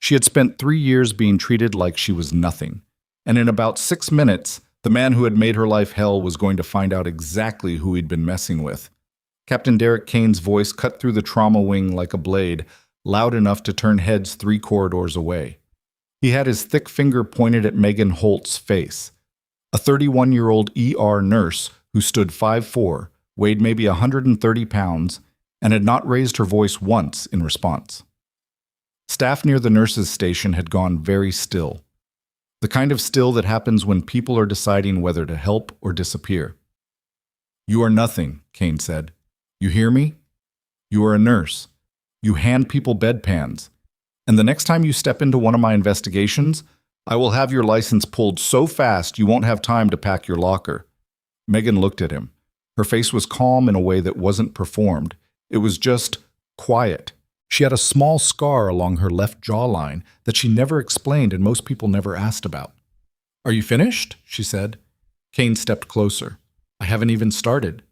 She had spent 3 years being treated like she was nothing. And in about 6 minutes, the man who had made her life hell was going to find out exactly who he'd been messing with. Captain Derek Kane's voice cut through the trauma wing like a blade, loud enough to turn heads 3 corridors away. He had his thick finger pointed at Megan Holt's face, a 31-year-old ER nurse who stood 5'4", weighed maybe 130 pounds, and had not raised her voice once in response. Staff near the nurses' station had gone very still, the kind of still that happens when people are deciding whether to help or disappear. "You are nothing," Kane said. "You hear me? You are a nurse. You hand people bedpans. And the next time you step into one of my investigations, I will have your license pulled so fast you won't have time to pack your locker." Megan looked at him. Her face was calm in a way that wasn't performed. It was just quiet. She had a small scar along her left jawline that she never explained and most people never asked about. "Are you finished?" she said. Kane stepped closer. "I haven't even started."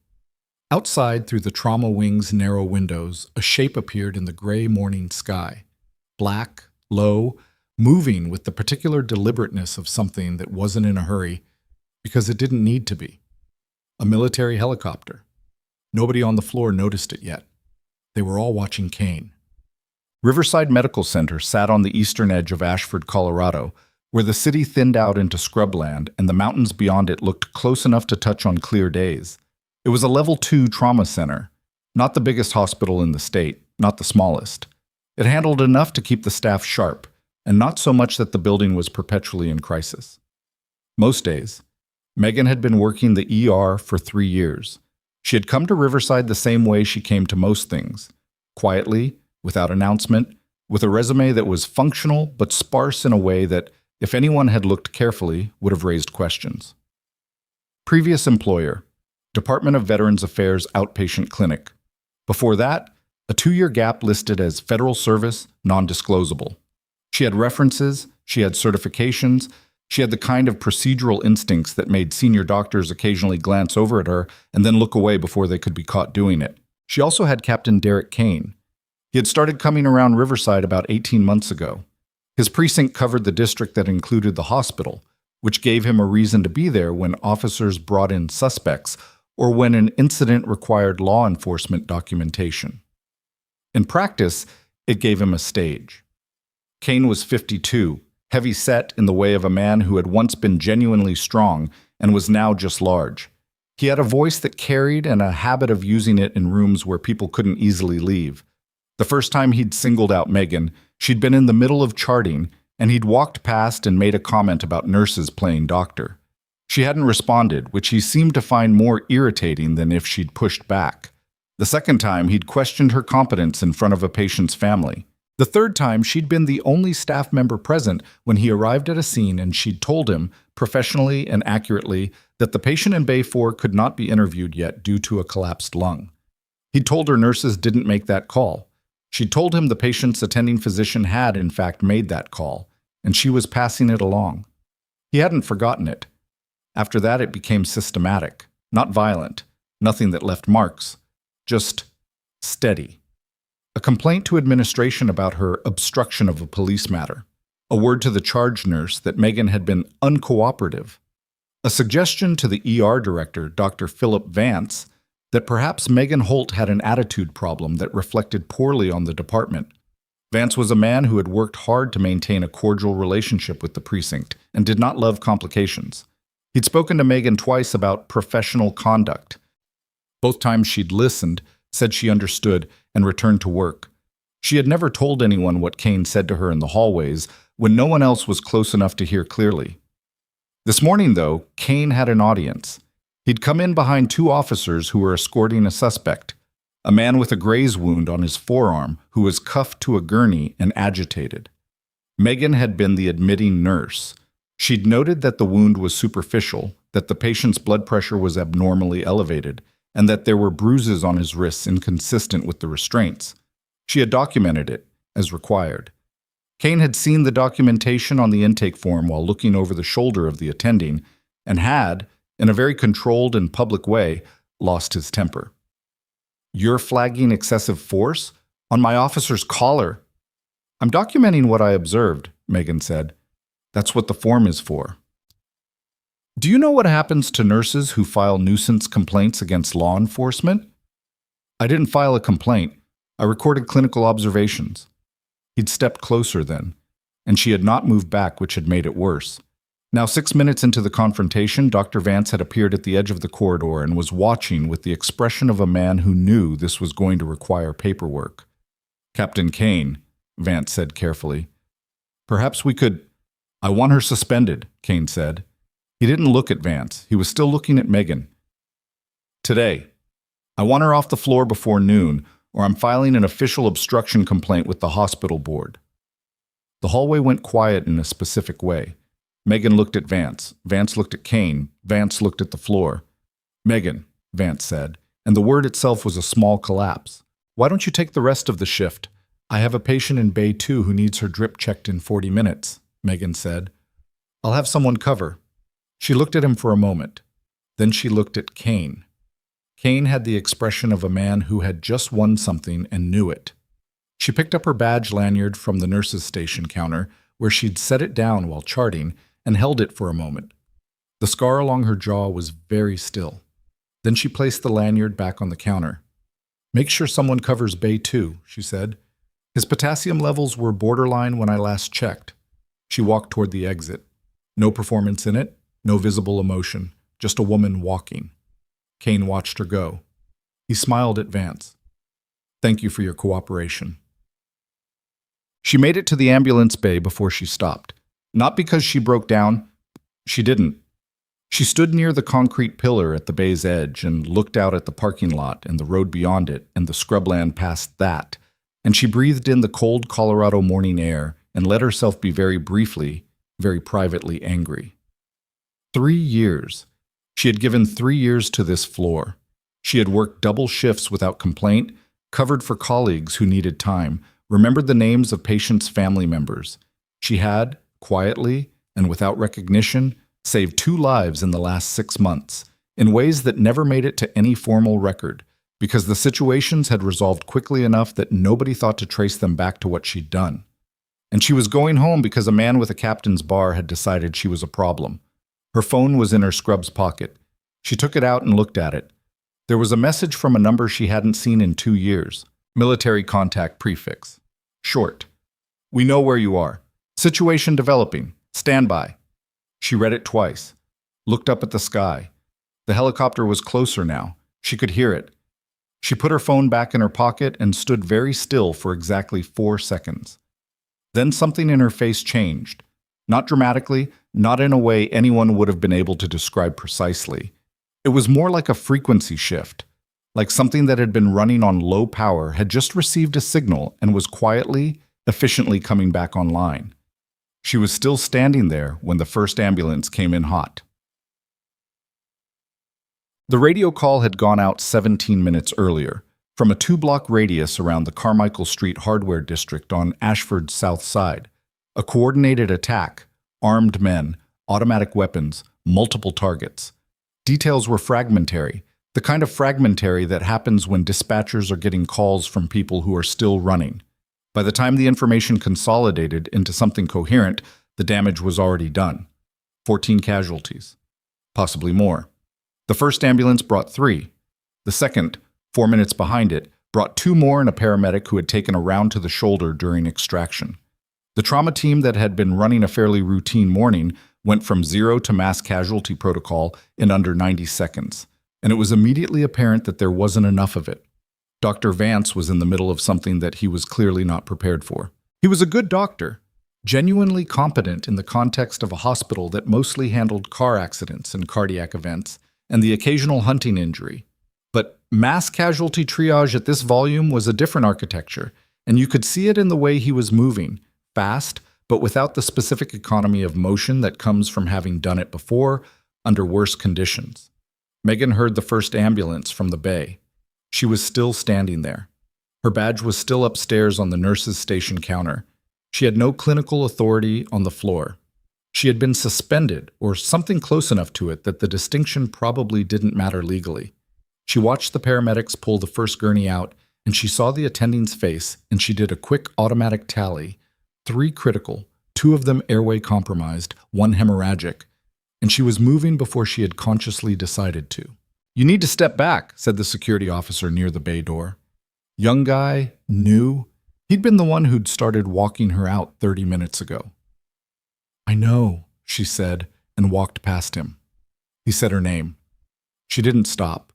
Outside, through the trauma wing's narrow windows, a shape appeared in the gray morning sky. Black, low, moving with the particular deliberateness of something that wasn't in a hurry because it didn't need to be. A military helicopter. Nobody on the floor noticed it yet. They were all watching Kane. Riverside Medical Center sat on the eastern edge of Ashford, Colorado, where the city thinned out into scrubland and the mountains beyond it looked close enough to touch on clear days. It was a level 2 trauma center, not the biggest hospital in the state, not the smallest. It handled enough to keep the staff sharp, and not so much that the building was perpetually in crisis. Most days, Megan had been working the ER for 3 years. She had come to Riverside the same way she came to most things, quietly, without announcement, with a resume that was functional but sparse in a way that, if anyone had looked carefully, would have raised questions. Previous employer, Department of Veterans Affairs Outpatient Clinic. Before that, a 2-year gap listed as Federal Service, non-disclosable. She had references, she had certifications, she had the kind of procedural instincts that made senior doctors occasionally glance over at her and then look away before they could be caught doing it. She also had Captain Derek Kane. He had started coming around Riverside about 18 months ago. His precinct covered the district that included the hospital, which gave him a reason to be there when officers brought in suspects or when an incident required law enforcement documentation. In practice, it gave him a stage. Kane was 52, heavy-set in the way of a man who had once been genuinely strong and was now just large. He had a voice that carried and a habit of using it in rooms where people couldn't easily leave. The first time he'd singled out Megan, she'd been in the middle of charting, and he'd walked past and made a comment about nurses playing doctor. She hadn't responded, which he seemed to find more irritating than if she'd pushed back. The second time, he'd questioned her competence in front of a patient's family. The third time, she'd been the only staff member present when he arrived at a scene, and she'd told him, professionally and accurately, that the patient in Bay 4 could not be interviewed yet due to a collapsed lung. He'd told her nurses didn't make that call. She'd told him the patient's attending physician had, in fact, made that call, and she was passing it along. He hadn't forgotten it. After that, it became systematic, not violent, nothing that left marks, just steady. A complaint to administration about her obstruction of a police matter. A word to the charge nurse that Megan had been uncooperative. A suggestion to the ER director, Dr. Philip Vance, that perhaps Megan Holt had an attitude problem that reflected poorly on the department. Vance was a man who had worked hard to maintain a cordial relationship with the precinct and did not love complications. He'd spoken to Megan twice about professional conduct. Both times she'd listened, said she understood, and returned to work. She had never told anyone what Kane said to her in the hallways when no one else was close enough to hear clearly. This morning, though, Kane had an audience. He'd come in behind 2 officers who were escorting a suspect, a man with a graze wound on his forearm who was cuffed to a gurney and agitated. Megan had been the admitting nurse. She'd noted that the wound was superficial, that the patient's blood pressure was abnormally elevated, and that there were bruises on his wrists inconsistent with the restraints. She had documented it, as required. Kane had seen the documentation on the intake form while looking over the shoulder of the attending, and had, in a very controlled and public way, lost his temper. "You're flagging excessive force? On my officer's collar?" I'm documenting what I observed, Megan said. That's what the form is for. Do you know what happens to nurses who file nuisance complaints against law enforcement? I didn't file a complaint. I recorded clinical observations. He'd stepped closer then, and she had not moved back, which had made it worse. Now, 6 minutes into the confrontation, Dr. Vance had appeared at the edge of the corridor and was watching with the expression of a man who knew this was going to require paperwork. Captain Kane, Vance said carefully. Perhaps we could... I want her suspended, Kane said. He didn't look at Vance. He was still looking at Megan. Today. I want her off the floor before noon, or I'm filing an official obstruction complaint with the hospital board. The hallway went quiet in a specific way. Megan looked at Vance. Vance looked at Kane. Vance looked at the floor. Megan, Vance said, and the word itself was a small collapse. Why don't you take the rest of the shift? I have a patient in Bay 2 who needs her drip checked in 40 minutes, Megan said. I'll have someone cover. She looked at him for a moment. Then she looked at Kane. Kane had the expression of a man who had just won something and knew it. She picked up her badge lanyard from the nurse's station counter, where she'd set it down while charting, and held it for a moment. The scar along her jaw was very still. Then she placed the lanyard back on the counter. Make sure someone covers Bay 2, she said. His potassium levels were borderline when I last checked. She walked toward the exit. No performance in it, no visible emotion, just a woman walking. Kane watched her go. He smiled at Vance. Thank you for your cooperation. She made it to the ambulance bay before she stopped. Not because she broke down. She didn't. She stood near the concrete pillar at the bay's edge and looked out at the parking lot and the road beyond it and the scrubland past that, and she breathed in the cold Colorado morning air and let herself be very briefly, very privately angry. 3 years. She had given 3 years to this floor. She had worked double shifts without complaint, covered for colleagues who needed time, remembered the names of patients' family members. She had, quietly and without recognition, saved 2 lives in the last 6 months, in ways that never made it to any formal record, because the situations had resolved quickly enough that nobody thought to trace them back to what she'd done. And she was going home because a man with a captain's bar had decided she was a problem. Her phone was in her scrubs pocket. She took it out and looked at it. There was a message from a number she hadn't seen in 2 years. Military contact prefix. Short. We know where you are. Situation developing. Stand by. She read it twice. Looked up at the sky. The helicopter was closer now. She could hear it. She put her phone back in her pocket and stood very still for exactly 4 seconds. Then something in her face changed. Not dramatically, not in a way anyone would have been able to describe precisely. It was more like a frequency shift, like something that had been running on low power had just received a signal and was quietly, efficiently coming back online. She was still standing there when the first ambulance came in hot. The radio call had gone out 17 minutes earlier, from a 2-block radius around the Carmichael Street hardware district on Ashford's south side. A coordinated attack, armed men, automatic weapons, multiple targets. Details were fragmentary, the kind of fragmentary that happens when dispatchers are getting calls from people who are still running. By the time the information consolidated into something coherent, the damage was already done. 14 casualties. Possibly more. The first ambulance brought 3. The second, 4 minutes behind it, brought 2 more and a paramedic who had taken a round to the shoulder during extraction. The trauma team that had been running a fairly routine morning went from 0 to mass casualty protocol in under 90 seconds, and it was immediately apparent that there wasn't enough of it. Dr. Vance was in the middle of something that he was clearly not prepared for. He was a good doctor, genuinely competent in the context of a hospital that mostly handled car accidents and cardiac events, and the occasional hunting injury. But mass casualty triage at this volume was a different architecture, and you could see it in the way he was moving, fast, but without the specific economy of motion that comes from having done it before, under worse conditions. Megan heard the first ambulance from the bay. She was still standing there. Her badge was still upstairs on the nurse's station counter. She had no clinical authority on the floor. She had been suspended, or something close enough to it that the distinction probably didn't matter legally. She watched the paramedics pull the first gurney out, and she saw the attending's face, and she did a quick automatic tally, 3 critical, 2 of them airway compromised, 1 hemorrhagic, and she was moving before she had consciously decided to. "You need to step back," said the security officer near the bay door. Young guy, new. He'd been the one who'd started walking her out 30 minutes ago. "I know," she said, and walked past him. He said her name. She didn't stop.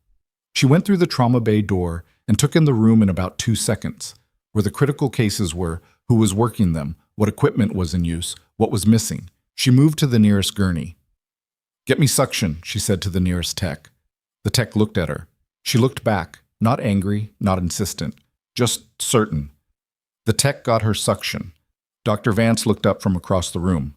She went through the trauma bay door and took in the room in about 2 seconds, where the critical cases were, who was working them, what equipment was in use, what was missing. She moved to the nearest gurney. "Get me suction," she said to the nearest tech. The tech looked at her. She looked back, not angry, not insistent, just certain. The tech got her suction. Dr. Vance looked up from across the room.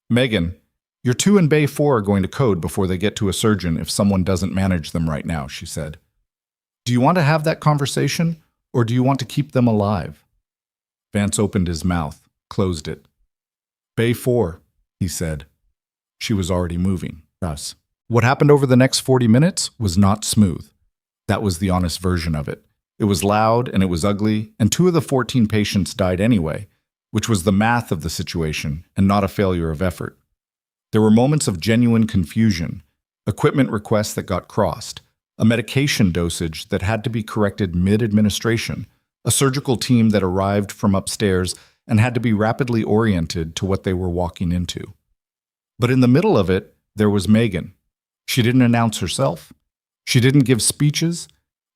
"Megan, your 2 in Bay 4 are going to code before they get to a surgeon if someone doesn't manage them right now," she said. "Do you want to have that conversation, or do you want to keep them alive?" Vance opened his mouth, closed it. "Bay 4, he said. She was already moving. Us. What happened over the next 40 minutes was not smooth. That was the honest version of it. It was loud and it was ugly, and 2 of the 14 patients died anyway, which was the math of the situation and not a failure of effort. There were moments of genuine confusion, equipment requests that got crossed, a medication dosage that had to be corrected mid-administration, a surgical team that arrived from upstairs and had to be rapidly oriented to what they were walking into. But in the middle of it, there was Megan. She didn't announce herself. She didn't give speeches.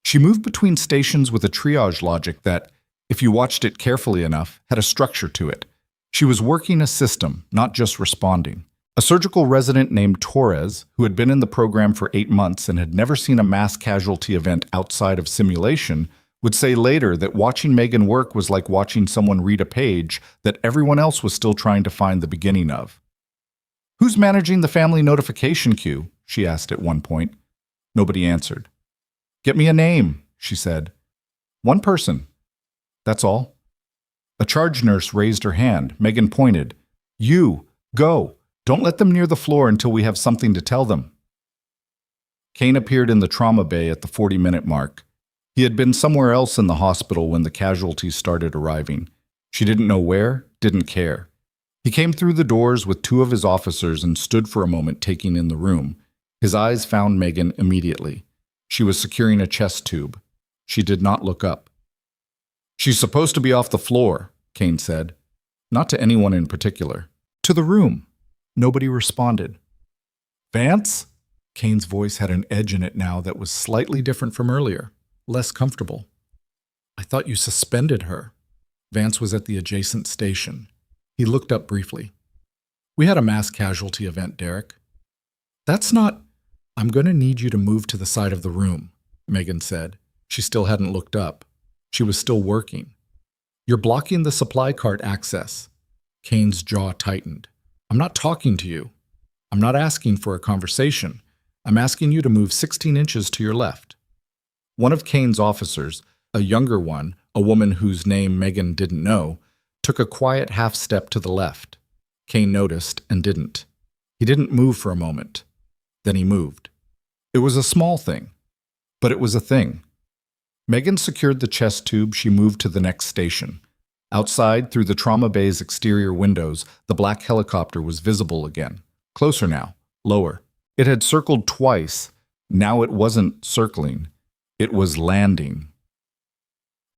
She moved between stations with a triage logic that, if you watched it carefully enough, had a structure to it. She was working a system, not just responding. A surgical resident named Torres, who had been in the program for 8 months and had never seen a mass casualty event outside of simulation, would say later that watching Megan work was like watching someone read a page that everyone else was still trying to find the beginning of. "Who's managing the family notification queue?" she asked at one point. Nobody answered. "Get me a name," she said. "One person. That's all." A charge nurse raised her hand. Megan pointed. "You, go. Don't let them near the floor until we have something to tell them." Kane appeared in the trauma bay at the 40-minute mark. He had been somewhere else in the hospital when the casualties started arriving. She didn't know where, didn't care. He came through the doors with 2 of his officers and stood for a moment taking in the room. His eyes found Megan immediately. She was securing a chest tube. She did not look up. "She's supposed to be off the floor," Kane said. Not to anyone in particular. "To the room." Nobody responded. "Vance?" Kane's voice had an edge in it now that was slightly different from earlier, less comfortable. "I thought you suspended her." Vance was at the adjacent station. He looked up briefly. "We had a mass casualty event, Derek." "That's not—" "I'm going to need you to move to the side of the room," Megan said. She still hadn't looked up. She was still working. "You're blocking the supply cart access." Kane's jaw tightened. "I'm not talking to you. I'm not asking for a conversation. I'm asking you to move 16 inches to your left." One of Kane's officers, a younger one, a woman whose name Megan didn't know, took a quiet half step to the left. Kane noticed and didn't. He didn't move for a moment. Then he moved. It was a small thing, but it was a thing. Megan secured the chest tube. She moved to the next station. Outside, through the trauma bay's exterior windows, the black helicopter was visible again. Closer now, lower. It had circled twice. Now it wasn't circling. It was landing.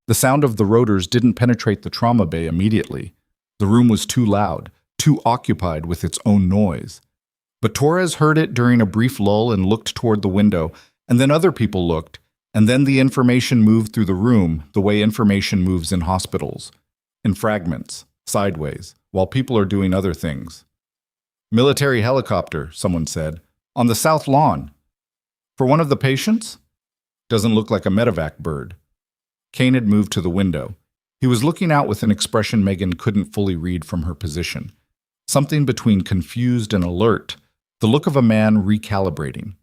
The sound of the rotors didn't penetrate the trauma bay immediately. The room was too loud, too occupied with its own noise. But Torres heard it during a brief lull and looked toward the window, and then other people looked, and then the information moved through the room the way information moves in hospitals. In fragments, sideways, while people are doing other things. "Military helicopter," someone said, "on the south lawn. For one of the patients? Doesn't look like a medevac bird." Kane had moved to the window. He was looking out with an expression Megan couldn't fully read from her position. Something between confused and alert, the look of a man recalibrating.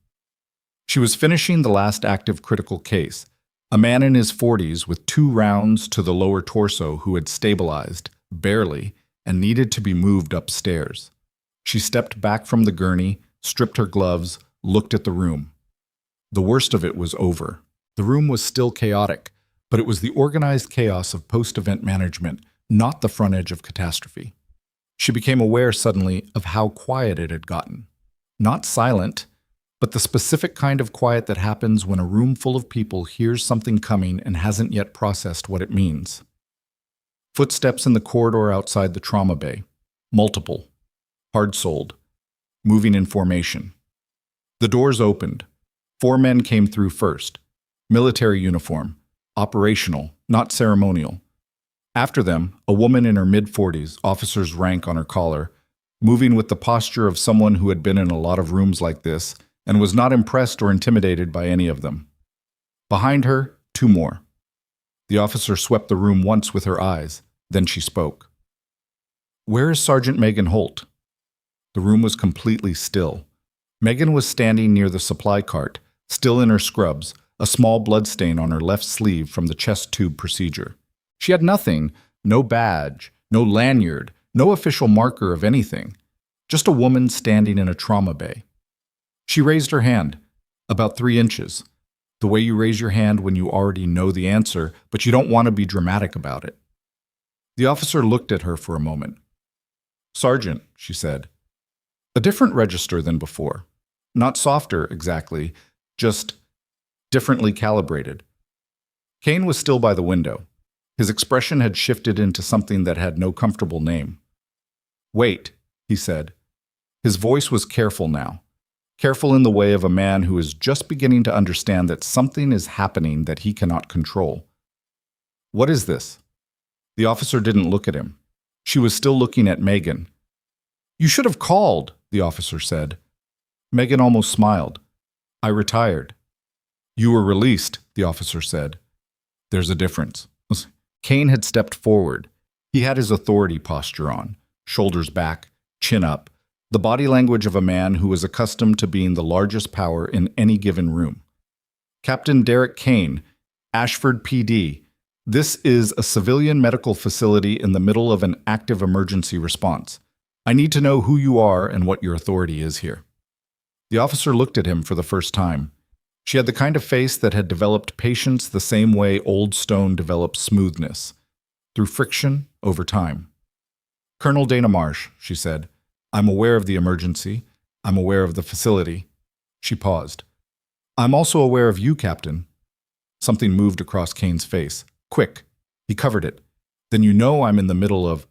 She was finishing the last active critical case. A man in his 40s with 2 rounds to the lower torso who had stabilized, barely, and needed to be moved upstairs. She stepped back from the gurney, stripped her gloves, looked at the room. The worst of it was over. The room was still chaotic, but it was the organized chaos of post-event management, not the front edge of catastrophe. She became aware suddenly of how quiet it had gotten. Not silent, but the specific kind of quiet that happens when a room full of people hears something coming and hasn't yet processed what it means. Footsteps in the corridor outside the trauma bay. Multiple. Hard-soled. Moving in formation. The doors opened. 4 men came through first. Military uniform. Operational, not ceremonial. After them, a woman in her mid-40s, officer's rank on her collar, moving with the posture of someone who had been in a lot of rooms like this and was not impressed or intimidated by any of them. Behind her, 2 more. The officer swept the room once with her eyes, then she spoke. "Where is Sergeant Megan Holt?" The room was completely still. Megan was standing near the supply cart, still in her scrubs, a small bloodstain on her left sleeve from the chest tube procedure. She had nothing, no badge, no lanyard, no official marker of anything, just a woman standing in a trauma bay. She raised her hand, about 3 inches, the way you raise your hand when you already know the answer, but you don't want to be dramatic about it. The officer looked at her for a moment. "Sergeant," she said. A different register than before. Not softer, exactly, just differently calibrated. Kane was still by the window. His expression had shifted into something that had no comfortable name. "Wait," he said. His voice was careful now. Careful in the way of a man who is just beginning to understand that something is happening that he cannot control. "What is this?" The officer didn't look at him. She was still looking at Megan. "You should have called," the officer said. Megan almost smiled. "I retired." "You were released," the officer said. "There's a difference." Kane had stepped forward. He had his authority posture on, shoulders back, chin up, the body language of a man who was accustomed to being the largest power in any given room. "Captain Derek Kane, Ashford PD. This is a civilian medical facility in the middle of an active emergency response. I need to know who you are and what your authority is here." The officer looked at him for the first time. She had the kind of face that had developed patience the same way old stone develops smoothness, through friction over time. "Colonel Dana Marsh," she said. "I'm aware of the emergency. I'm aware of the facility." She paused. "I'm also aware of you, Captain." Something moved across Kane's face. Quick. He covered it. "Then you know I'm in the middle of—"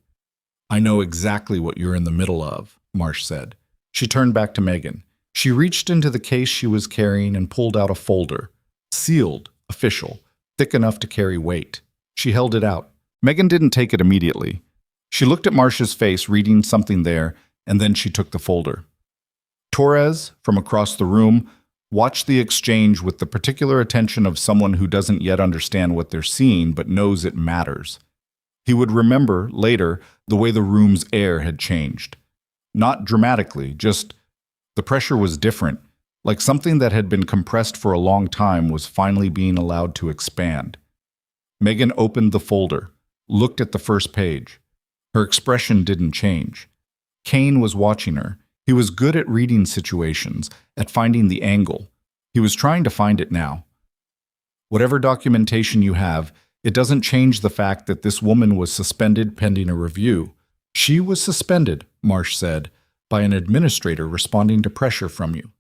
"I know exactly what you're in the middle of," Marsh said. She turned back to Megan. She reached into the case she was carrying and pulled out a folder. Sealed, official, thick enough to carry weight. She held it out. Megan didn't take it immediately. She looked at Marsh's face, reading something there, and then she took the folder. Torres, from across the room, watched the exchange with the particular attention of someone who doesn't yet understand what they're seeing but knows it matters. He would remember, later, the way the room's air had changed. Not dramatically, just the pressure was different, like something that had been compressed for a long time was finally being allowed to expand. Megan opened the folder, looked at the first page. Her expression didn't change. Kane was watching her. He was good at reading situations, at finding the angle. He was trying to find it now. "Whatever documentation you have, it doesn't change the fact that this woman was suspended pending a review." "She was suspended," Marsh said, "by an administrator responding to pressure from you."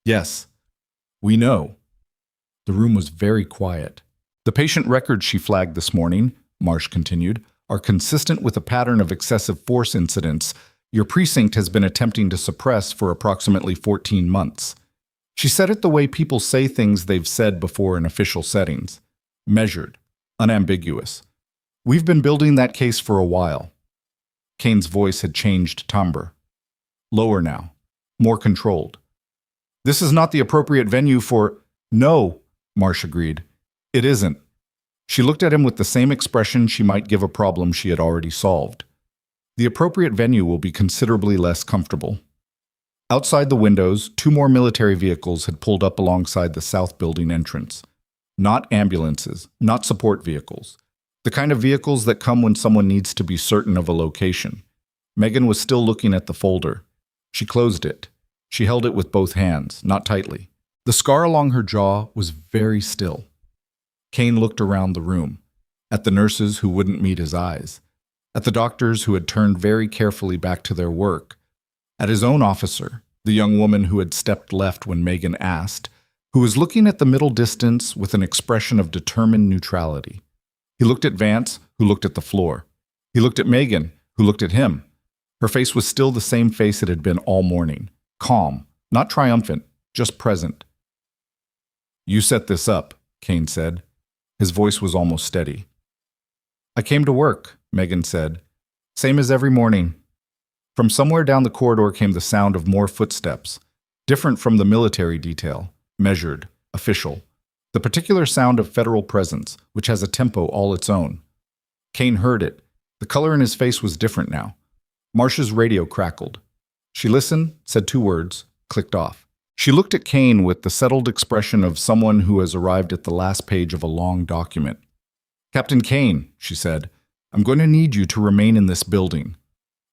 "Yes, we know." The room was very quiet. "The patient records she flagged this morning," Marsh continued, "are consistent with a pattern of excessive force incidents your precinct has been attempting to suppress for approximately 14 months. She said it the way people say things they've said before in official settings. Measured, unambiguous. We've been building that case for a while." Kane's voice had changed timbre. Lower now, more controlled. "This is not the appropriate venue for—" "No," Marsh agreed. "It isn't." She looked at him with the same expression she might give a problem she had already solved. "The appropriate venue will be considerably less comfortable." Outside the windows, 2 more military vehicles had pulled up alongside the south building entrance. Not ambulances, not support vehicles. The kind of vehicles that come when someone needs to be certain of a location. Megan was still looking at the folder. She closed it. She held it with both hands, not tightly. The scar along her jaw was very still. Kane looked around the room, at the nurses who wouldn't meet his eyes. at the doctors who had turned very carefully back to their work, at his own officer, the young woman who had stepped left when Megan asked, who was looking at the middle distance with an expression of determined neutrality. He looked at Vance, who looked at the floor. He looked at Megan, who looked at him. Her face was still the same face it had been all morning, calm, not triumphant, just present. "You set this up," Kane said. His voice was almost steady. "I came to work," Megan said. "Same as every morning." From somewhere down the corridor came the sound of more footsteps, different from the military detail, measured, official, the particular sound of federal presence, which has a tempo all its own. Kane heard it. The color in his face was different now. Marcia's radio crackled. She listened, said 2 words, clicked off. She looked at Kane with the settled expression of someone who has arrived at the last page of a long document. "Captain Kane," she said, "I'm going to need you to remain in this building."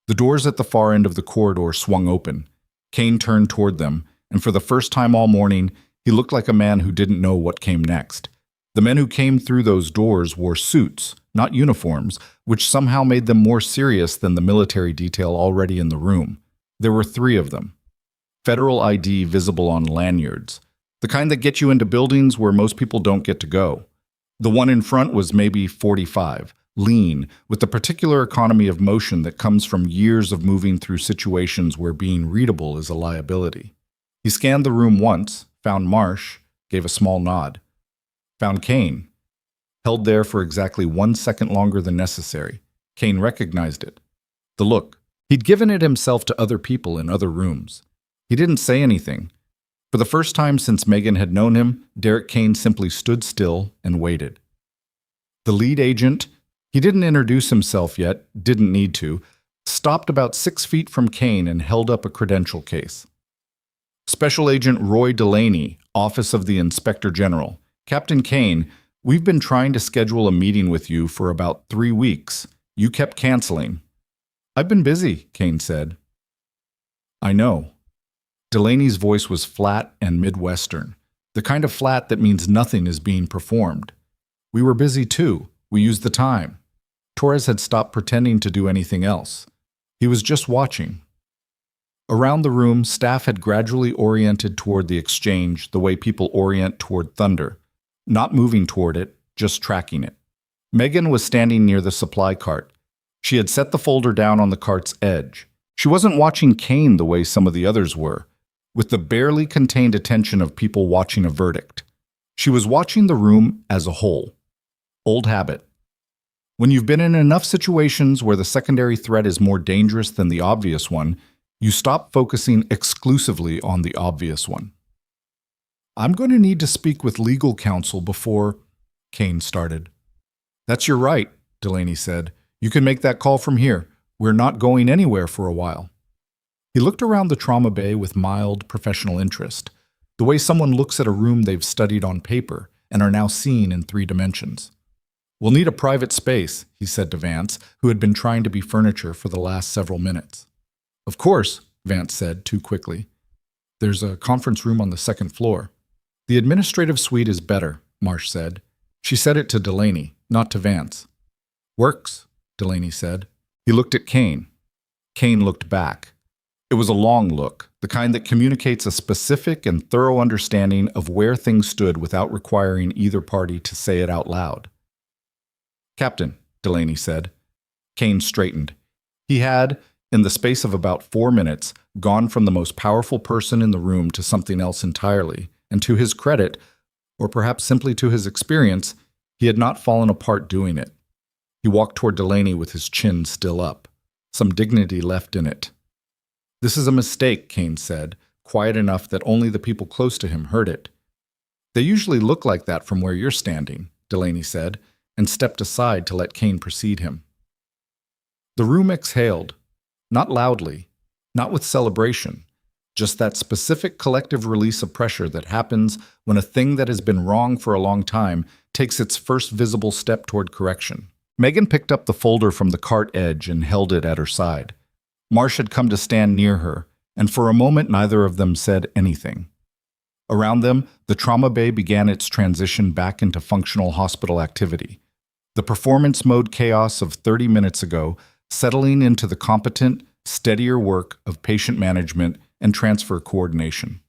The doors at the far end of the corridor swung open. Kane turned toward them, and for the first time all morning, he looked like a man who didn't know what came next. The men who came through those doors wore suits, not uniforms, which somehow made them more serious than the military detail already in the room. There were 3 of them. Federal ID visible on lanyards, the kind that get you into buildings where most people don't get to go. The one in front was maybe 45, lean, with the particular economy of motion that comes from years of moving through situations where being readable is a liability. He scanned the room once, found Marsh, gave a small nod. Found Kane. Held there for exactly 1 second longer than necessary. Kane recognized it. The look. He'd given it himself to other people in other rooms. He didn't say anything. For the first time since Megan had known him, Derek Kane simply stood still and waited. The lead agent, he didn't introduce himself yet, didn't need to, stopped about 6 feet from Kane and held up a credential case. "Special Agent Roy Delaney, Office of the Inspector General. Captain Kane, we've been trying to schedule a meeting with you for about 3 weeks. You kept canceling." "I've been busy," Kane said. "I know." Delaney's voice was flat and Midwestern, the kind of flat that means nothing is being performed. "We were busy too. We used the time." Torres had stopped pretending to do anything else. He was just watching. Around the room, staff had gradually oriented toward the exchange the way people orient toward thunder, not moving toward it, just tracking it. Megan was standing near the supply cart. She had set the folder down on the cart's edge. She wasn't watching Kane the way some of the others were, with the barely contained attention of people watching a verdict. She was watching the room as a whole. Old habit. When you've been in enough situations where the secondary threat is more dangerous than the obvious one, you stop focusing exclusively on the obvious one. "I'm going to need to speak with legal counsel before," Kane started. "That's your right," Delaney said. "You can make that call from here. We're not going anywhere for a while." He looked around the trauma bay with mild professional interest, the way someone looks at a room they've studied on paper and are now seeing in 3 dimensions. "We'll need a private space," he said to Vance, who had been trying to be furniture for the last several minutes. "Of course," Vance said too quickly. "There's a conference room on the 2nd floor." "The administrative suite is better," Marsh said. She said it to Delaney, not to Vance. "Works," Delaney said. He looked at Kane. Kane looked back. It was a long look, the kind that communicates a specific and thorough understanding of where things stood without requiring either party to say it out loud. "Captain," Delaney said. Kane straightened. He had, in the space of about 4 minutes, gone from the most powerful person in the room to something else entirely, and to his credit, or perhaps simply to his experience, he had not fallen apart doing it. He walked toward Delaney with his chin still up, some dignity left in it. "This is a mistake," Kane said, quiet enough that only the people close to him heard it. "They usually look like that from where you're standing," Delaney said, and stepped aside to let Kane precede him. The room exhaled, not loudly, not with celebration, just that specific collective release of pressure that happens when a thing that has been wrong for a long time takes its first visible step toward correction. Megan picked up the folder from the cart edge and held it at her side. Marsh had come to stand near her, and for a moment neither of them said anything. Around them, the trauma bay began its transition back into functional hospital activity. The performance mode chaos of 30 minutes ago settling into the competent, steadier work of patient management and transfer coordination.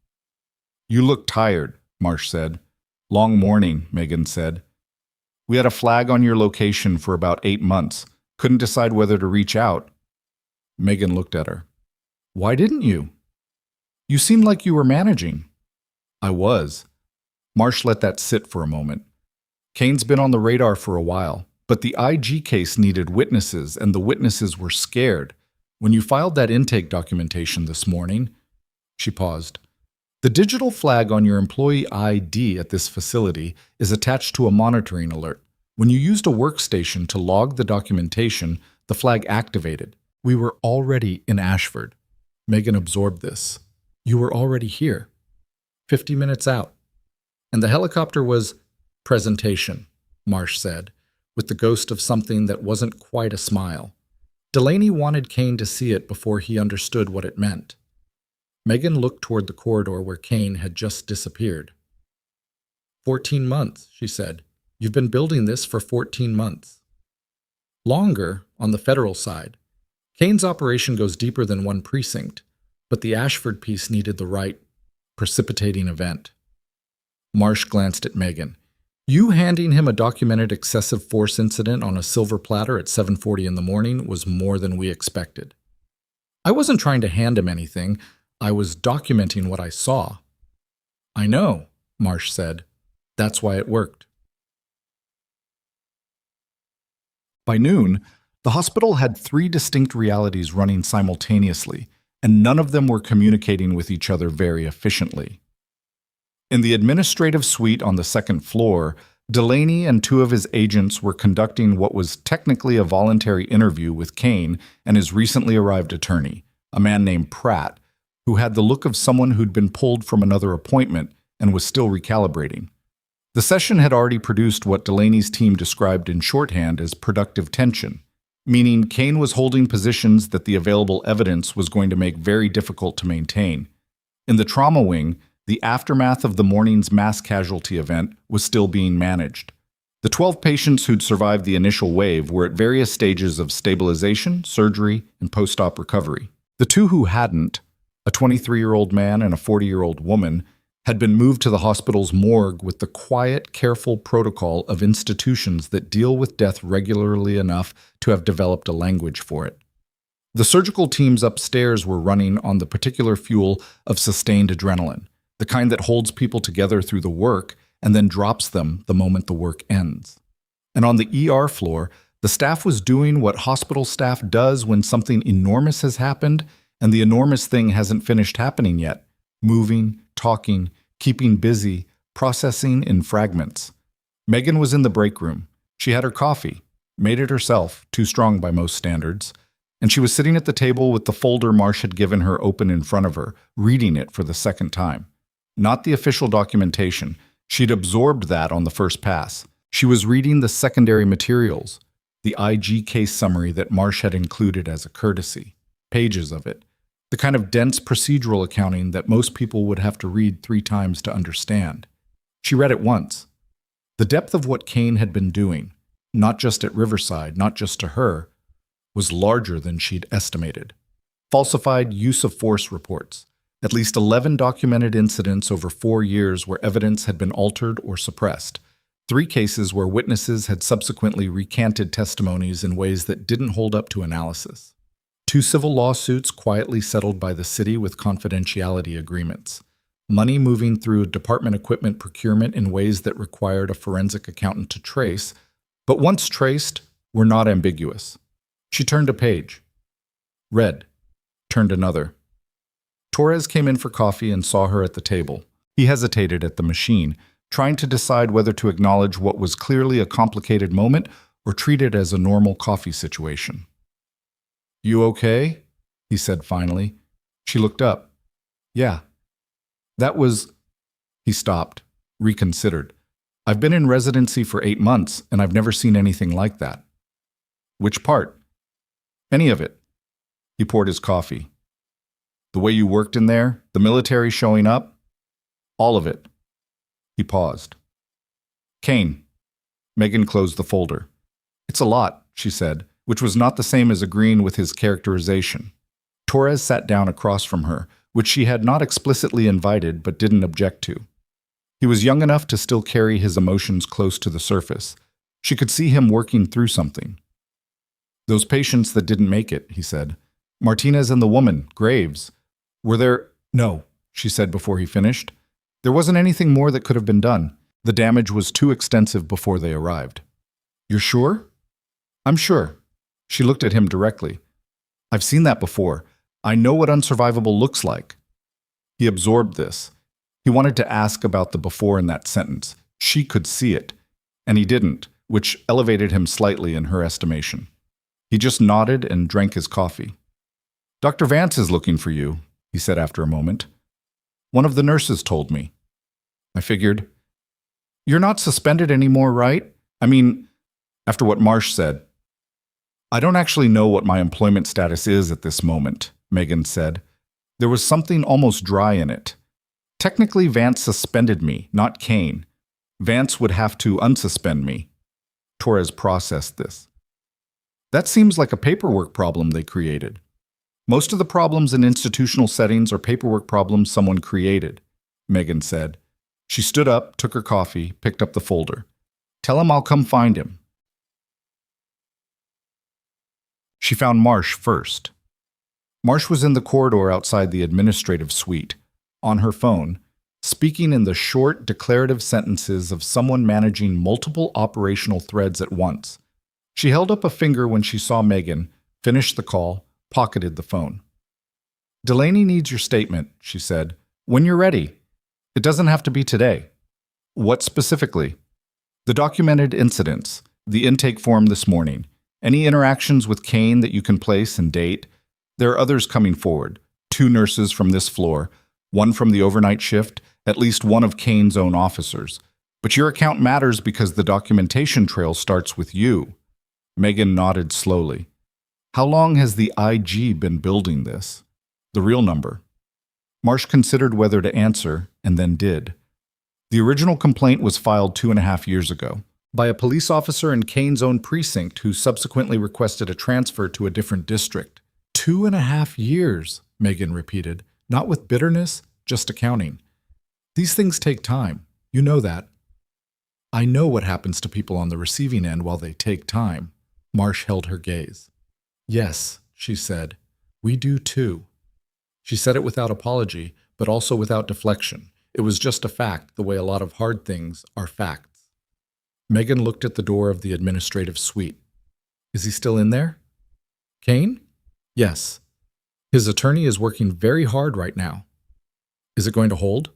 "You look tired," Marsh said. "Long morning," Megan said. "We had a flag on your location for about 8 months. Couldn't decide whether to reach out." Megan looked at her. "Why didn't you? You seemed like you were managing." "I was." Marsh let that sit for a moment. "Kane's been on the radar for a while, but the IG case needed witnesses, and the witnesses were scared. When you filed that intake documentation this morning," she paused, "the digital flag on your employee ID at this facility is attached to a monitoring alert. When you used a workstation to log the documentation, the flag activated. We were already in Ashford." Megan absorbed this. "You were already here. 50 minutes out. And the helicopter was—" "Presentation," Marsh said, with the ghost of something that wasn't quite a smile. Delaney wanted Kane to see it before he understood what it meant. Megan looked toward the corridor where Kane had just disappeared. 14 months, she said. "You've been building this for 14 months. Longer on the federal side. Kane's operation goes deeper than one precinct, but the Ashford piece needed the right precipitating event." Marsh glanced at Megan. "You handing him a documented excessive force incident on a silver platter at 7:40 in the morning was more than we expected." "I wasn't trying to hand him anything. I was documenting what I saw." "I know," Marsh said. "That's why it worked." By noon, the hospital had 3 distinct realities running simultaneously, and none of them were communicating with each other very efficiently. In the administrative suite on the 2nd floor, Delaney and 2 of his agents were conducting what was technically a voluntary interview with Kane and his recently arrived attorney, a man named Pratt, who had the look of someone who'd been pulled from another appointment and was still recalibrating. The session had already produced what Delaney's team described in shorthand as productive tension, meaning Kane was holding positions that the available evidence was going to make very difficult to maintain. In the trauma wing, the aftermath of the morning's mass-casualty event was still being managed. The 12 patients who'd survived the initial wave were at various stages of stabilization, surgery, and post-op recovery. The 2 who hadn't, a 23-year-old man and a 40-year-old woman, had been moved to the hospital's morgue with the quiet, careful protocol of institutions that deal with death regularly enough to have developed a language for it. The surgical teams upstairs were running on the particular fuel of sustained adrenaline, the kind that holds people together through the work and then drops them the moment the work ends. And on the ER floor, the staff was doing what hospital staff does when something enormous has happened and the enormous thing hasn't finished happening yet: moving, talking, keeping busy, processing in fragments. Megan was in the break room. She had her coffee, made it herself, too strong by most standards, and she was sitting at the table with the folder Marsh had given her open in front of her, reading it for the 2nd time. Not the official documentation. She'd absorbed that on the first pass. She was reading the secondary materials, the IG case summary that Marsh had included as a courtesy, pages of it, the kind of dense procedural accounting that most people would have to read 3 times to understand. She read it once. The depth of what Kane had been doing, not just at Riverside, not just to her, was larger than she'd estimated. Falsified use of force reports, at least 11 documented incidents over 4 years where evidence had been altered or suppressed, 3 cases where witnesses had subsequently recanted testimonies in ways that didn't hold up to analysis, 2 civil lawsuits quietly settled by the city with confidentiality agreements, money moving through department equipment procurement in ways that required a forensic accountant to trace, but once traced, were not ambiguous. She turned a page, read, turned another. Torres came in for coffee and saw her at the table. He hesitated at the machine, trying to decide whether to acknowledge what was clearly a complicated moment or treat it as a normal coffee situation. "You okay?" he said finally. She looked up. "Yeah. That was—" He stopped, reconsidered. "I've been in residency for 8 months, and I've never seen anything like that." "Which part?" "Any of it." He poured his coffee. "The way you worked in there, the military showing up, all of it." He paused. "Kane." Megan closed the folder. "It's a lot," she said. which was not the same as agreeing with his characterization. Torres sat down across from her, which she had not explicitly invited but didn't object to. He was young enough to still carry his emotions close to the surface. She could see him working through something. "Those patients that didn't make it," he said. "Martinez and the woman, Graves. Were there—" "No," she said before he finished. "There wasn't anything more that could have been done. The damage was too extensive before they arrived." "You're sure?" "I'm sure." She looked at him directly. "I've seen that before. I know what unsurvivable looks like." He absorbed this. He wanted to ask about the before in that sentence. She could see it, and he didn't, which elevated him slightly in her estimation. He just nodded and drank his coffee. "Dr. Vance is looking for you," he said after a moment. "One of the nurses told me." I figured. "You're not suspended anymore, right? I mean, after what Marsh said." "I don't actually know what my employment status is at this moment," Megan said. There was something almost dry in it. "Technically, Vance suspended me, not Kane. Vance would have to unsuspend me." Torres processed this. "That seems like a paperwork problem they created." "Most of the problems in institutional settings are paperwork problems someone created," Megan said. She stood up, took her coffee, picked up the folder. "Tell him I'll come find him." She found Marsh first. Marsh was in the corridor outside the administrative suite, on her phone, speaking in the short, declarative sentences of someone managing multiple operational threads at once. She held up a finger when she saw Megan, finished the call, pocketed the phone. "Delaney needs your statement," she said. "When you're ready. It doesn't have to be today." "What specifically?" "The documented incidents, the intake form this morning, any interactions with Kane that you can place and date. There are others coming forward, 2 nurses from this floor, 1 from the overnight shift, at least 1 of Kane's own officers. But your account matters because the documentation trail starts with you." Megan nodded slowly. "How long has the IG been building this?" "The real number." Marsh considered whether to answer, and then did. "The original complaint was filed 2.5 years ago, by a police officer in Kane's own precinct who subsequently requested a transfer to a different district." 2.5 years, Megan repeated, not with bitterness, just accounting. "These things take time. You know that." "I know what happens to people on the receiving end while they take time." Marsh held her gaze. "Yes," she said, "we do too." She said it without apology, but also without deflection. It was just a fact, the way a lot of hard things are facts. Megan looked at the door of the administrative suite. "Is he still in there?" "Kane?" "Yes. His attorney is working very hard right now." "Is it going to hold?"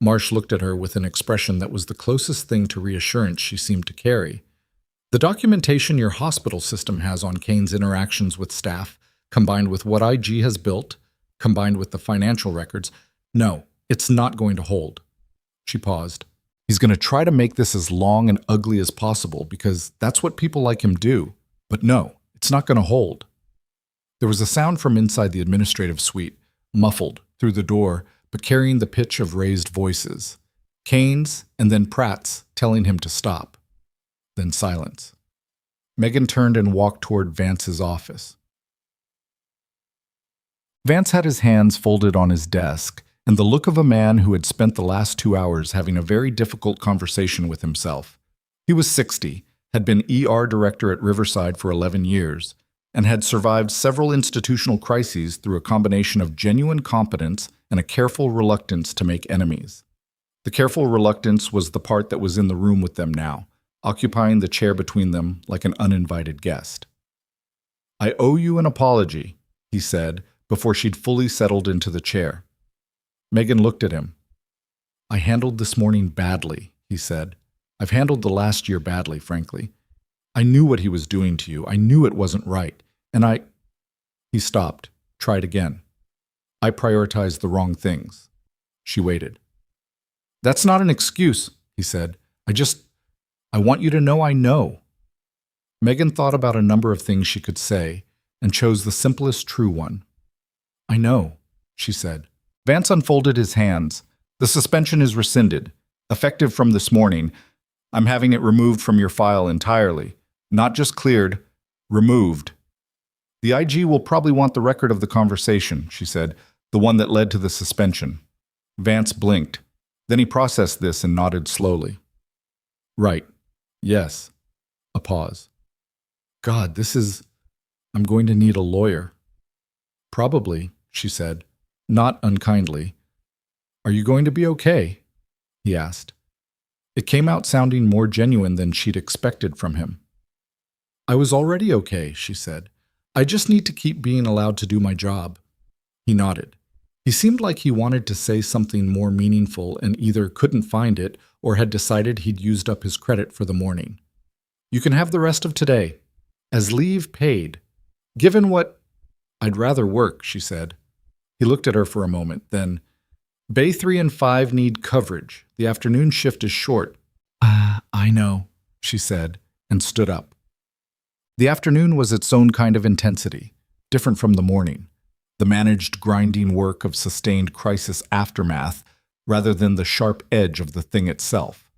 Marsh looked at her with an expression that was the closest thing to reassurance she seemed to carry. "The documentation your hospital system has on Kane's interactions with staff, combined with what IG has built, combined with the financial records, no, it's not going to hold." She paused. "He's going to try to make this as long and ugly as possible because that's what people like him do. But no, it's not going to hold." There was a sound from inside the administrative suite, muffled, through the door, but carrying the pitch of raised voices. Kane's, and then Pratt's, telling him to stop. Then silence. Megan turned and walked toward Vance's office. Vance had his hands folded on his desk, and the look of a man who had spent the last 2 hours having a very difficult conversation with himself. He was 60, had been ER director at Riverside for 11 years, and had survived several institutional crises through a combination of genuine competence and a careful reluctance to make enemies. The careful reluctance was the part that was in the room with them now, occupying the chair between them like an uninvited guest. "I owe you an apology," he said, before she'd fully settled into the chair. Megan looked at him. "I handled this morning badly," he said. "I've handled the last year badly, frankly. I knew what he was doing to you. I knew it wasn't right. And I—" He stopped, tried again. "I prioritized the wrong things." She waited. "That's not an excuse," he said. I want you to know I know." Megan thought about a number of things she could say and chose the simplest true one. "I know," she said. Vance unfolded his hands. "The suspension is rescinded, effective from this morning. I'm having it removed from your file entirely. Not just cleared, Removed. The IG will probably want the record of the conversation, she said, the one that led to the suspension. Vance blinked. Then he processed this and nodded slowly. Right. Yes. A pause. God, I'm going to need a lawyer. Probably, she said, not unkindly. Are you going to be okay? He asked. It came out sounding more genuine than she'd expected from him. I was already okay, she said. I just need to keep being allowed to do my job. He nodded. He seemed like he wanted to say something more meaningful and either couldn't find it or had decided he'd used up his credit for the morning. You can have the rest of today, as leave paid. Given what... I'd rather work, she said. He looked at her for a moment, then... Bay 3 and 5 need coverage. The afternoon shift is short. I know, she said, and stood up. The afternoon was its own kind of intensity, different from the morning. The managed grinding work of sustained crisis aftermath rather than the sharp edge of the thing itself.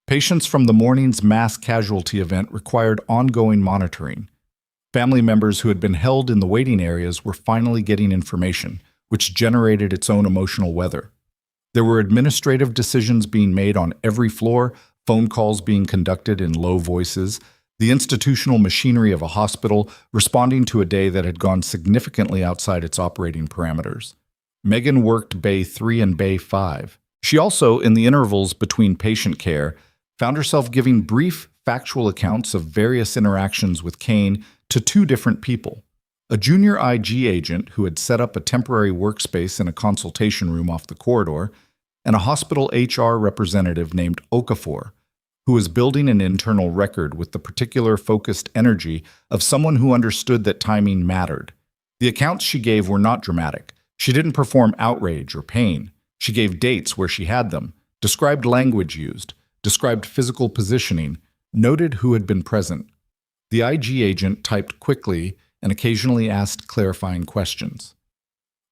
Patients from the morning's mass casualty event required ongoing monitoring. Family members who had been held in the waiting areas were finally getting information, which generated its own emotional weather. There were administrative decisions being made on every floor, phone calls being conducted in low voices, the institutional machinery of a hospital responding to a day that had gone significantly outside its operating parameters. Megan worked Bay 3 and Bay 5. She also, in the intervals between patient care, found herself giving brief, factual accounts of various interactions with Kane to two different people. A junior IG agent who had set up a temporary workspace in a consultation room off the corridor, and a hospital HR representative named Okafor, who was building an internal record with the particular focused energy of someone who understood that timing mattered. The accounts she gave were not dramatic. She didn't perform outrage or pain. She gave dates where she had them, described language used, described physical positioning, noted who had been present. The IG agent typed quickly and occasionally asked clarifying questions.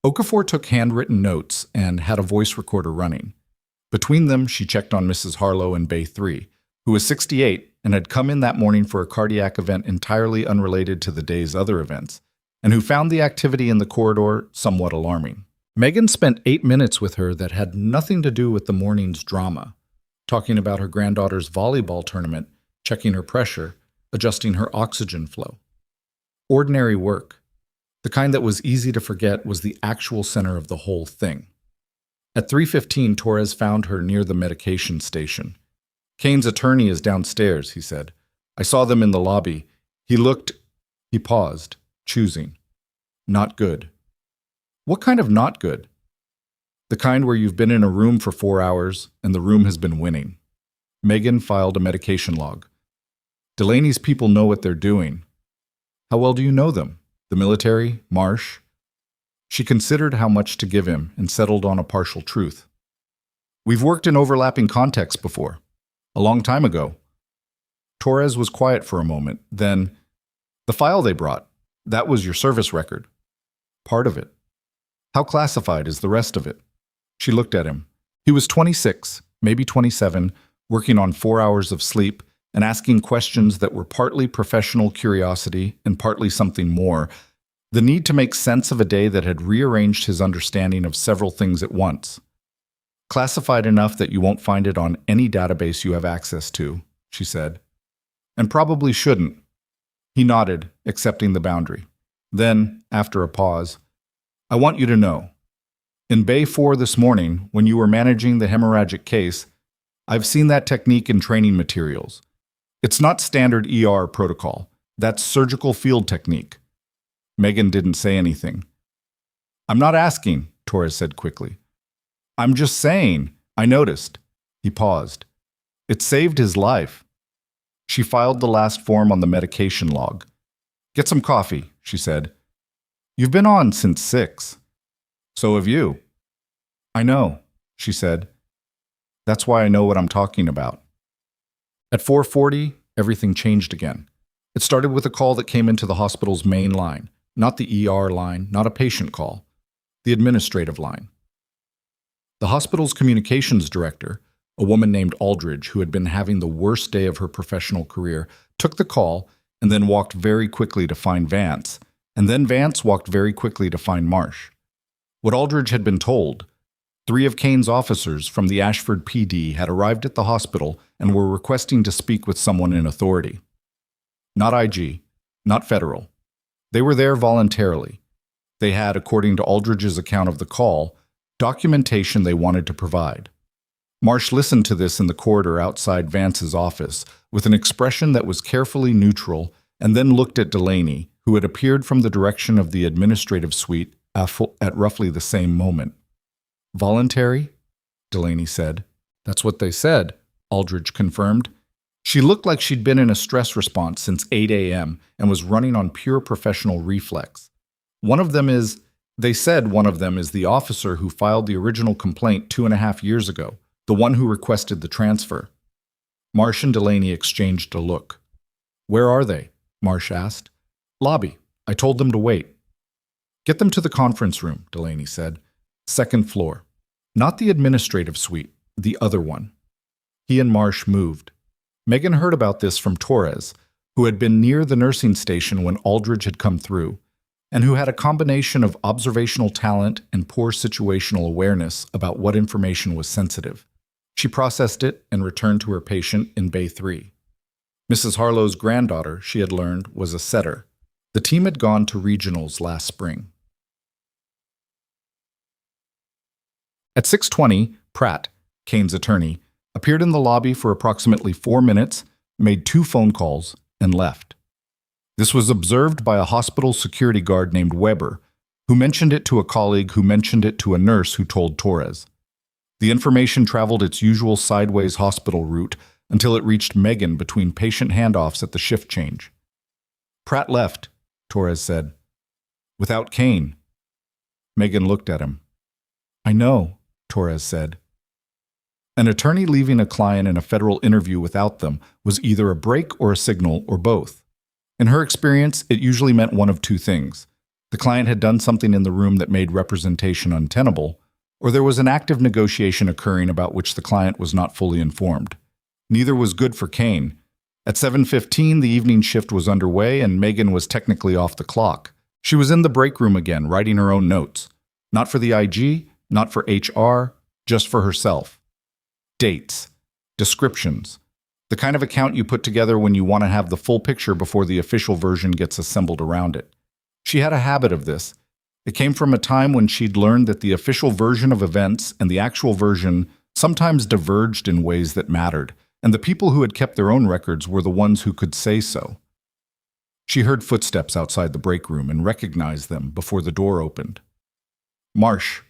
Okafor took handwritten notes and had a voice recorder running. Between them, she checked on Mrs. Harlow in Bay 3, who was 68 and had come in that morning for a cardiac event entirely unrelated to the day's other events, and who found the activity in the corridor somewhat alarming. Megan spent 8 minutes with her that had nothing to do with the morning's drama, talking about her granddaughter's volleyball tournament, checking her pressure, adjusting her oxygen flow. Ordinary work. The kind that was easy to forget was the actual center of the whole thing. At 3:15, Torres found her near the medication station. Kane's attorney is downstairs, he said. I saw them in the lobby. He paused, choosing. Not good. What kind of not good? The kind where you've been in a room for 4 hours and the room has been winning. Megan filed a medication log. Delaney's people know what they're doing. How well do you know them? The military? Marsh? She considered how much to give him and settled on a partial truth. We've worked in overlapping contexts before. A long time ago. Torres was quiet for a moment. Then, the file they brought, that was your service record. Part of it. How classified is the rest of it? She looked at him. He was 26, maybe 27, working on 4 hours of sleep and asking questions that were partly professional curiosity and partly something more, the need to make sense of a day that had rearranged his understanding of several things at once. Classified enough that you won't find it on any database you have access to, she said. And probably shouldn't. He nodded, accepting the boundary. Then, after a pause, I want you to know. In Bay 4 this morning, when you were managing the hemorrhagic case, I've seen that technique in training materials. It's not standard ER protocol. That's surgical field technique. Megan didn't say anything. I'm not asking, Torres said quickly. I'm just saying, I noticed. He paused. It saved his life. She filed the last form on the medication log. Get some coffee, she said. You've been on since 6. So have you. I know, she said. That's why I know what I'm talking about. At 4:40, everything changed again. It started with a call that came into the hospital's main line, not the ER line, not a patient call, the administrative line. The hospital's communications director, a woman named Aldridge who had been having the worst day of her professional career, took the call and then walked very quickly to find Vance, and then Vance walked very quickly to find Marsh. What Aldridge had been told: 3 of Kane's officers from the Ashford PD had arrived at the hospital and were requesting to speak with someone in authority. Not IG, not federal. They were there voluntarily. They had, according to Aldridge's account of the call, documentation they wanted to provide. Marsh listened to this in the corridor outside Vance's office with an expression that was carefully neutral, and then looked at Delaney, who had appeared from the direction of the administrative suite at roughly the same moment. "Voluntary?" Delaney said. "That's what they said," Aldridge confirmed. She looked like she'd been in a stress response since 8 a.m. and was running on pure professional reflex. They said one of them is the officer who filed the original complaint 2.5 years ago, the one who requested the transfer. Marsh and Delaney exchanged a look. "Where are they?" Marsh asked. "Lobby. I told them to wait." "Get them to the conference room," Delaney said. "Second floor. Not the administrative suite, the other one." He and Marsh moved. Megan heard about this from Torres, who had been near the nursing station when Aldridge had come through, and who had a combination of observational talent and poor situational awareness about what information was sensitive. She processed it and returned to her patient in Bay 3. Mrs. Harlow's granddaughter, she had learned, was a setter. The team had gone to regionals last spring. At 6:20, Pratt, Kane's attorney, appeared in the lobby for approximately 4 minutes, made 2 phone calls, and left. This was observed by a hospital security guard named Weber, who mentioned it to a colleague who mentioned it to a nurse who told Torres. The information traveled its usual sideways hospital route until it reached Megan between patient handoffs at the shift change. "Pratt left," Torres said. "Without Kane." Megan looked at him. "I know," Torres said. An attorney leaving a client in a federal interview without them was either a break or a signal or both. In her experience, it usually meant one of 2 things. The client had done something in the room that made representation untenable, or there was an active negotiation occurring about which the client was not fully informed. Neither was good for Kane. At 7:15, the evening shift was underway and Megan was technically off the clock. She was in the break room again, writing her own notes. Not for the IG, not for HR, just for herself. Dates. Descriptions. The kind of account you put together when you want to have the full picture before the official version gets assembled around it. She had a habit of this. It came from a time when she'd learned that the official version of events and the actual version sometimes diverged in ways that mattered, and the people who had kept their own records were the ones who could say so. She heard footsteps outside the break room and recognized them before the door opened. Marsh.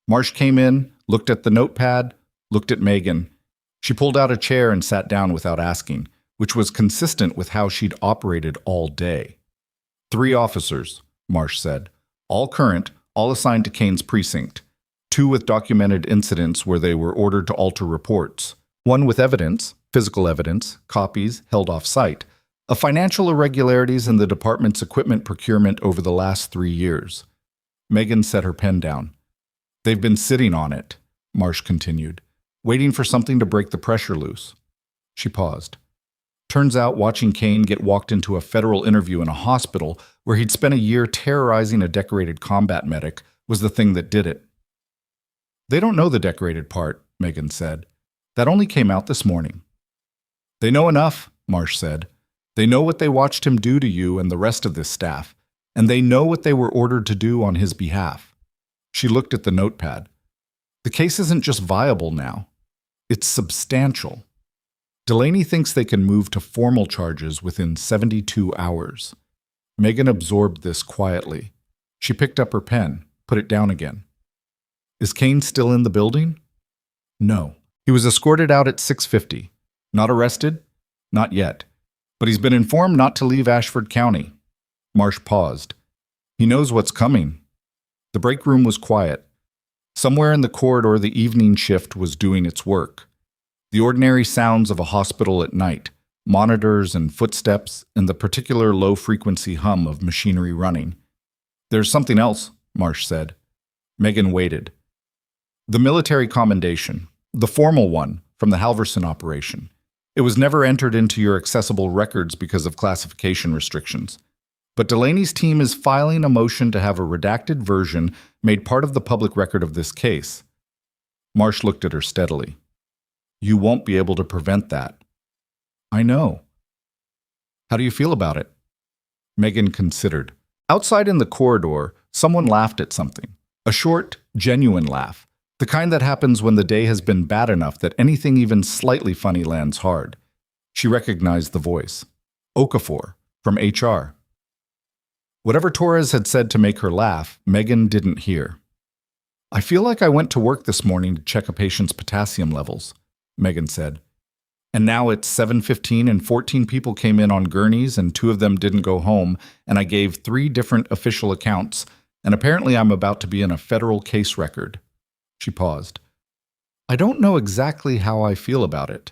Marsh came in, looked at the notepad, looked at Megan. She pulled out a chair and sat down without asking, which was consistent with how she'd operated all day. 3 officers, Marsh said. All current, all assigned to Kane's precinct. 2 with documented incidents where they were ordered to alter reports. 1 with evidence, physical evidence, copies held off-site, of financial irregularities in the department's equipment procurement over the last 3 years. Megan set her pen down. They've been sitting on it, Marsh continued, waiting for something to break the pressure loose. She paused. Turns out watching Kane get walked into a federal interview in a hospital where he'd spent a year terrorizing a decorated combat medic was the thing that did it. They don't know the decorated part, Megan said. That only came out this morning. They know enough, Marsh said. They know what they watched him do to you and the rest of this staff, and they know what they were ordered to do on his behalf. She looked at the notepad. The case isn't just viable now. It's substantial. Delaney thinks they can move to formal charges within 72 hours. Megan absorbed this quietly. She picked up her pen, put it down again. Is Kane still in the building? No. He was escorted out at 6:50. Not arrested? Not yet. But he's been informed not to leave Ashford County. Marsh paused. He knows what's coming. The break room was quiet. Somewhere in the corridor the evening shift was doing its work. The ordinary sounds of a hospital at night, monitors and footsteps, and the particular low-frequency hum of machinery running. There's something else, Marsh said. Megan waited. The military commendation, the formal one from the Halverson operation. It was never entered into your accessible records because of classification restrictions. But Delaney's team is filing a motion to have a redacted version made part of the public record of this case. Marsh looked at her steadily. You won't be able to prevent that. I know. How do you feel about it? Megan considered. Outside in the corridor, someone laughed at something. A short, genuine laugh. The kind that happens when the day has been bad enough that anything even slightly funny lands hard. She recognized the voice. Okafor, from HR. Whatever Torres had said to make her laugh, Megan didn't hear. I feel like I went to work this morning to check a patient's potassium levels, Megan said. And now it's 7:15 and 14 people came in on gurneys and 2 of them didn't go home, and I gave 3 different official accounts, and apparently I'm about to be in a federal case record. She paused. I don't know exactly how I feel about it.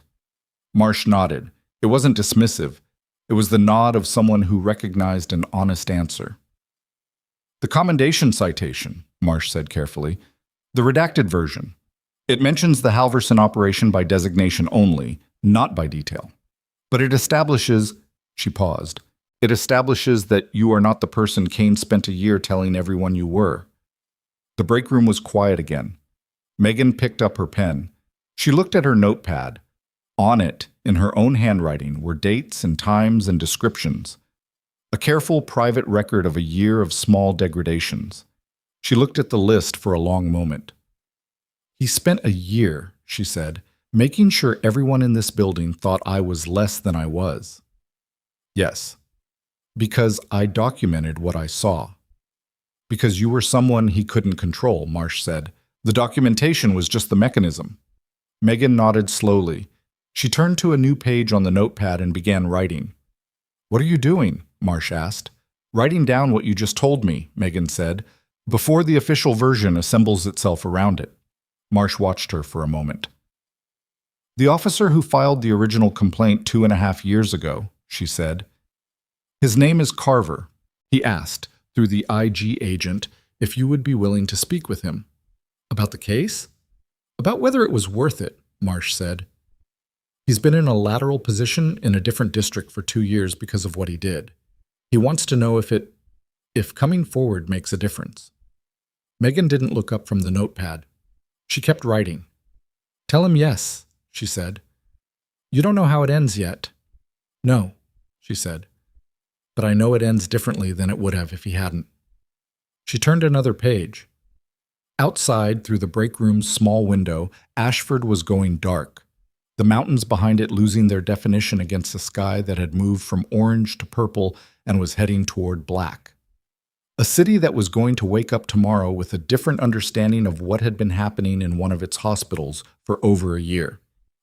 Marsh nodded. It wasn't dismissive. It was the nod of someone who recognized an honest answer. The commendation citation, Marsh said carefully. The redacted version. It mentions the Halverson operation by designation only, not by detail. But it establishes, she paused, it establishes that you are not the person Kane spent a year telling everyone you were. The break room was quiet again. Megan picked up her pen. She looked at her notepad. On it, in her own handwriting, were dates and times and descriptions. A careful private record of a year of small degradations. She looked at the list for a long moment. He spent a year, she said, making sure everyone in this building thought I was less than I was. Yes, because I documented what I saw. Because you were someone he couldn't control, Marsh said. The documentation was just the mechanism. Megan nodded slowly. She turned to a new page on the notepad and began writing. What are you doing? Marsh asked. Writing down what you just told me, Megan said, before the official version assembles itself around it. Marsh watched her for a moment. The officer who filed the original complaint 2.5 years ago, she said. His name is Carver. He asked, through the IG agent, if you would be willing to speak with him. About the case? About whether it was worth it, Marsh said. He's been in a lateral position in a different district for 2 years because of what he did. He wants to know if coming forward makes a difference. Megan didn't look up from the notepad. She kept writing. Tell him yes, she said. You don't know how it ends yet. No, she said. But I know it ends differently than it would have if he hadn't. She turned another page. Outside, through the break room's small window, Ashford was going dark, the mountains behind it losing their definition against a sky that had moved from orange to purple and was heading toward black. A city that was going to wake up tomorrow with a different understanding of what had been happening in one of its hospitals for over a year.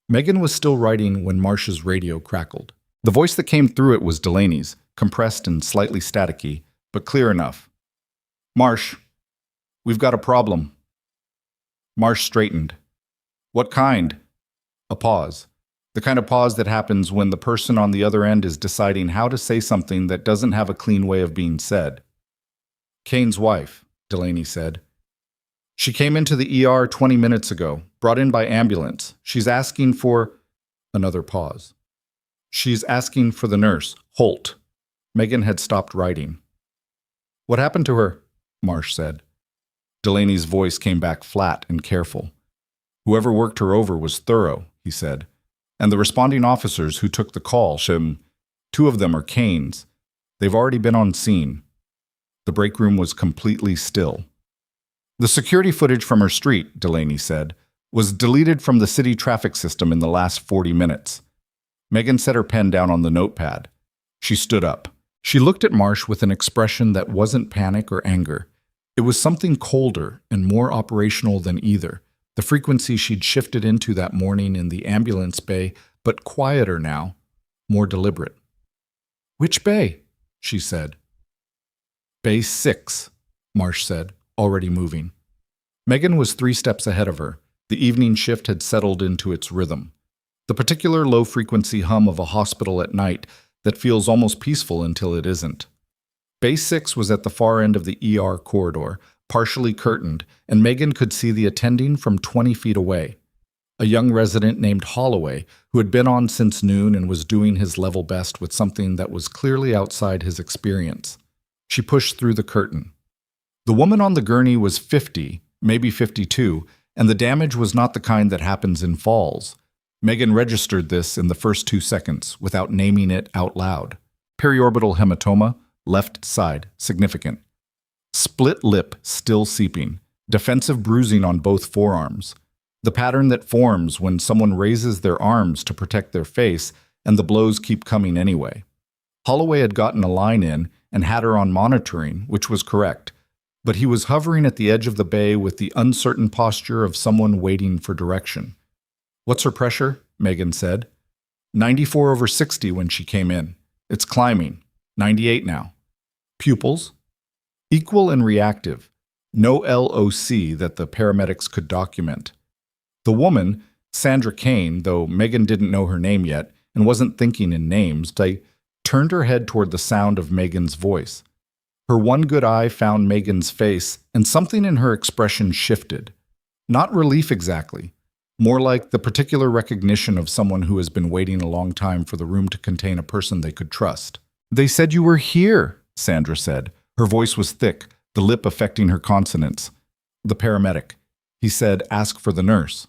Megan was still writing when Marsh's radio crackled. The voice that came through it was Delaney's, compressed and slightly staticky, but clear enough. Marsh, we've got a problem. Marsh straightened. What kind? A pause. The kind of pause that happens when the person on the other end is deciding how to say something that doesn't have a clean way of being said. Kane's wife, Delaney said. She came into the ER 20 minutes ago, brought in by ambulance. She's asking for... Another pause. She's asking for the nurse, Holt. Megan had stopped writing. What happened to her? Marsh said. Delaney's voice came back flat and careful. Whoever worked her over was thorough, he said. And the responding officers who took the call, 2 of them are Kane's. They've already been on scene. The break room was completely still. The security footage from her street, Delaney said, was deleted from the city traffic system in the last 40 minutes. Megan set her pen down on the notepad. She stood up. She looked at Marsh with an expression that wasn't panic or anger. It was something colder and more operational than either, the frequency she'd shifted into that morning in the ambulance bay, but quieter now, more deliberate. Which bay? She said. Bay 6, Marsh said, already moving. Megan was 3 steps ahead of her. The evening shift had settled into its rhythm. The particular low-frequency hum of a hospital at night that feels almost peaceful until it isn't. Bay 6 was at the far end of the ER corridor, partially curtained, and Megan could see the attending from 20 feet away. a young resident named Holloway who had been on since noon and was doing his level best with something that was clearly outside his experience. She pushed through the curtain. The woman on the gurney was 50, maybe 52, and the damage was not the kind that happens in falls. Megan registered this in the first 2 seconds without naming it out loud. Periorbital hematoma, left side, significant. Split lip, still seeping. Defensive bruising on both forearms. The pattern that forms when someone raises their arms to protect their face and the blows keep coming anyway. Holloway had gotten a line in and had her on monitoring, which was correct, but he was hovering at the edge of the bay with the uncertain posture of someone waiting for direction. "What's her pressure?" Megan said. 94/60 when she came in. It's climbing. 98 now. Pupils? Equal and reactive. No LOC that the paramedics could document. The woman, Sandra Kane, though Megan didn't know her name yet and wasn't thinking in names, turned her head toward the sound of Megan's voice. Her one good eye found Megan's face, and something in her expression shifted. Not relief exactly, more like the particular recognition of someone who has been waiting a long time for the room to contain a person they could trust. "They said you were here," Sandra said. Her voice was thick, the lip affecting her consonants. "The paramedic." He said, "Ask for the nurse."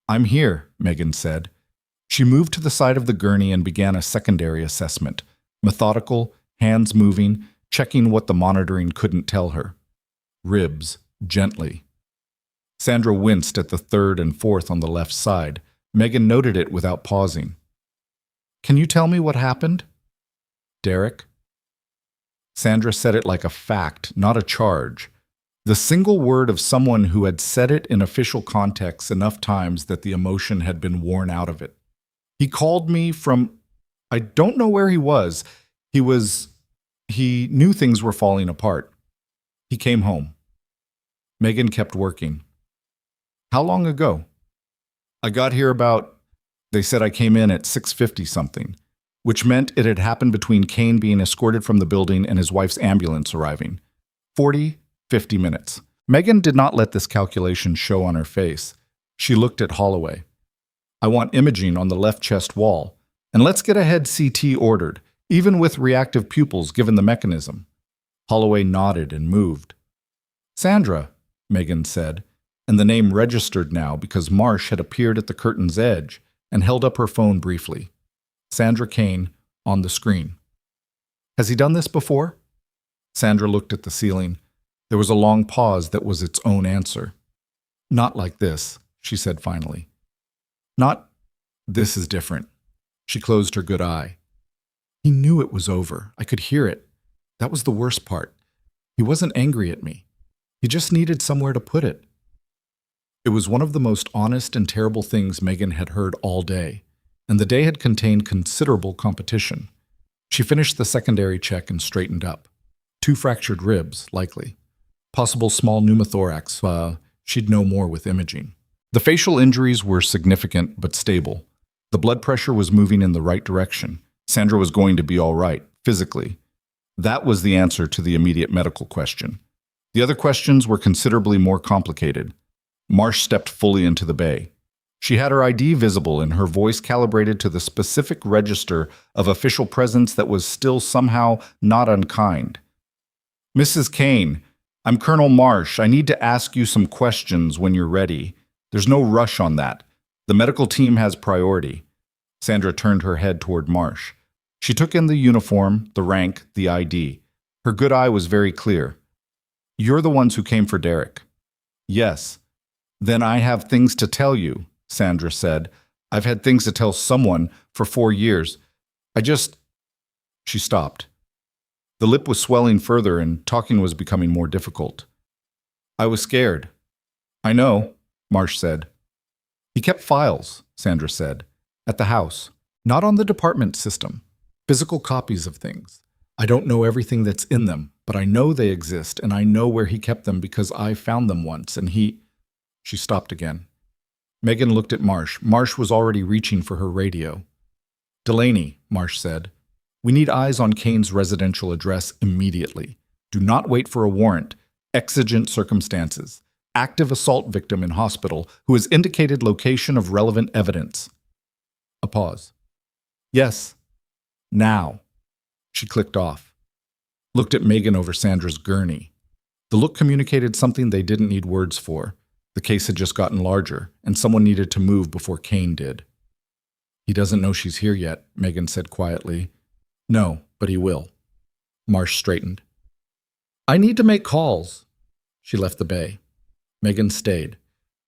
"I'm here," Megan said. She moved to the side of the gurney and began a secondary assessment. Methodical, hands moving, checking what the monitoring couldn't tell her. Ribs, gently. Sandra winced at the third and fourth on the left side. Megan noted it without pausing. "Can you tell me what happened?" "Derek?" Sandra said it like a fact, not a charge. The single word of someone who had said it in official context enough times that the emotion had been worn out of it. "He called me from... I don't know where he was. He knew things were falling apart. He came home." Megan kept working. "How long ago?" "I got here about... They said I came in at 6:50 something, which meant it had happened between Kane being escorted from the building and his wife's ambulance arriving. 50 minutes. Megan did not let this calculation show on her face. She looked at Holloway. "I want imaging on the left chest wall, and let's get a head CT ordered, even with reactive pupils given the mechanism." Holloway nodded and moved. "Sandra," Megan said, and the name registered now because Marsh had appeared at the curtain's edge and held up her phone briefly. Sandra Kane on the screen. "Has he done this before?" Sandra looked at the ceiling. There was a long pause that was its own answer. "Not like this," she said finally. "Not... This is different." She closed her good eye. "He knew it was over. I could hear it. That was the worst part. He wasn't angry at me. He just needed somewhere to put it." It was one of the most honest and terrible things Megan had heard all day, and the day had contained considerable competition. She finished the secondary check and straightened up. 2 fractured ribs, likely. Possible small pneumothorax. She'd know more with imaging. The facial injuries were significant but stable. The blood pressure was moving in the right direction. Sandra was going to be all right, physically. That was the answer to the immediate medical question. The other questions were considerably more complicated. Marsh stepped fully into the bay. She had her ID visible and her voice calibrated to the specific register of official presence that was still somehow not unkind. "Mrs. Kane, I'm Colonel Marsh. I need to ask you some questions when you're ready. There's no rush on that. The medical team has priority." Sandra turned her head toward Marsh. She took in the uniform, the rank, the ID. Her good eye was very clear. "You're the ones who came for Derek." "Yes." "Then I have things to tell you," Sandra said. "I've had things to tell someone for 4 years. She stopped. The lip was swelling further and talking was becoming more difficult. "I was scared." "I know," Marsh said. "He kept files," Sandra said, "at the house. Not on the department system. Physical copies of things. I don't know everything that's in them, but I know they exist, and I know where he kept them because I found them once, and he..." She stopped again. Megan looked at Marsh. Marsh was already reaching for her radio. "Delaney," Marsh said, "we need eyes on Kane's residential address immediately. Do not wait for a warrant. Exigent circumstances. active assault victim in hospital who has indicated location of relevant evidence. A pause. Yes. Now. She clicked off. Looked at Megan over Sandra's gurney. The look communicated something they didn't need words for. The case had just gotten larger, and someone needed to move before Kane did. He doesn't know she's here yet, Megan said quietly. No, but he will. Marsh straightened. I need to make calls. She left the bay. Megan stayed.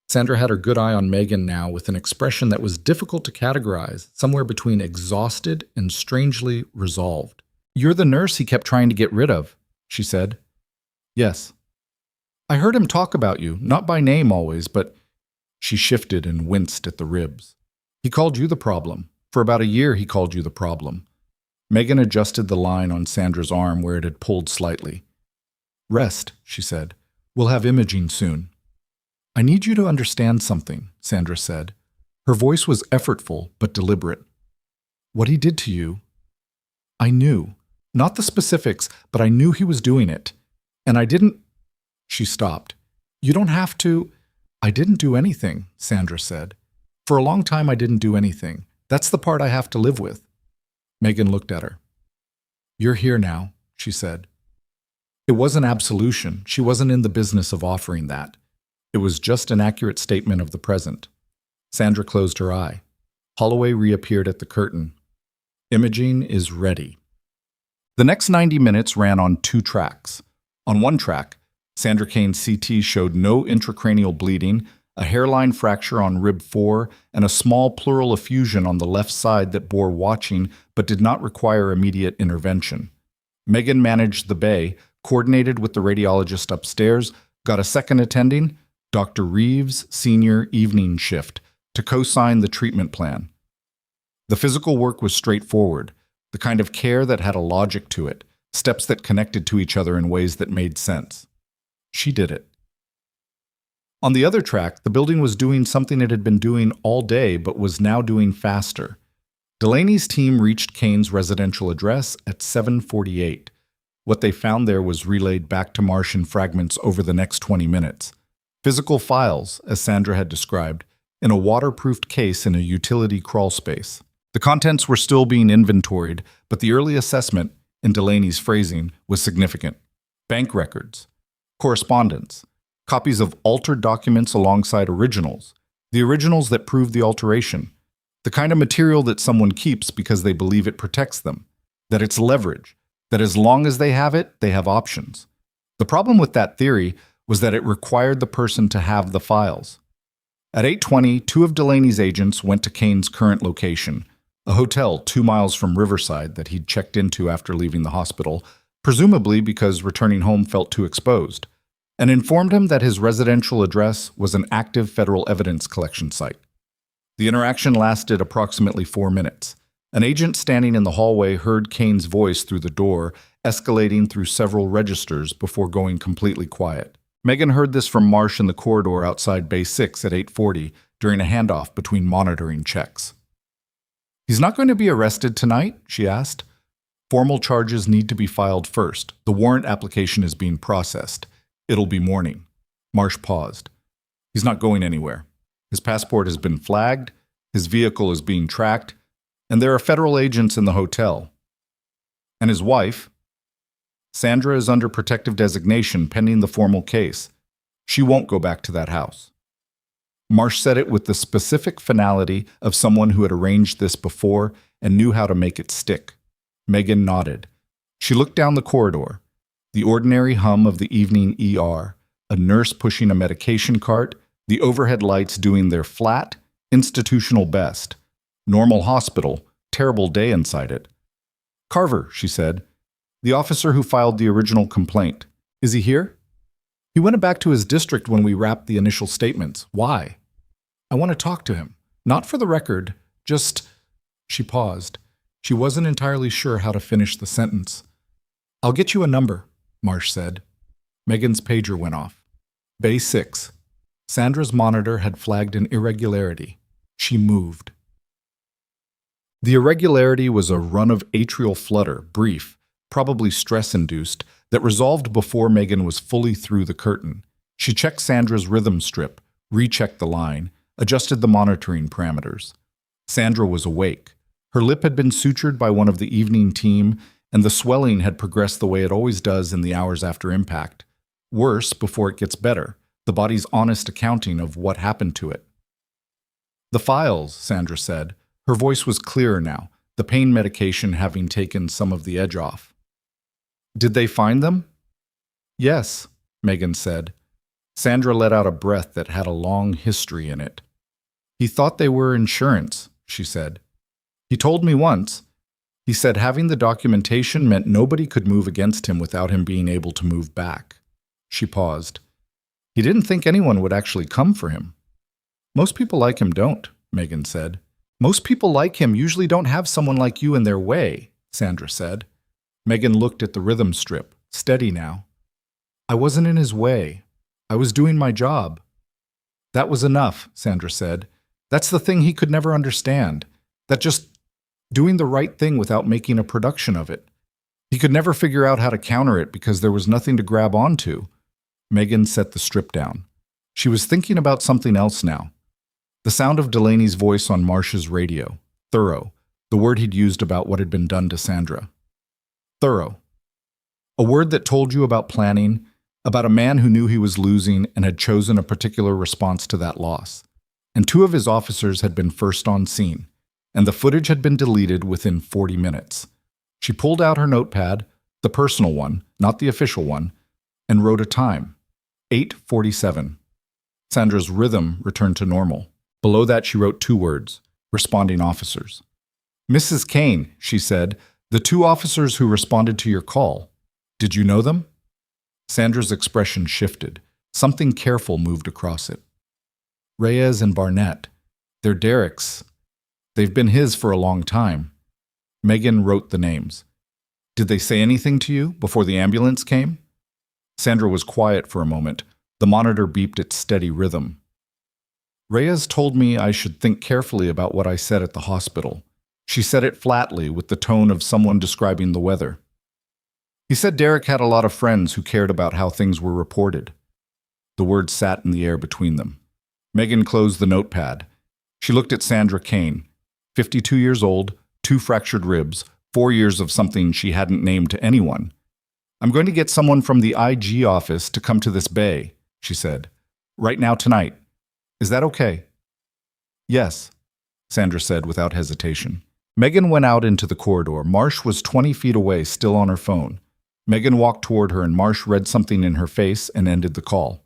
Sandra had her good eye on Megan now with an expression that was difficult to categorize, somewhere between exhausted and strangely resolved. You're the nurse he kept trying to get rid of, she said. Yes. I heard him talk about you, not by name always, but she shifted and winced at the ribs. He called you the problem. For about a year he called you the problem. Megan adjusted the line on Sandra's arm where it had pulled slightly. Rest, she said. We'll have imaging soon. I need you to understand something, Sandra said. Her voice was effortful but deliberate. What he did to you, I knew. Not the specifics, but I knew he was doing it. And I didn't... She stopped. You don't have to... I didn't do anything, Sandra said. For a long time I didn't do anything. That's the part I have to live with. Megan looked at her. You're here now, she said. It wasn't absolution. She wasn't in the business of offering that. It was just an accurate statement of the present. Sandra closed her eye. Holloway reappeared at the curtain. Imaging is ready. The next 90 minutes ran on 2 tracks. On one track, Sandra Kane's CT showed no intracranial bleeding, a hairline fracture on rib 4, and a small pleural effusion on the left side that bore watching but did not require immediate intervention. Megan managed the bay, coordinated with the radiologist upstairs, got a second attending, Dr. Reeves, senior evening shift, to co-sign the treatment plan. The physical work was straightforward, the kind of care that had a logic to it, steps that connected to each other in ways that made sense. She did it. On the other track, the building was doing something it had been doing all day but was now doing faster. Delaney's team reached Kane's residential address at 7:48. What they found there was relayed back to Marsh in fragments over the next 20 minutes. Physical files, as Sandra had described, in a waterproofed case in a utility crawl space. The contents were still being inventoried, but the early assessment, in Delaney's phrasing, was significant. Bank records, correspondence, copies of altered documents alongside originals, the originals that prove the alteration, the kind of material that someone keeps because they believe it protects them, that it's leverage, that as long as they have it, they have options. The problem with that theory was that it required the person to have the files. At 8:20, 2 of Delaney's agents went to Kane's current location, a hotel 2 miles from Riverside that he'd checked into after leaving the hospital, presumably because returning home felt too exposed, and informed him that his residential address was an active federal evidence collection site. The interaction lasted approximately 4 minutes. An agent standing in the hallway heard Kane's voice through the door, escalating through several registers before going completely quiet. Megan heard this from Marsh in the corridor outside Bay 6 at 8:40 during a handoff between monitoring checks. He's not going to be arrested tonight? She asked. Formal charges need to be filed first. The warrant application is being processed. It'll be morning. Marsh paused. He's not going anywhere. His passport has been flagged, his vehicle is being tracked, and there are federal agents in the hotel. And his wife, Sandra, is under protective designation pending the formal case. She won't go back to that house. Marsh said it with the specific finality of someone who had arranged this before and knew how to make it stick. Megan nodded. She looked down the corridor. The ordinary hum of the evening ER, a nurse pushing a medication cart, the overhead lights doing their flat, institutional best. Normal hospital, terrible day inside it. Carver, she said. The officer who filed the original complaint. Is he here? He went back to his district when we wrapped the initial statements. Why? I want to talk to him. Not for the record, just... She paused. She wasn't entirely sure how to finish the sentence. I'll get you a number, Marsh said. Megan's pager went off. Bay 6. Sandra's monitor had flagged an irregularity. She moved. The irregularity was a run of atrial flutter, brief, probably stress-induced, that resolved before Megan was fully through the curtain. She checked Sandra's rhythm strip, rechecked the line, adjusted the monitoring parameters. Sandra was awake. Her lip had been sutured by one of the evening team, and the swelling had progressed the way it always does in the hours after impact. Worse before it gets better, the body's honest accounting of what happened to it. "The files," Sandra said. Her voice was clearer now, the pain medication having taken some of the edge off. "Did they find them?" "Yes," Megan said. Sandra let out a breath that had a long history in it. "He thought they were insurance," she said. "He told me once. He said having the documentation meant nobody could move against him without him being able to move back." She paused. "He didn't think anyone would actually come for him." "Most people like him don't," Megan said. "Most people like him usually don't have someone like you in their way," Sandra said. Megan looked at the rhythm strip, steady now. "I wasn't in his way. I was doing my job." "That was enough," Sandra said. "That's the thing he could never understand. That just doing the right thing without making a production of it. He could never figure out how to counter it because there was nothing to grab onto." Megan set the strip down. She was thinking about something else now. The sound of Delaney's voice on Marsh's radio. Thorough, the word he'd used about what had been done to Sandra. Thorough. A word that told you about planning, about a man who knew he was losing and had chosen a particular response to that loss. And 2 of his officers had been first on scene, and the footage had been deleted within 40 minutes. She pulled out her notepad, the personal one, not the official one, and wrote a time. 8:47. Sandra's rhythm returned to normal. Below that she wrote 2 words, responding officers. "Mrs. Kane," she said, "the 2 officers who responded to your call. Did you know them?" Sandra's expression shifted. Something careful moved across it. "Reyes and Barnett. They're Derek's. They've been his for a long time." Megan wrote the names. "Did they say anything to you before the ambulance came?" Sandra was quiet for a moment. The monitor beeped its steady rhythm. "Reyes told me I should think carefully about what I said at the hospital." She said it flatly, with the tone of someone describing the weather. "He said Derek had a lot of friends who cared about how things were reported." The words sat in the air between them. Megan closed the notepad. She looked at Sandra Kane, 52 years old, 2 fractured ribs, 4 years of something she hadn't named to anyone. "I'm going to get someone from the IG office to come to this bay," she said. "Right now tonight. Is that okay?" "Yes," Sandra said without hesitation. Megan went out into the corridor. Marsh was 20 feet away, still on her phone. Megan walked toward her and Marsh read something in her face and ended the call.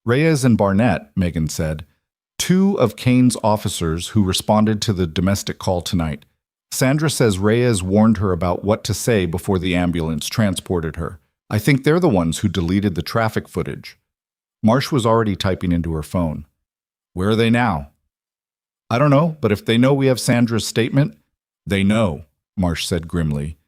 "Reyes and Barnett," Megan said. 2 of Kane's officers who responded to the domestic call tonight. Sandra says Reyes warned her about what to say before the ambulance transported her. I think they're the ones who deleted the traffic footage." Marsh was already typing into her phone. "Where are they now?" "I don't know, but if they know we have Sandra's statement—" "They know," Marsh said grimly.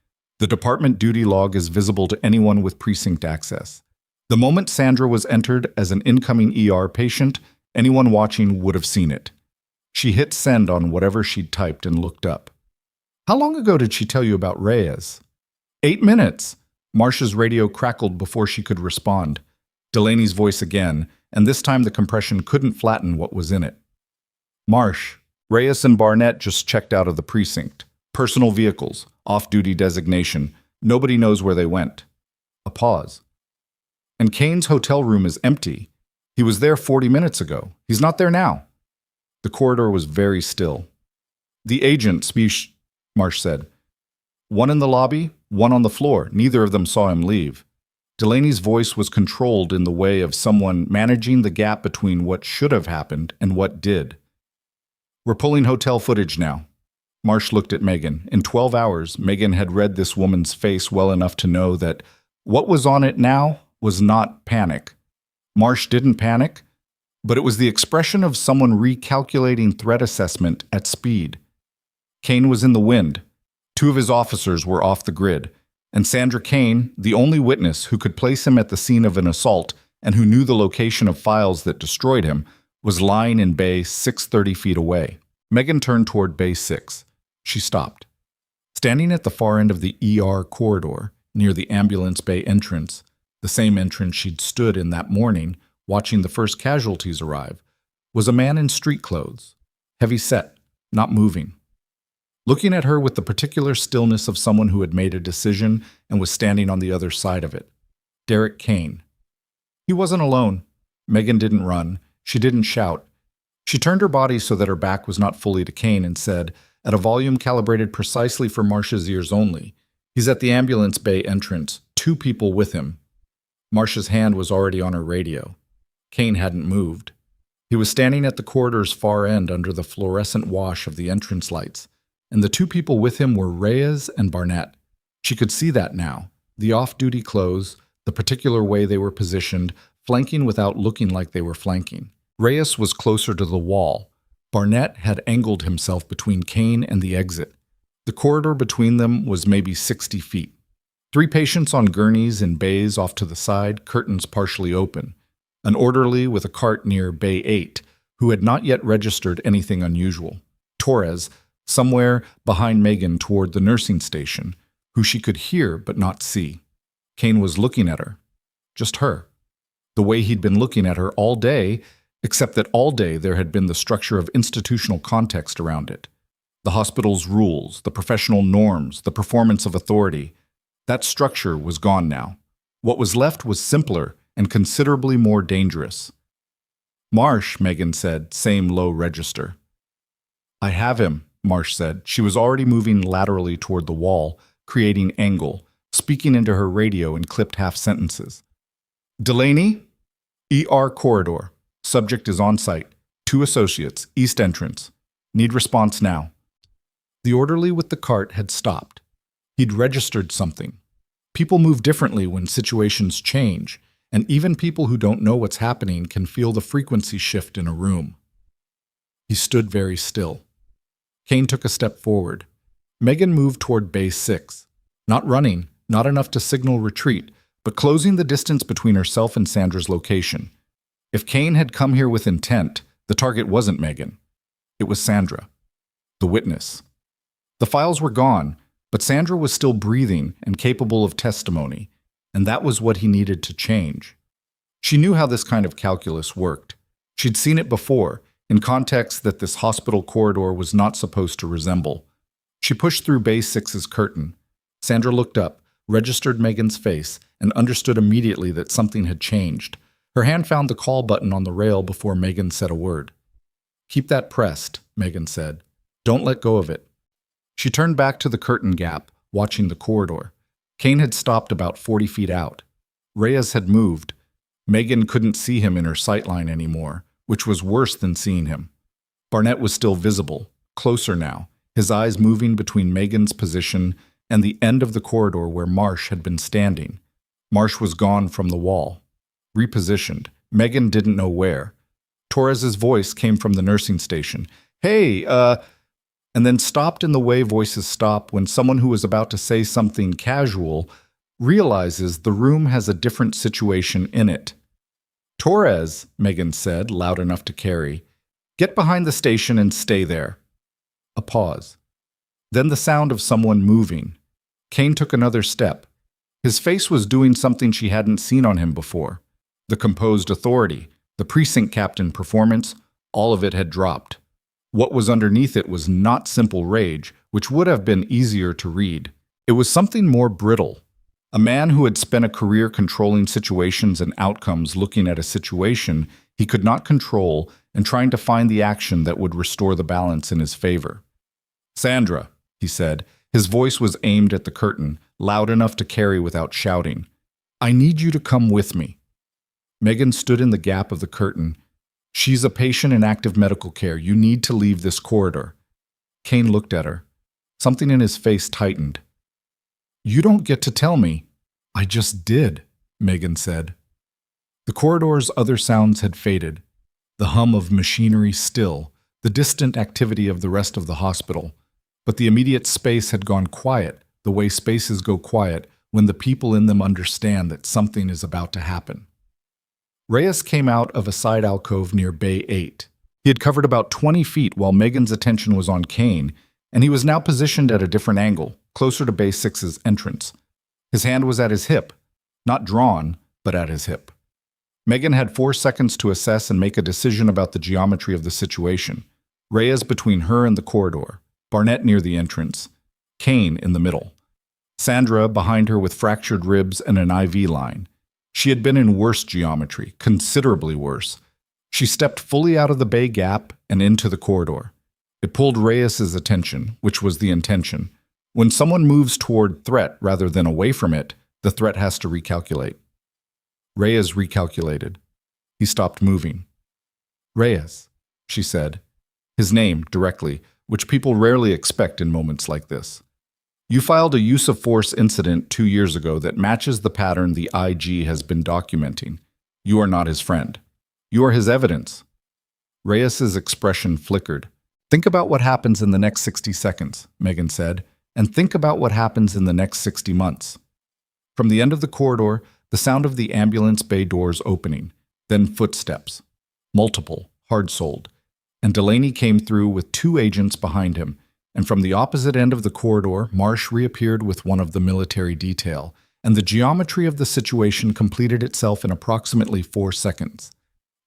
"The department duty log is visible to anyone with precinct access. The moment Sandra was entered as an incoming ER patient, anyone watching would have seen it." She hit send on whatever she'd typed and looked up. "How long ago did she tell you about Reyes?" 8 minutes. Marsh's radio crackled before she could respond. Delaney's voice again, and this time the compression couldn't flatten what was in it. "Marsh, Reyes and Barnett just checked out of the precinct. Personal vehicles, off-duty designation. Nobody knows where they went." A pause. "And Kane's hotel room is empty. He was there 40 minutes ago. He's not there now." The corridor was very still. "The agent, Marsh said. "One in the lobby, one on the floor. Neither of them saw him leave." Delaney's voice was controlled in the way of someone managing the gap between what should have happened and what did. "We're pulling hotel footage now." Marsh looked at Megan. In 12 hours, Megan had read this woman's face well enough to know that what was on it now was not panic. Marsh didn't panic, but it was the expression of someone recalculating threat assessment at speed. Kane was in the wind. 2 of his officers were off the grid, and Sandra Kane, the only witness who could place him at the scene of an assault and who knew the location of files that destroyed him, was lying in Bay 630 feet away. Megan turned toward Bay 6. She stopped. Standing at the far end of the ER corridor, near the ambulance bay entrance, the same entrance she'd stood in that morning, watching the first casualties arrive, was a man in street clothes, heavy set, not moving. Looking at her with the particular stillness of someone who had made a decision and was standing on the other side of it. Derek Kane. He wasn't alone. Megan didn't run. She didn't shout. She turned her body so that her back was not fully to Kane and said, at a volume calibrated precisely for Marcia's ears only, "He's at the ambulance bay entrance. 2 people with him." Marcia's hand was already on her radio. Kane hadn't moved. He was standing at the corridor's far end under the fluorescent wash of the entrance lights, and the 2 people with him were Reyes and Barnett. She could see that now, the off-duty clothes, the particular way they were positioned, flanking without looking like they were flanking. Reyes was closer to the wall. Barnett had angled himself between Kane and the exit. The corridor between them was maybe 60 feet. 3 patients on gurneys in bays off to the side, curtains partially open. An orderly with a cart near Bay 8, who had not yet registered anything unusual. Torres, somewhere behind Megan toward the nursing station, who she could hear but not see. Kane was looking at her. Just her. The way he'd been looking at her all day, except that all day there had been the structure of institutional context around it. The hospital's rules, the professional norms, the performance of authority. That structure was gone now. What was left was simpler and considerably more dangerous. "Marsh," Megan said, same low register. "I have him," Marsh said. She was already moving laterally toward the wall, creating angle, speaking into her radio in clipped half sentences. "Delaney, ER corridor. Subject is on site. 2 associates, east entrance. Need response now." The orderly with the cart had stopped. He'd registered something. People move differently when situations change, and even people who don't know what's happening can feel the frequency shift in a room. He stood very still. Kane took a step forward. Megan moved toward Bay 6. Not running, not enough to signal retreat, but closing the distance between herself and Sandra's location. If Kane had come here with intent, the target wasn't Megan. It was Sandra, the witness. The files were gone, but Sandra was still breathing and capable of testimony, and that was what he needed to change. She knew how this kind of calculus worked. She'd seen it before, in contexts that this hospital corridor was not supposed to resemble. She pushed through Bay 6's curtain. Sandra looked up, registered Megan's face, and understood immediately that something had changed. Her hand found the call button on the rail before Megan said a word. "Keep that pressed," Megan said. "Don't let go of it." She turned back to the curtain gap, watching the corridor. Kane had stopped about 40 feet out. Reyes had moved. Megan couldn't see him in her sightline anymore, which was worse than seeing him. Barnett was still visible, closer now, his eyes moving between Megan's position and the end of the corridor where Marsh had been standing. Marsh was gone from the wall. Repositioned. Megan didn't know where. Torres's voice came from the nursing station. "Hey, and then stopped in the way voices stop when someone who was about to say something casual realizes the room has a different situation in it. "Torres," Megan said, loud enough to carry, "get behind the station and stay there." A pause. Then the sound of someone moving. Kane took another step. His face was doing something she hadn't seen on him before. The composed authority, the precinct captain performance, all of it had dropped. What was underneath it was not simple rage, which would have been easier to read. It was something more brittle. A man who had spent a career controlling situations and outcomes, looking at a situation he could not control and trying to find the action that would restore the balance in his favor. "Sandra," he said. His voice was aimed at the curtain, loud enough to carry without shouting. "I need you to come with me." Megan stood in the gap of the curtain. "She's a patient in active medical care. You need to leave this corridor." Kane looked at her. Something in his face tightened. "You don't get to tell me." "I just did," Megan said. The corridor's other sounds had faded. The hum of machinery still, the distant activity of the rest of the hospital. But the immediate space had gone quiet, the way spaces go quiet when the people in them understand that something is about to happen. Reyes came out of a side alcove near Bay 8. He had covered about 20 feet while Megan's attention was on Kane, and he was now positioned at a different angle, closer to Bay 6's entrance. His hand was at his hip, not drawn, but at his hip. Megan had 4 seconds to assess and make a decision about the geometry of the situation. Reyes between her and the corridor, Barnett near the entrance, Kane in the middle, Sandra behind her with fractured ribs and an IV line. She had been in worse geometry, considerably worse. She stepped fully out of the bay gap and into the corridor. It pulled Reyes's attention, which was the intention. When someone moves toward threat rather than away from it, the threat has to recalculate. Reyes recalculated. He stopped moving. "Reyes," she said, his name directly, which people rarely expect in moments like this. "You filed a use of force incident 2 years ago that matches the pattern the IG has been documenting. You are not his friend. You are his evidence." Reyes's expression flickered. "Think about what happens in the next 60 seconds, Megan said, and think about what happens in the next 60 months. From the end of the corridor, the sound of the ambulance bay doors opening, then footsteps. Multiple, hard-soled. And Delaney came through with 2 agents behind him, and from the opposite end of the corridor, Marsh reappeared with one of the military detail, and the geometry of the situation completed itself in approximately 4 seconds.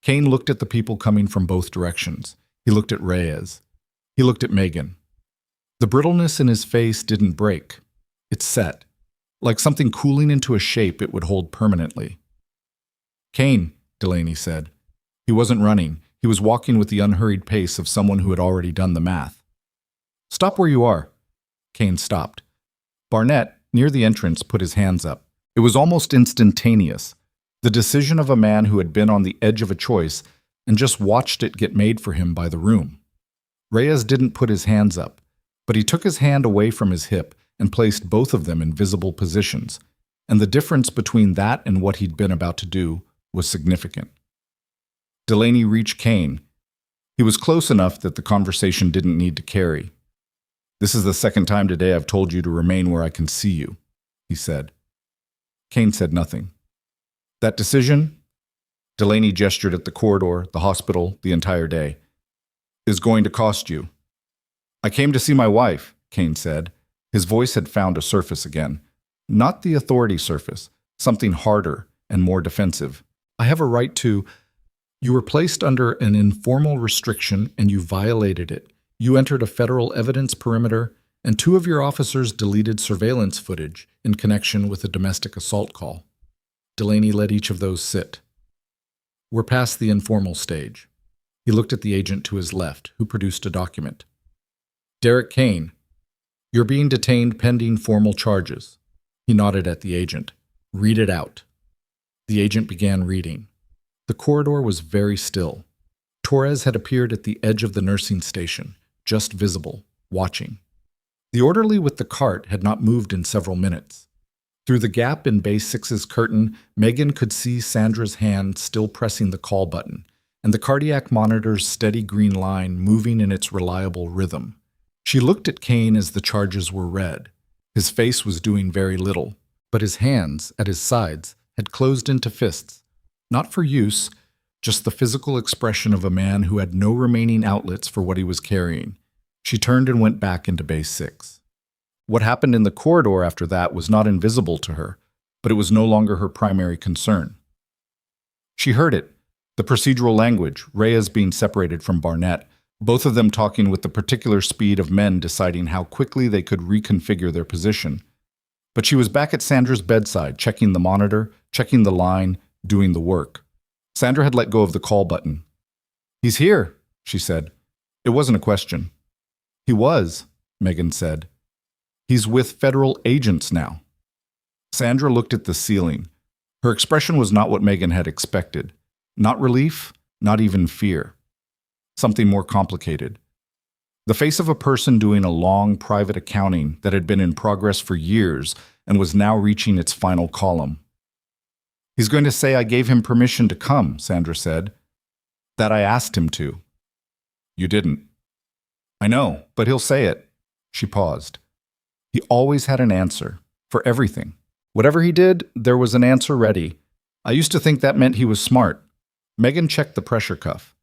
Kane looked at the people coming from both directions. He looked at Reyes. He looked at Megan. The brittleness in his face didn't break. It set, like something cooling into a shape it would hold permanently. "Kane," Delaney said. He wasn't running. He was walking with the unhurried pace of someone who had already done the math. "Stop where you are." Kane stopped. Barnett, near the entrance, put his hands up. It was almost instantaneous. The decision of a man who had been on the edge of a choice and just watched it get made for him by the room. Reyes didn't put his hands up, but he took his hand away from his hip and placed both of them in visible positions, and the difference between that and what he'd been about to do was significant. Delaney reached Kane. He was close enough that the conversation didn't need to carry. "This is the second time today I've told you to remain where I can see you," he said. Kane said nothing. "That decision," Delaney gestured at the corridor, the hospital, the entire day, "is going to cost you." "I came to see my wife," Kane said. His voice had found a surface again. Not the authority surface, something harder and more defensive. "I have a right to—" "You were placed under an informal restriction and you violated it. You entered a federal evidence perimeter, and 2 of your officers deleted surveillance footage in connection with a domestic assault call." Delaney let each of those sit. "We're past the informal stage." He looked at the agent to his left, who produced a document. "Derek Kane, you're being detained pending formal charges." He nodded at the agent. "Read it out." The agent began reading. The corridor was very still. Torres had appeared at the edge of the nursing station, just visible, watching. The orderly with the cart had not moved in several minutes. Through the gap in Bay 6's curtain, Megan could see Sandra's hand still pressing the call button, and the cardiac monitor's steady green line moving in its reliable rhythm. She looked at Kane as the charges were read. His face was doing very little, but his hands, at his sides, had closed into fists. Not for use, just the physical expression of a man who had no remaining outlets for what he was carrying. She turned and went back into Bay 6. What happened in the corridor after that was not invisible to her, but it was no longer her primary concern. She heard it, the procedural language, Reyes being separated from Barnett, both of them talking with the particular speed of men deciding how quickly they could reconfigure their position. But she was back at Sandra's bedside, checking the monitor, checking the line, doing the work. Sandra had let go of the call button. "He's here," she said. It wasn't a question. "He was," Megan said. "He's with federal agents now." Sandra looked at the ceiling. Her expression was not what Megan had expected. Not relief, not even fear. Something more complicated. The face of a person doing a long private accounting that had been in progress for years and was now reaching its final column. "He's going to say I gave him permission to come," Sandra said. "That I asked him to." "You didn't." "I know, but he'll say it." She paused. He always had an answer, for everything. Whatever he did, there was an answer ready. I used to think that meant he was smart. Megan checked the pressure cuff.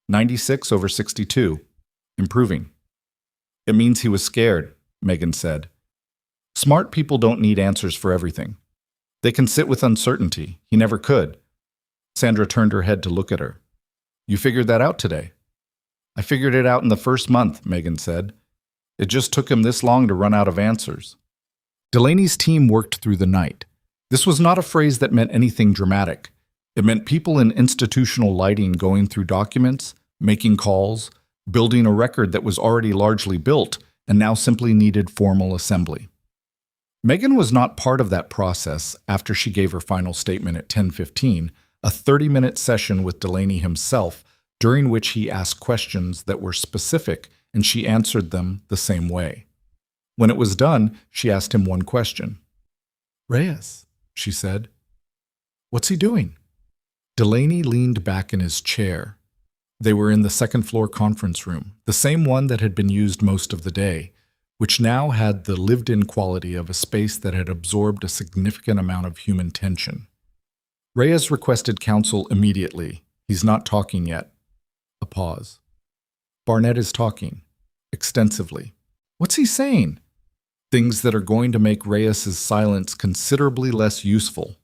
96/62. Improving. "It means he was scared," Megan said. "Smart people don't need answers for everything. They can sit with uncertainty. He never could. Sandra turned her head to look at her. You figured that out today? I figured it out in the first month, Megan said. It just took him this long to run out of answers. Delaney's team worked through the night. This was not a phrase that meant anything dramatic. It meant people in institutional lighting going through documents, making calls, building a record that was already largely built and now simply needed formal assembly. Megan was not part of that process after she gave her final statement at 10:15, a 30-minute session with Delaney himself, during which he asked questions that were specific and she answered them the same way. When it was done, she asked him one question. Reyes, she said. What's he doing? Delaney leaned back in his chair. They were in the second-floor conference room, the same one that had been used most of the day, which now had the lived-in quality of a space that had absorbed a significant amount of human tension. Reyes requested counsel immediately. He's not talking yet. A pause. Barnett is talking. Extensively. What's he saying? Things that are going to make Reyes's silence considerably less useful.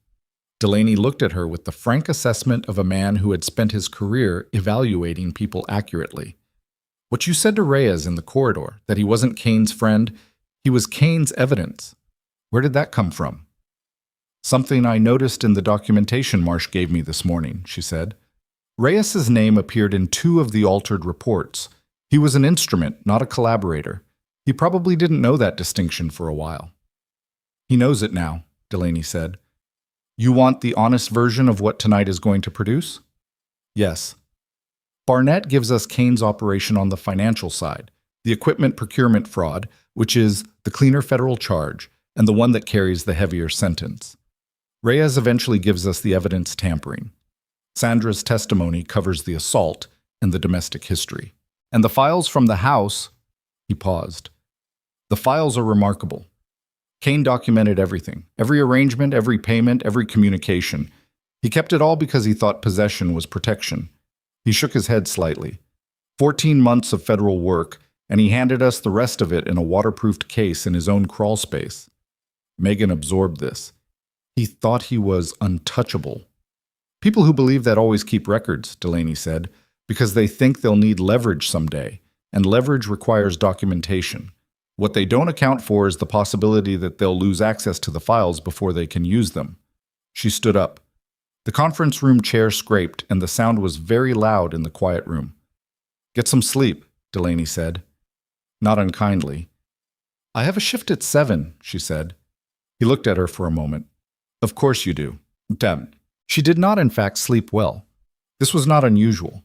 Delaney looked at her with the frank assessment of a man who had spent his career evaluating people accurately. What you said to Reyes in the corridor, that he wasn't Kane's friend, he was Kane's evidence. Where did that come from? Something I noticed in the documentation Marsh gave me this morning, she said. Reyes's name appeared in 2 of the altered reports. He was an instrument, not a collaborator. He probably didn't know that distinction for a while. He knows it now, Delaney said. You want the honest version of what tonight is going to produce? Yes. Barnett gives us Kane's operation on the financial side, the equipment procurement fraud, which is the cleaner federal charge, and the one that carries the heavier sentence. Reyes eventually gives us the evidence tampering. Sandra's testimony covers the assault and the domestic history. And the files from the house, he paused. The files are remarkable. Kane documented everything, every arrangement, every payment, every communication. He kept it all because he thought possession was protection. He shook his head slightly. 14 months of federal work, and he handed us the rest of it in a waterproofed case in his own crawl space. Megan absorbed this. He thought he was untouchable. People who believe that always keep records, Delaney said, because they think they'll need leverage someday, and leverage requires documentation. What they don't account for is the possibility that they'll lose access to the files before they can use them. She stood up. The conference room chair scraped, and the sound was very loud in the quiet room. Get some sleep, Delaney said. Not unkindly. I have a shift at 7, she said. He looked at her for a moment. Of course you do. Damn. She did not, in fact, sleep well. This was not unusual.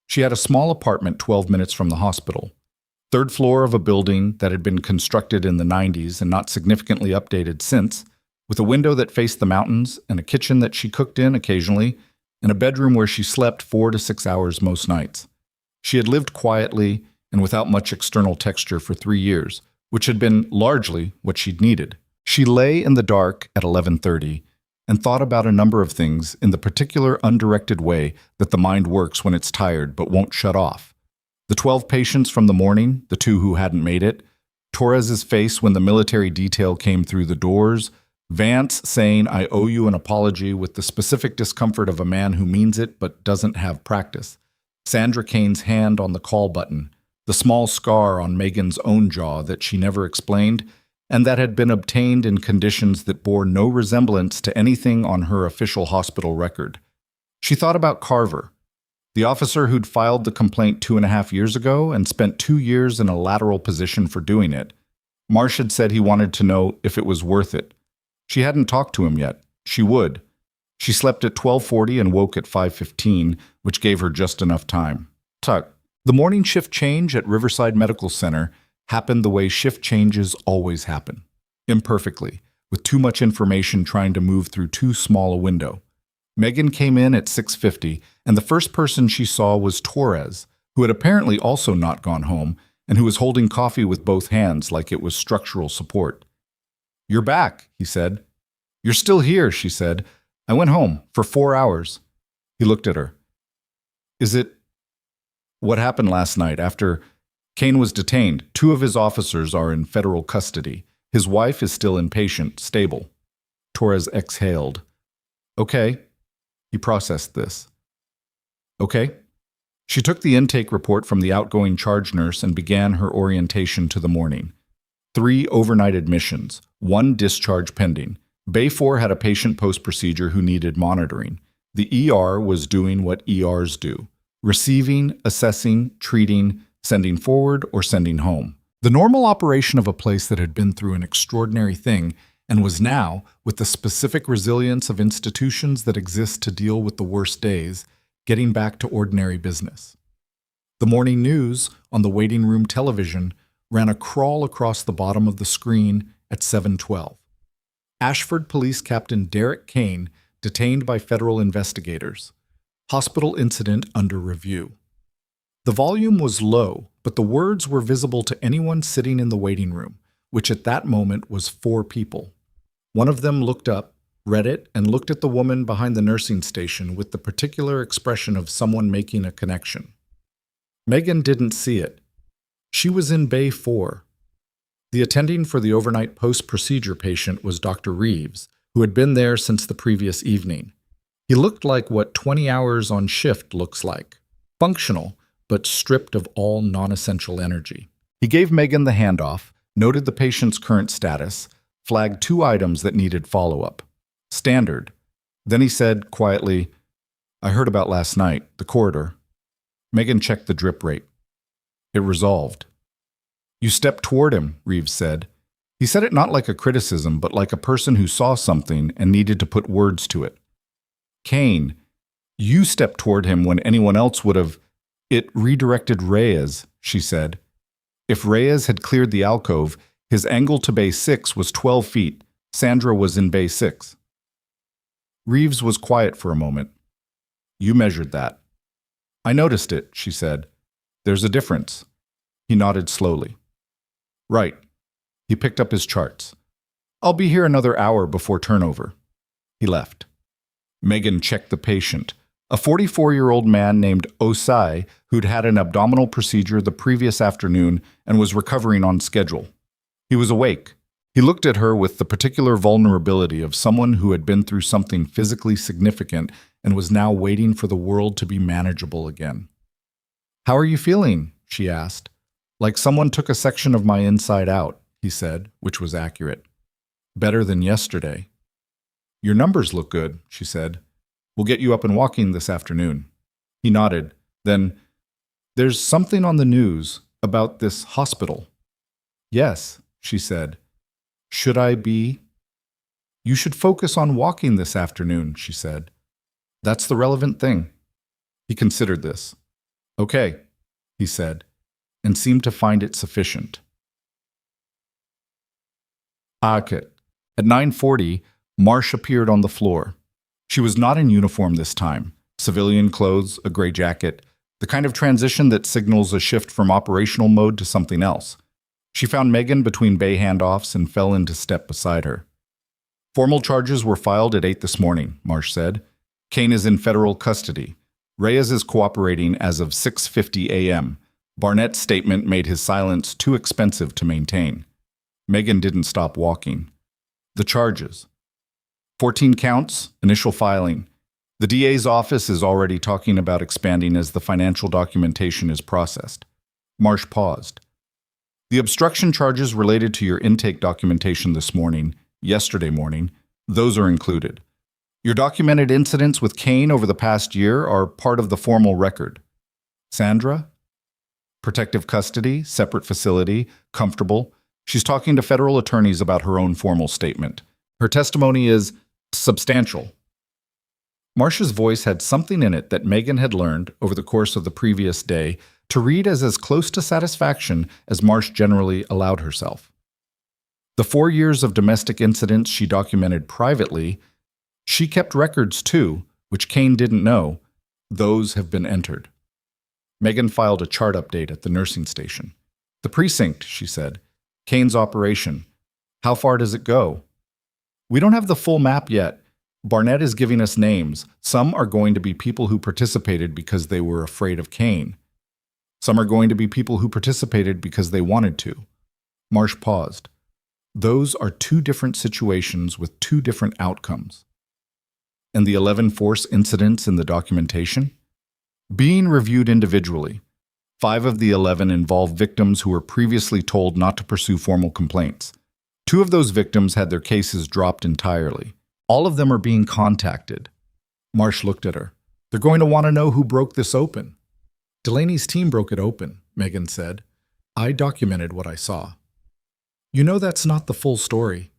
She had a small apartment 12 minutes from the hospital. 3rd floor of a building that had been constructed in the 90s and not significantly updated since, with a window that faced the mountains and a kitchen that she cooked in occasionally, and a bedroom where she slept 4 to 6 hours most nights. She had lived quietly and without much external texture for 3 years, which had been largely what she'd needed. She lay in the dark at 11:30 and thought about a number of things in the particular undirected way that the mind works when it's tired but won't shut off. The 12 patients from the morning, the 2 who hadn't made it, Torres's face when the military detail came through the doors, Vance saying, I owe you an apology with the specific discomfort of a man who means it but doesn't have practice, Sandra Kane's hand on the call button, the small scar on Megan's own jaw that she never explained, and that had been obtained in conditions that bore no resemblance to anything on her official hospital record. She thought about Carver, the officer who'd filed the complaint 2.5 years ago and spent 2 years in a lateral position for doing it. Marsh had said he wanted to know if it was worth it. She hadn't talked to him yet. She would. She slept at 12:40 and woke at 5:15, which gave her just enough time. Tuck. The morning shift change at Riverside Medical Center happened the way shift changes always happen. Imperfectly, with too much information trying to move through too small a window. Megan came in at 6:50, and the first person she saw was Torres, who had apparently also not gone home, and who was holding coffee with both hands like it was structural support. You're back, he said. You're still here, she said. I went home for 4 hours. He looked at her. Is it... What happened last night after... Kane was detained. 2 of his officers are in federal custody. His wife is still inpatient, stable. Torres exhaled. Okay. He processed this. Okay. She took the intake report from the outgoing charge nurse and began her orientation to the morning. 3 overnight admissions, 1 discharge pending. Bay 4 had a patient post-procedure who needed monitoring. The ER was doing what ERs do: receiving, assessing, treating, sending forward, or sending home. The normal operation of a place that had been through an extraordinary thing and was now, with the specific resilience of institutions that exist to deal with the worst days, getting back to ordinary business. The morning news on the waiting room television ran a crawl across the bottom of the screen at 7:12. Ashford Police Captain Derek Kane detained by federal investigators. Hospital incident under review. The volume was low, but the words were visible to anyone sitting in the waiting room, which at that moment was 4 people. One of them looked up, read it, and looked at the woman behind the nursing station with the particular expression of someone making a connection. Megan didn't see it. She was in Bay 4. The attending for the overnight post-procedure patient was Dr. Reeves, who had been there since the previous evening. He looked like what 20 hours on shift looks like. Functional, but stripped of all non-essential energy. He gave Megan the handoff, noted the patient's current status, flagged 2 items that needed follow-up. Standard. Then he said, quietly, "I heard about last night, the corridor." Megan checked the drip rate. It resolved. "You stepped toward him," Reeves said. He said it not like a criticism, but like a person who saw something and needed to put words to it. "Kane, you stepped toward him when anyone else would have." "It redirected Reyes," she said. "If Reyes had cleared the alcove, his angle to Bay 6 was 12 feet. Sandra was in Bay 6. Reeves was quiet for a moment. "You measured that." "I noticed it," she said. "There's a difference." He nodded slowly. "Right." He picked up his charts. "I'll be here another hour before turnover." He left. Megan checked the patient, a 44-year-old man named Osai who'd had an abdominal procedure the previous afternoon and was recovering on schedule. He was awake. He looked at her with the particular vulnerability of someone who had been through something physically significant and was now waiting for the world to be manageable again. "How are you feeling?" she asked. "Like someone took a section of my inside out," he said, which was accurate. "Better than yesterday." "Your numbers look good," she said. "We'll get you up and walking this afternoon." He nodded. Then, "There's something on the news about this hospital." "Yes," she said. "Should I be?" "You should focus on walking this afternoon," she said. "That's the relevant thing." He considered this. "Okay," he said, and seemed to find it sufficient. At 9:40, Marsh appeared on the floor. She was not in uniform this time. Civilian clothes, a gray jacket, the kind of transition that signals a shift from operational mode to something else. She found Megan between bay handoffs and fell into step beside her. "Formal charges were filed at 8 this morning," Marsh said. "Kane is in federal custody. Reyes is cooperating as of 6:50 a.m. Barnett's statement made his silence too expensive to maintain." Megan didn't stop walking. The charges. 14 counts, initial filing. The DA's office is already talking about expanding as the financial documentation is processed. Marsh paused. "The obstruction charges related to your intake documentation this morning, yesterday morning, those are included. Your documented incidents with Kane over the past year are part of the formal record. Sandra? Protective custody, separate facility, comfortable. She's talking to federal attorneys about her own formal statement. Her testimony is substantial." Marsh's voice had something in it that Megan had learned, over the course of the previous day, to read as close to satisfaction as Marsh generally allowed herself. The 4 years of domestic incidents she documented privately, she kept records too, which Kane didn't know. Those have been entered. Megan filed a chart update at the nursing station. "The precinct," she said. "Kane's operation. How far does it go?" "We don't have the full map yet. Barnett is giving us names. Some are going to be people who participated because they were afraid of Kane. Some are going to be people who participated because they wanted to." Marsh paused. "Those are 2 different situations with 2 different outcomes." And the 11 force incidents in the documentation? Being reviewed individually. 5 of the 11 involve victims who were previously told not to pursue formal complaints. 2 of those victims had their cases dropped entirely. All of them are being contacted. Marsh looked at her. They're going to want to know who broke this open. Delaney's team broke it open, Megan said. I documented what I saw. You know that's not the full story.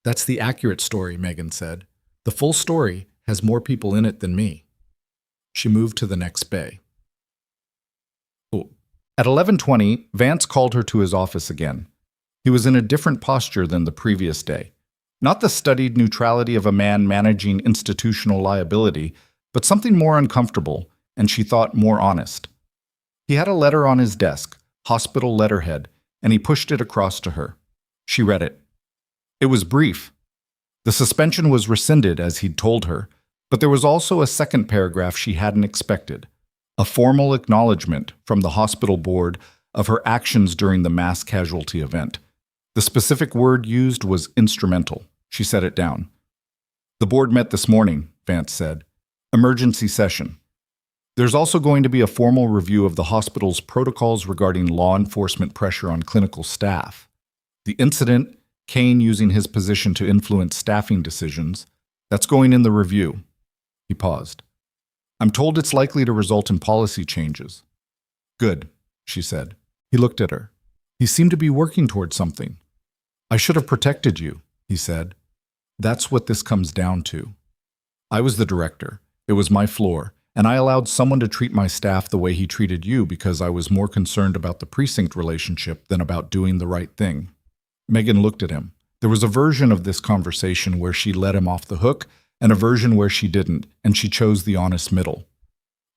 That's the accurate story, Megan said. The full story has more people in it than me. She moved to the next bay. At 11:20, Vance called her to his office again. He was in a different posture than the previous day. Not the studied neutrality of a man managing institutional liability, but something more uncomfortable, and she thought more honest. He had a letter on his desk, hospital letterhead, and he pushed it across to her. She read it. It was brief. The suspension was rescinded, as he'd told her, but there was also a second paragraph she hadn't expected. A formal acknowledgement from the hospital board of her actions during the mass casualty event. The specific word used was instrumental. She set it down. The board met this morning, Vance said. Emergency session. There's also going to be a formal review of the hospital's protocols regarding law enforcement pressure on clinical staff. The incident, Kane using his position to influence staffing decisions, that's going in the review. He paused. I'm told it's likely to result in policy changes. Good, she said. He looked at her. He seemed to be working toward something. I should have protected you, he said. That's what this comes down to. I was the director. It was my floor, and I allowed someone to treat my staff the way he treated you because I was more concerned about the precinct relationship than about doing the right thing. Megan looked at him. There was a version of this conversation where she let him off the hook, and a version where she didn't, and she chose the honest middle.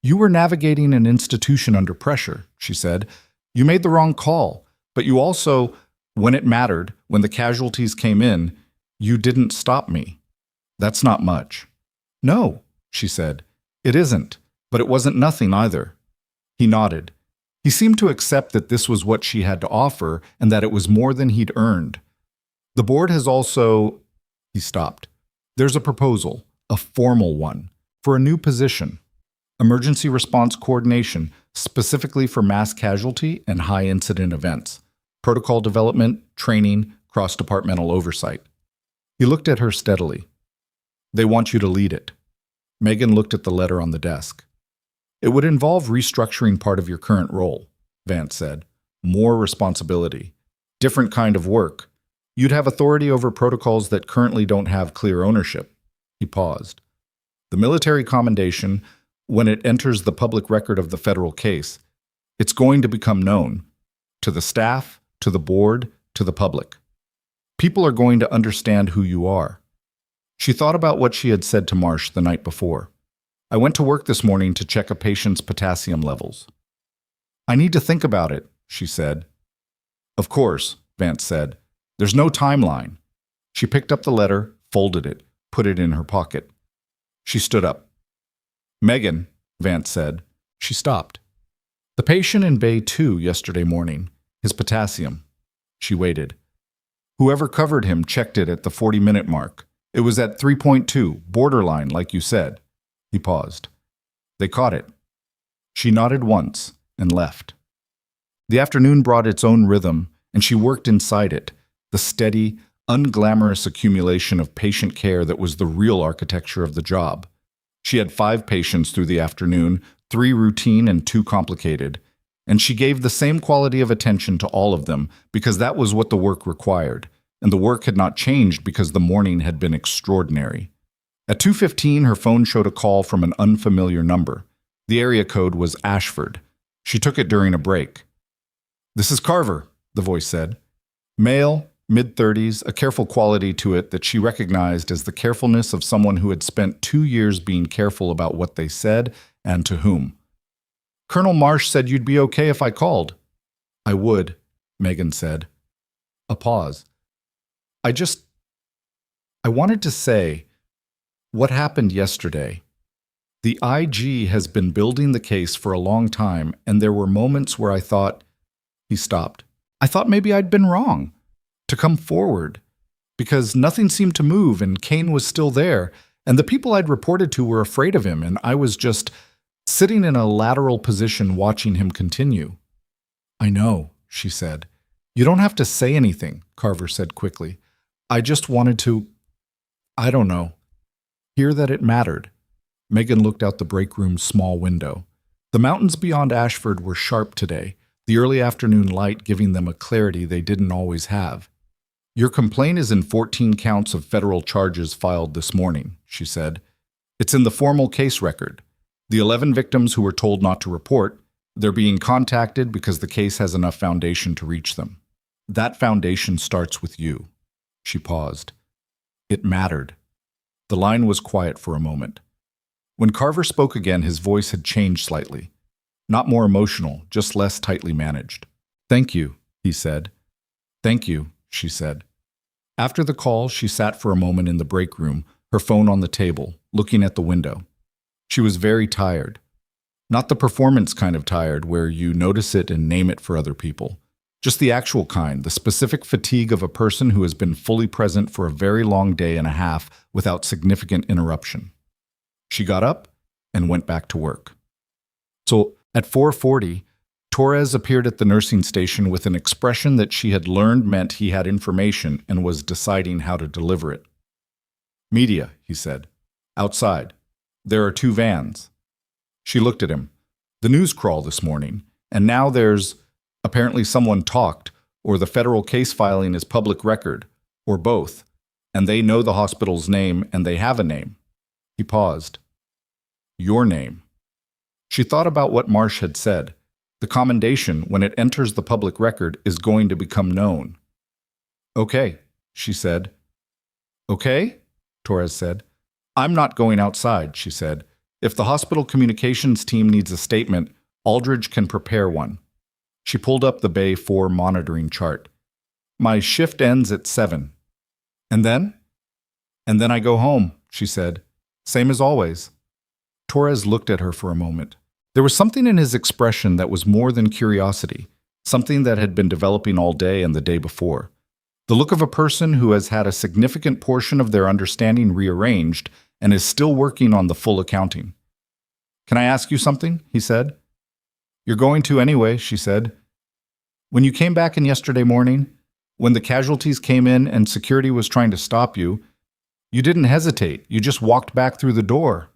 You were navigating an institution under pressure, she said. You made the wrong call, but you also, when it mattered, when the casualties came in, you didn't stop me. That's not much. No, she said. It isn't, but it wasn't nothing either. He nodded. He seemed to accept that this was what she had to offer and that it was more than he'd earned. The board has also... He stopped. There's a proposal, a formal one, for a new position. Emergency response coordination, specifically for mass casualty and high-incident events. Protocol development, training, cross-departmental oversight. He looked at her steadily. They want you to lead it. Megan looked at the letter on the desk. It would involve restructuring part of your current role, Vance said. More responsibility. Different kind of work. You'd have authority over protocols that currently don't have clear ownership. He paused. The military commendation, when it enters the public record of the federal case, it's going to become known. To the staff, to the board, to the public. People are going to understand who you are. She thought about what she had said to Marsh the night before. I went to work this morning to check a patient's potassium levels. I need to think about it, she said. Of course, Vance said. There's no timeline. She picked up the letter, folded it, put it in her pocket. She stood up. Megan, Vance said. She stopped. The patient in Bay 2 yesterday morning, his potassium. She waited. Whoever covered him checked it at the 40-minute mark. It was at 3.2, borderline, like you said. He paused. They caught it. She nodded once and left. The afternoon brought its own rhythm, and she worked inside it, the steady, unglamorous accumulation of patient care that was the real architecture of the job. She had 5 patients through the afternoon, 3 routine and 2 complicated, and she gave the same quality of attention to all of them because that was what the work required, and the work had not changed because the morning had been extraordinary. At 2:15, her phone showed a call from an unfamiliar number. The area code was Ashford. She took it during a break. This is Carver, the voice said. Male, mid-30s, a careful quality to it that she recognized as the carefulness of someone who had spent 2 years being careful about what they said and to whom. Colonel Marsh said you'd be okay if I called. I would, Megan said. A pause. I wanted to say, what happened yesterday? The IG has been building the case for a long time, and there were moments where I thought, he stopped. I thought maybe I'd been wrong. To come forward, because nothing seemed to move and Kane was still there, And the people I'd reported to were afraid of him, and I was just sitting in a lateral position watching him continue. I know, she said. You don't have to say anything, Carver said quickly. I just wanted to, I don't know, hear that it mattered. Megan looked out the break room's small window. The mountains beyond Ashford were sharp today, the early afternoon light giving them a clarity they didn't always have. Your complaint is in 14 counts of federal charges filed this morning, she said. It's in the formal case record. The 11 victims who were told not to report, they're being contacted because the case has enough foundation to reach them. That foundation starts with you. She paused. It mattered. The line was quiet for a moment. When Carver spoke again, his voice had changed slightly. Not more emotional, just less tightly managed. Thank you, he said. Thank you, she said. After the call, she sat for a moment in the break room, her phone on the table, looking at the window. She was very tired. Not the performance kind of tired where you notice it and name it for other people. Just the actual kind, the specific fatigue of a person who has been fully present for a very long day and a half without significant interruption. She got up and went back to work. So at 4:40, Torres appeared at the nursing station with an expression that she had learned meant he had information and was deciding how to deliver it. Media, he said. Outside. There are 2 vans. She looked at him. The news crawl this morning, and now there's, apparently someone talked, or the federal case filing is public record, or both, and they know the hospital's name and they have a name. He paused. Your name. She thought about what Marsh had said. The commendation, when it enters the public record, is going to become known. Okay, she said. Okay, Torres said. I'm not going outside, she said. If the hospital communications team needs a statement, Aldridge can prepare one. She pulled up the Bay 4 monitoring chart. My shift ends at 7. And then? And then I go home, she said. Same as always. Torres looked at her for a moment. There was something in his expression that was more than curiosity, something that had been developing all day and the day before. The look of a person who has had a significant portion of their understanding rearranged and is still working on the full accounting. Can I ask you something? He said. You're going to anyway, she said. When you came back in yesterday morning, when the casualties came in and security was trying to stop you, you didn't hesitate. You just walked back through the door.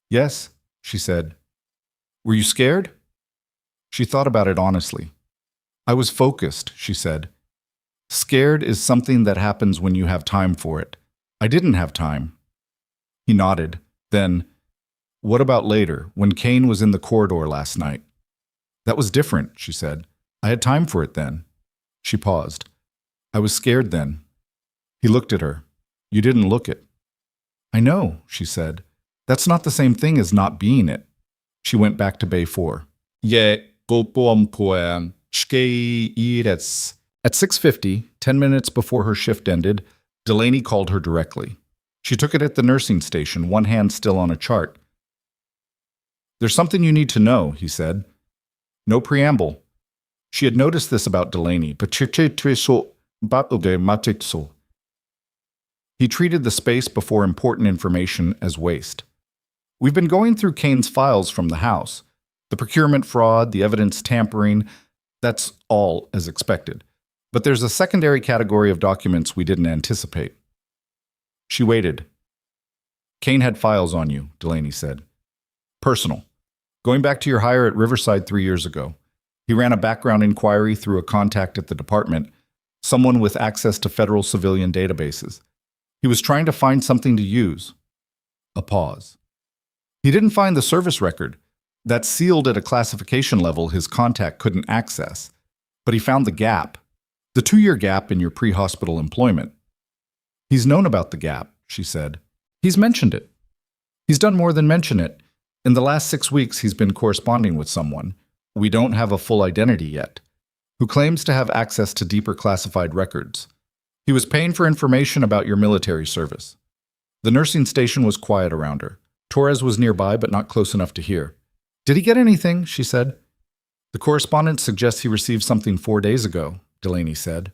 Yes, she said. Were you scared? She thought about it honestly. I was focused, she said. Scared is something that happens when you have time for it. I didn't have time. He nodded. Then, what about later, when Kane was in the corridor last night? That was different, she said. I had time for it then. She paused. I was scared then. He looked at her. You didn't look it. I know, she said. That's not the same thing as not being it. She went back to Bay 4. At 6:50, 10 minutes before her shift ended, Delaney called her directly. She took it at the nursing station, one hand still on a chart. There's something you need to know, he said. No preamble. She had noticed this about Delaney, but he treated the space before important information as waste. We've been going through Kane's files from the house. The procurement fraud, the evidence tampering, that's all as expected. But there's a secondary category of documents we didn't anticipate. She waited. Kane had files on you, Delaney said. Personal. Going back to your hire at Riverside 3 years ago. He ran a background inquiry through a contact at the department, someone with access to federal civilian databases. He was trying to find something to use. A pause. He didn't find the service record. That's sealed at a classification level his contact couldn't access. But he found the gap. The 2-year gap in your pre-hospital employment. He's known about the gap, she said. He's mentioned it. He's done more than mention it. In the last 6 weeks, he's been corresponding with someone, we don't have a full identity yet, who claims to have access to deeper classified records. He was paying for information about your military service. The nursing station was quiet around her. Torres was nearby, but not close enough to hear. Did he get anything? She said. The correspondence suggests he received something 4 days ago, Delaney said.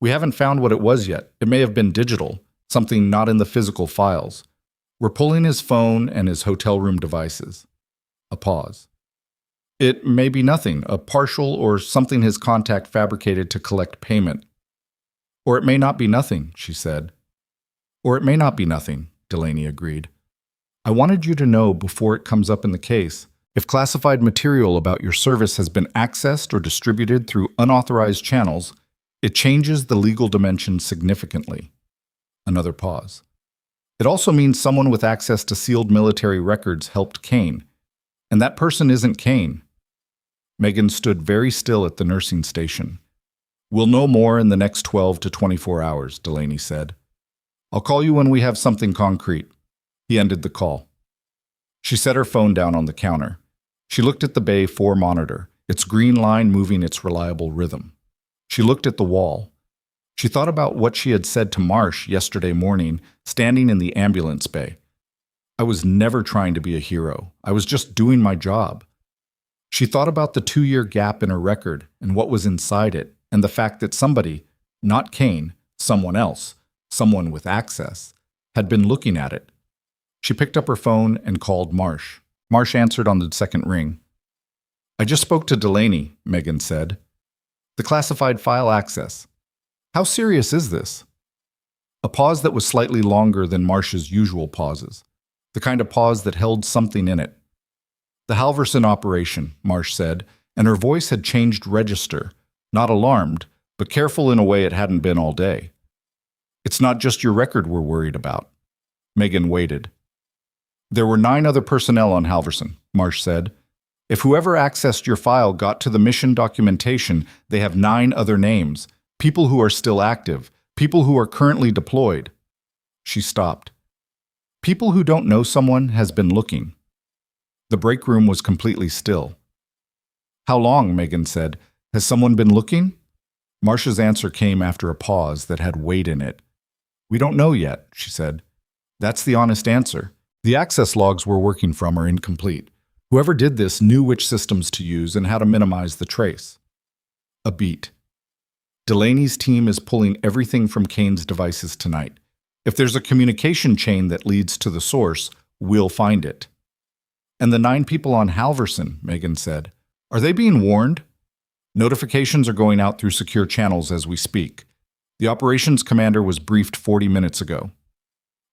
We haven't found what it was yet. It may have been digital, something not in the physical files. We're pulling his phone and his hotel room devices. A pause. It may be nothing, a partial or something his contact fabricated to collect payment. Or it may not be nothing, she said. Or it may not be nothing, Delaney agreed. I wanted you to know before it comes up in the case, if classified material about your service has been accessed or distributed through unauthorized channels, it changes the legal dimension significantly. Another pause. It also means someone with access to sealed military records helped Kane. And that person isn't Kane. Megan stood very still at the nursing station. We'll know more in the next 12 to 24 hours, Delaney said. I'll call you when we have something concrete. He ended the call. She set her phone down on the counter. She looked at the Bay 4 monitor, its green line moving its reliable rhythm. She looked at the wall. She thought about what she had said to Marsh yesterday morning, standing in the ambulance bay. I was never trying to be a hero. I was just doing my job. She thought about the 2-year gap in her record and what was inside it, and the fact that somebody, not Kane, someone else, someone with access, had been looking at it. She picked up her phone and called Marsh. Marsh answered on the second ring. I just spoke to Delaney, Megan said. The classified file access. How serious is this? A pause that was slightly longer than Marsh's usual pauses, the kind of pause that held something in it. The Halverson operation, Marsh said, and her voice had changed register, not alarmed, but careful in a way it hadn't been all day. It's not just your record we're worried about. Megan waited. There were 9 other personnel on Halverson, Marsh said. If whoever accessed your file got to the mission documentation, they have 9 other names, people who are still active, people who are currently deployed. She stopped. People who don't know someone has been looking. The break room was completely still. How long, Megan said. Has someone been looking? Marsh's answer came after a pause that had weight in it. We don't know yet, she said. That's the honest answer. The access logs we're working from are incomplete. Whoever did this knew which systems to use and how to minimize the trace. A beat. Delaney's team is pulling everything from Kane's devices tonight. If there's a communication chain that leads to the source, we'll find it. And the 9 people on Halverson, Megan said. Are they being warned? Notifications are going out through secure channels as we speak. The operations commander was briefed 40 minutes ago.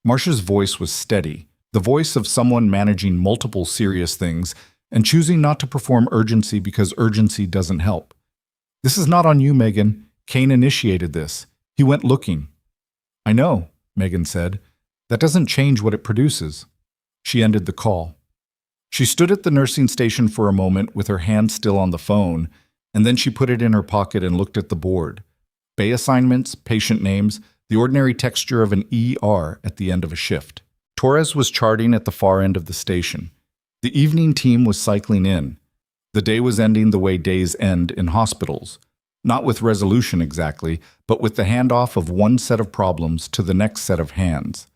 Marsh's voice was steady, the voice of someone managing multiple serious things and choosing not to perform urgency because urgency doesn't help. This is not on you, Megan. Kane initiated this. He went looking. I know, Megan said. That doesn't change what it produces. She ended the call. She stood at the nursing station for a moment with her hand still on the phone, and then she put it in her pocket and looked at the board. Bay assignments, patient names, the ordinary texture of an ER at the end of a shift. Torres was charting at the far end of the station. The evening team was cycling in. The day was ending the way days end in hospitals. Not with resolution exactly, but with the handoff of one set of problems to the next set of hands.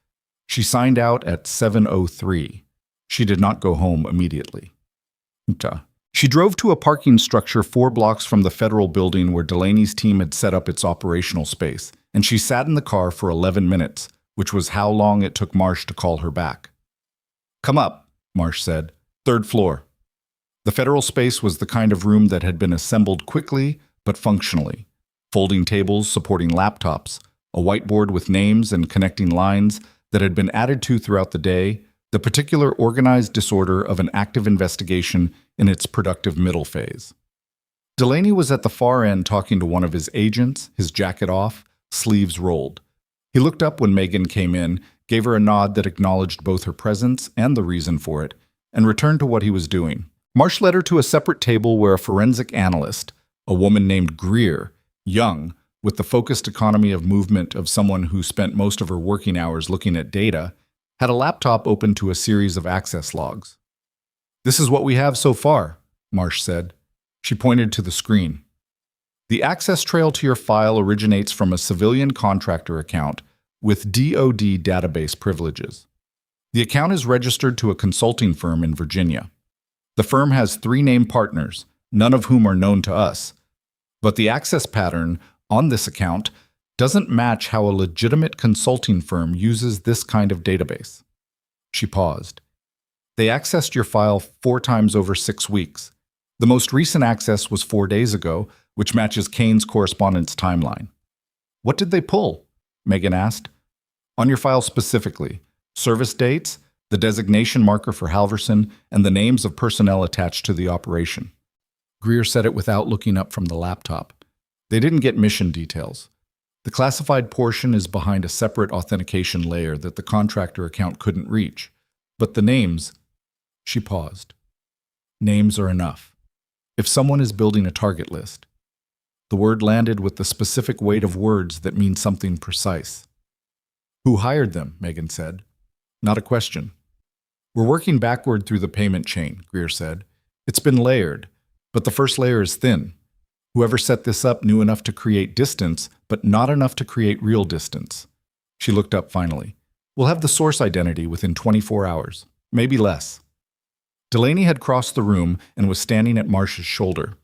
She signed out at 7:03. She did not go home immediately. She drove to a parking structure 4 blocks from the federal building where Delaney's team had set up its operational space, and she sat in the car for 11 minutes, which was how long it took Marsh to call her back. Come up, Marsh said. 3rd floor. The federal space was the kind of room that had been assembled quickly but functionally. Folding tables supporting laptops, a whiteboard with names and connecting lines that had been added to throughout the day, the particular organized disorder of an active investigation in its productive middle phase. Delaney was at the far end talking to one of his agents, his jacket off, sleeves rolled. He looked up when Megan came in, gave her a nod that acknowledged both her presence and the reason for it, and returned to what he was doing. Marsh led her to a separate table where a forensic analyst, a woman named Greer, young, with the focused economy of movement of someone who spent most of her working hours looking at data, had a laptop open to a series of access logs. This is what we have so far, Marsh said. She pointed to the screen. The access trail to your file originates from a civilian contractor account with DoD database privileges. The account is registered to a consulting firm in Virginia. The firm has 3 named partners, none of whom are known to us. But the access pattern on this account doesn't match how a legitimate consulting firm uses this kind of database. She paused. They accessed your file 4 times over 6 weeks. The most recent access was 4 days ago, which matches Kane's correspondence timeline. What did they pull? Megan asked. On your file specifically, service dates, the designation marker for Halverson, and the names of personnel attached to the operation. Greer said it without looking up from the laptop. They didn't get mission details. The classified portion is behind a separate authentication layer that the contractor account couldn't reach. But the names... She paused. Names are enough. If someone is building a target list, the word landed with the specific weight of words that mean something precise. Who hired them? Megan said. Not a question. We're working backward through the payment chain, Greer said. It's been layered, but the first layer is thin. Whoever set this up knew enough to create distance, but not enough to create real distance. She looked up finally. We'll have the source identity within 24 hours, maybe less. Delaney had crossed the room and was standing at Marsh's shoulder.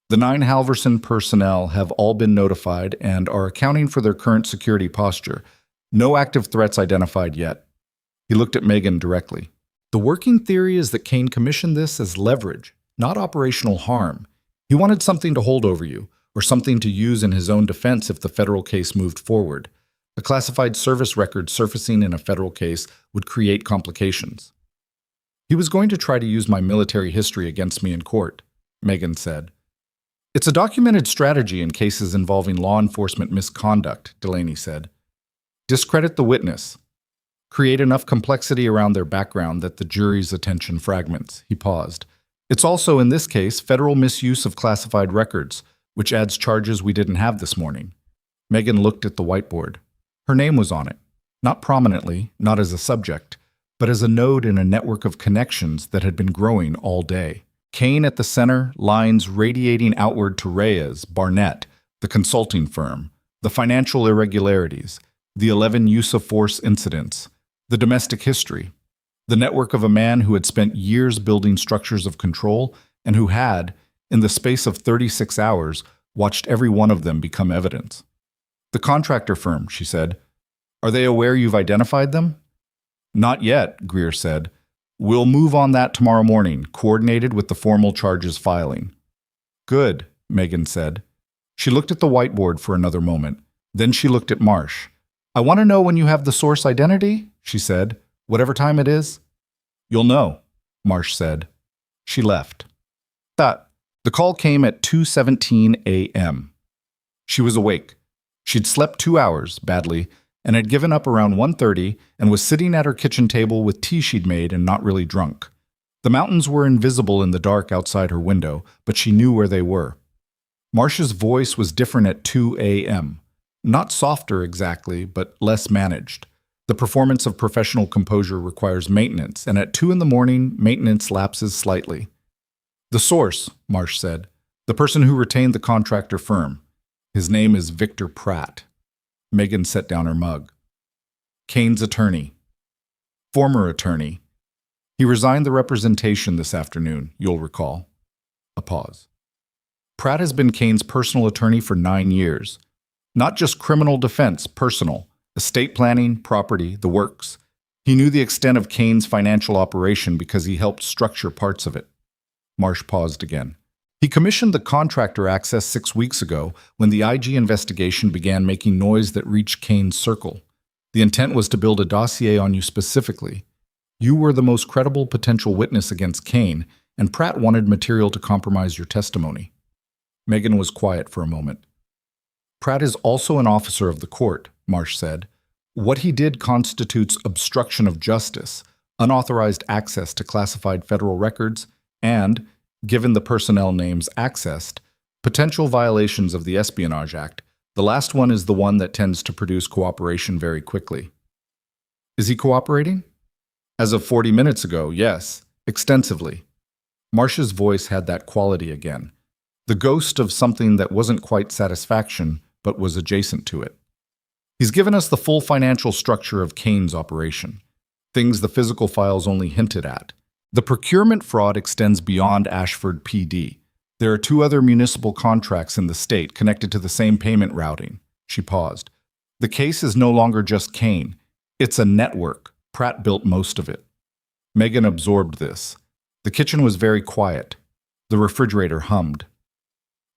The 9 Halverson personnel have all been notified and are accounting for their current security posture. No active threats identified yet. He looked at Megan directly. The working theory is that Kane commissioned this as leverage, not operational harm. He wanted something to hold over you, or something to use in his own defense if the federal case moved forward. A classified service record surfacing in a federal case would create complications. He was going to try to use my military history against me in court, Megan said. It's a documented strategy in cases involving law enforcement misconduct, Delaney said. Discredit the witness. Create enough complexity around their background that the jury's attention fragments. He paused. It's also, in this case, federal misuse of classified records, which adds charges we didn't have this morning. Megan looked at the whiteboard. Her name was on it. Not prominently, not as a subject, but as a node in a network of connections that had been growing all day. Kane at the center, lines radiating outward to Reyes, Barnett, the consulting firm, the financial irregularities, the 11 use-of-force incidents, the domestic history, the network of a man who had spent years building structures of control and who had, in the space of 36 hours, watched every one of them become evidence. The contractor firm, she said. Are they aware you've identified them? Not yet, Greer said. We'll move on that tomorrow morning, coordinated with the formal charges filing. Good, Megan said. She looked at the whiteboard for another moment. Then she looked at Marsh. I want to know when you have the source identity, she said. Whatever time it is. You'll know, Marsh said. She left. The call came at 2:17 a.m. She was awake. She'd slept 2 hours, badly, and had given up around 1:30 and was sitting at her kitchen table with tea she'd made and not really drunk. The mountains were invisible in the dark outside her window, but she knew where they were. Marsh's voice was different at 2 a.m. Not softer exactly, but less managed. The performance of professional composure requires maintenance, and at 2 in the morning, maintenance lapses slightly. The source, Marsh said. The person who retained the contractor firm. His name is Victor Pratt. Megan set down her mug. Kane's attorney. Former attorney. He resigned the representation this afternoon, you'll recall. A pause. Pratt has been Kane's personal attorney for 9 years. Not just criminal defense, personal. Estate planning, property, the works. He knew the extent of Kane's financial operation because he helped structure parts of it. Marsh paused again. He commissioned the contractor access 6 weeks ago when the IG investigation began making noise that reached Kane's circle. The intent was to build a dossier on you specifically. You were the most credible potential witness against Kane, and Pratt wanted material to compromise your testimony. Megan was quiet for a moment. Pratt is also an officer of the court, Marsh said. What he did constitutes obstruction of justice, unauthorized access to classified federal records, and, given the personnel names accessed, potential violations of the Espionage Act. The last one is the one that tends to produce cooperation very quickly. Is he cooperating? As of 40 minutes ago, yes, extensively. Marsh's voice had that quality again. The ghost of something that wasn't quite satisfaction, but was adjacent to it. He's given us the full financial structure of Kane's operation, things the physical files only hinted at. The procurement fraud extends beyond Ashford PD. There are 2 other municipal contracts in the state connected to the same payment routing. She paused. The case is no longer just Kane. It's a network. Pratt built most of it. Megan absorbed this. The kitchen was very quiet. The refrigerator hummed.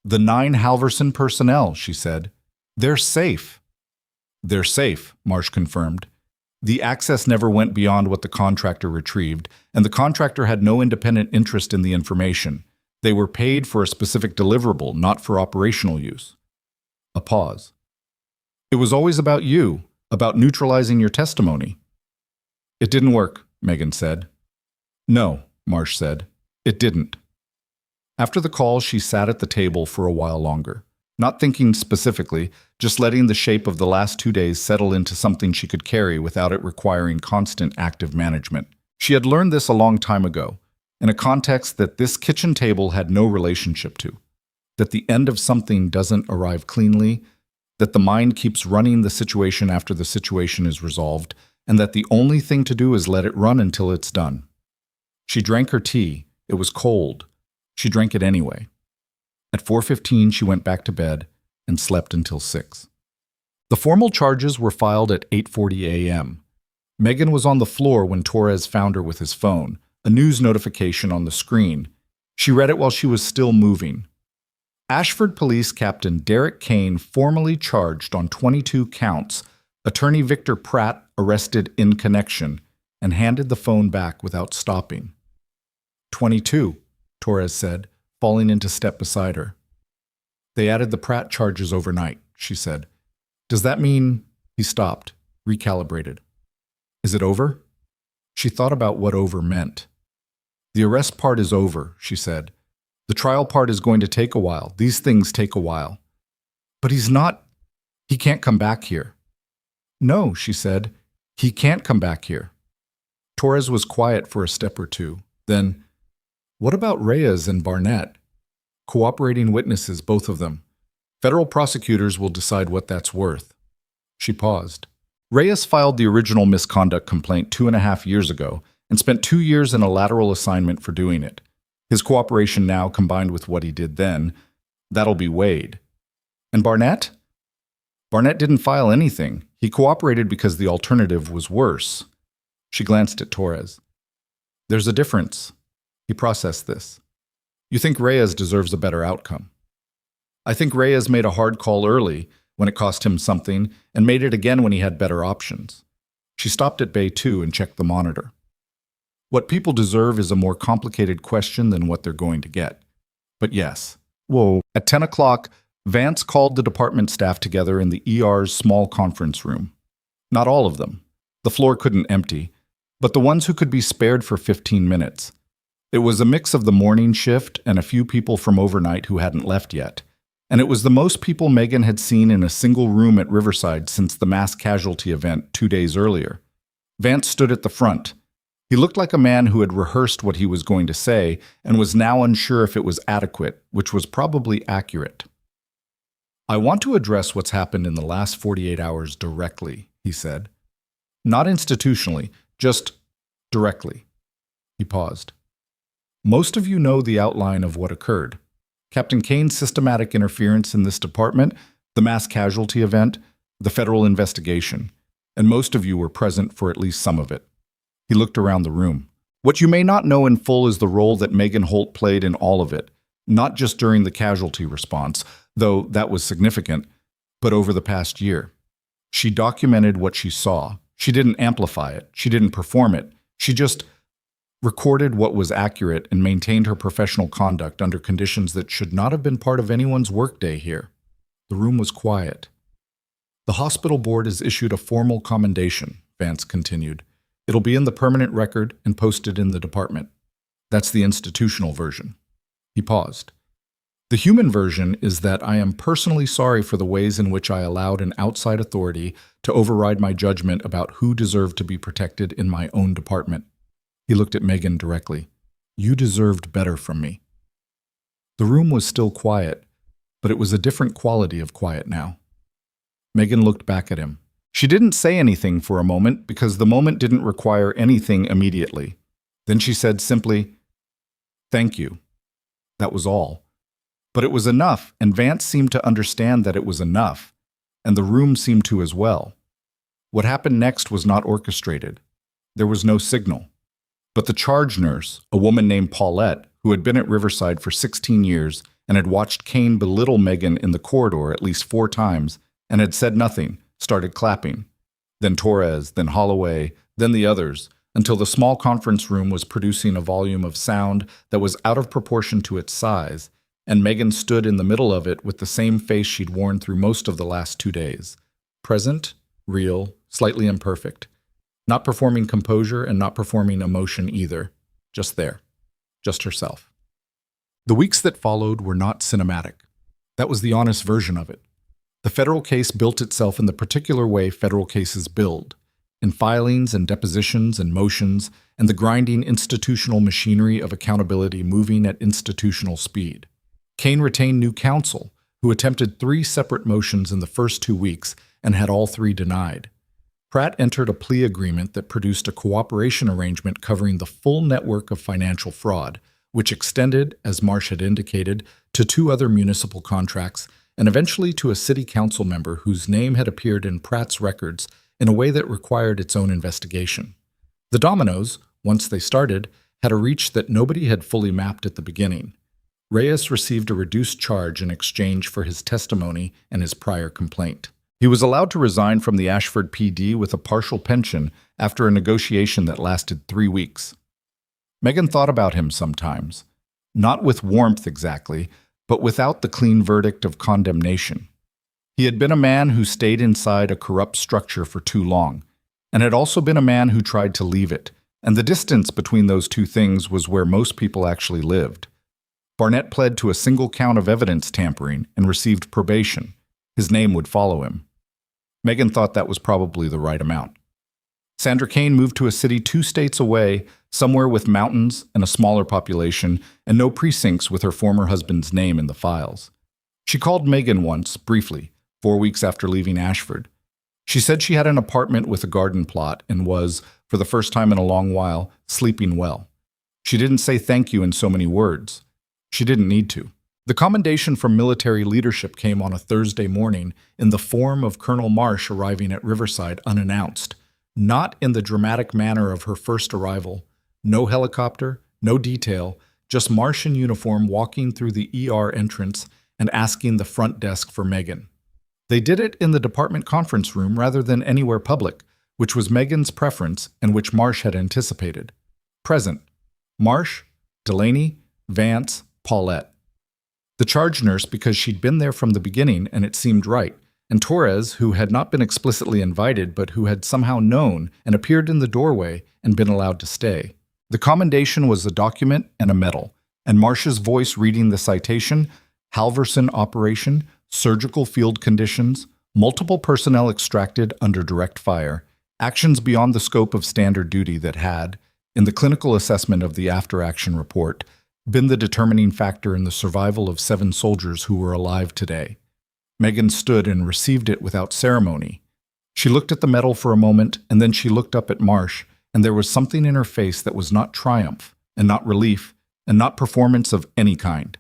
"The 9 Halverson personnel," she said. "They're safe." "They're safe," Marsh confirmed. The access never went beyond what the contractor retrieved, and the contractor had no independent interest in the information. They were paid for a specific deliverable, not for operational use. A pause. "It was always about you, about neutralizing your testimony." "It didn't work," Megan said. "No," Marsh said. "It didn't." After the call, she sat at the table for a while longer, not thinking specifically, just letting the shape of the last 2 days settle into something she could carry without it requiring constant active management. She had learned this a long time ago, in a context that this kitchen table had no relationship to, that the end of something doesn't arrive cleanly, that the mind keeps running the situation after the situation is resolved, and that the only thing to do is let it run until it's done. She drank her tea. It was cold. She drank it anyway. At 4:15, she went back to bed and slept until 6. The formal charges were filed at 8:40 a.m. Megan was on the floor when Torres found her with his phone, a news notification on the screen. She read it while she was still moving. Ashford Police Captain Derek Kane formally charged on 22 counts, attorney Victor Pratt arrested in connection, and handed the phone back without stopping. 22, Torres said, falling into step beside her. "They added the Pratt charges overnight," she said. "Does that mean—" He stopped, recalibrated. "Is it over?" She thought about what over meant. "The arrest part is over," she said. "The trial part is going to take a while. These things take a while." "But he can't come back here." "No," she said. "He can't come back here." Torres was quiet for a step or two. Then, "What about Reyes and Barnett?" "Cooperating witnesses, both of them. Federal prosecutors will decide what that's worth." She paused. Reyes filed the original misconduct complaint 2.5 years ago and spent 2 years in a lateral assignment for doing it. His cooperation now, combined with what he did then, that'll be weighed. And Barnett? Barnett didn't file anything. He cooperated because the alternative was worse. She glanced at Torres. "There's a difference." He processed this. "You think Reyes deserves a better outcome." "I think Reyes made a hard call early, when it cost him something, and made it again when he had better options." She stopped at Bay 2 and checked the monitor. "What people deserve is a more complicated question than what they're going to get. But yes." Whoa. At 10 o'clock, Vance called the department staff together in the ER's small conference room. Not all of them. The floor couldn't empty, but the ones who could be spared for 15 minutes. It was a mix of the morning shift and a few people from overnight who hadn't left yet. And it was the most people Megan had seen in a single room at Riverside since the mass-casualty event 2 days earlier. Vance stood at the front. He looked like a man who had rehearsed what he was going to say and was now unsure if it was adequate, which was probably accurate. "I want to address what's happened in the last 48 hours directly," he said. "Not institutionally, just directly." He paused. "Most of you know the outline of what occurred. Captain Kane's systematic interference in this department, the mass casualty event, the federal investigation, and most of you were present for at least some of it." He looked around the room. "What you may not know in full is the role that Megan Holt played in all of it, not just during the casualty response, though that was significant, but over the past year. She documented what she saw. She didn't amplify it. She didn't perform it. She just recorded what was accurate and maintained her professional conduct under conditions that should not have been part of anyone's workday here." The room was quiet. "The hospital board has issued a formal commendation," Vance continued. "It'll be in the permanent record and posted in the department. That's the institutional version." He paused. "The human version is that I am personally sorry for the ways in which I allowed an outside authority to override my judgment about who deserved to be protected in my own department." He looked at Megan directly. "You deserved better from me." The room was still quiet, but it was a different quality of quiet now. Megan looked back at him. She didn't say anything for a moment because the moment didn't require anything immediately. Then she said simply, "Thank you." That was all. But it was enough, and Vance seemed to understand that it was enough, and the room seemed to as well. What happened next was not orchestrated. There was no signal. But the charge nurse, a woman named Paulette, who had been at Riverside for 16 years and had watched Kane belittle Megan in the corridor at least 4 times and had said nothing, started clapping. Then Torres, then Holloway, then the others, until the small conference room was producing a volume of sound that was out of proportion to its size, and Megan stood in the middle of it with the same face she'd worn through most of the last 2 days. Present, real, slightly imperfect. Not performing composure and not performing emotion either. Just there. Just herself. The weeks that followed were not cinematic. That was the honest version of it. The federal case built itself in the particular way federal cases build, in filings and depositions and motions, and the grinding institutional machinery of accountability moving at institutional speed. Kane retained new counsel, who attempted 3 separate motions in the first 2 weeks and had all 3 denied. Pratt entered a plea agreement that produced a cooperation arrangement covering the full network of financial fraud, which extended, as Marsh had indicated, to 2 other municipal contracts and eventually to a city council member whose name had appeared in Pratt's records in a way that required its own investigation. The dominoes, once they started, had a reach that nobody had fully mapped at the beginning. Reyes received a reduced charge in exchange for his testimony and his prior complaint. He was allowed to resign from the Ashford PD with a partial pension after a negotiation that lasted 3 weeks. Megan thought about him sometimes, not with warmth exactly, but without the clean verdict of condemnation. He had been a man who stayed inside a corrupt structure for too long, and had also been a man who tried to leave it, and the distance between those 2 things was where most people actually lived. Barnett pled to a single count of evidence tampering and received probation. His name would follow him. Megan thought that was probably the right amount. Sandra Kane moved to a city 2 states away, somewhere with mountains and a smaller population, and no precincts with her former husband's name in the files. She called Megan once, briefly, 4 weeks after leaving Ashford. She said she had an apartment with a garden plot and was, for the first time in a long while, sleeping well. She didn't say thank you in so many words. She didn't need to. The commendation from military leadership came on a Thursday morning in the form of Colonel Marsh arriving at Riverside unannounced, not in the dramatic manner of her first arrival. No helicopter, no detail, just Marsh in uniform walking through the ER entrance and asking the front desk for Megan. They did it in the department conference room rather than anywhere public, which was Megan's preference and which Marsh had anticipated. Present: Marsh, Delaney, Vance, Paulette. The charge nurse because she'd been there from the beginning and it seemed right, and Torres, who had not been explicitly invited but who had somehow known and appeared in the doorway and been allowed to stay. The commendation was a document and a medal, and Marsh's voice reading the citation: Halverson operation, surgical field conditions, multiple personnel extracted under direct fire, actions beyond the scope of standard duty that had, in the clinical assessment of the after-action report, been the determining factor in the survival of 7 soldiers who were alive today. Megan stood and received it without ceremony. She looked at the medal for a moment, and then she looked up at Marsh, and there was something in her face that was not triumph, and not relief, and not performance of any kind.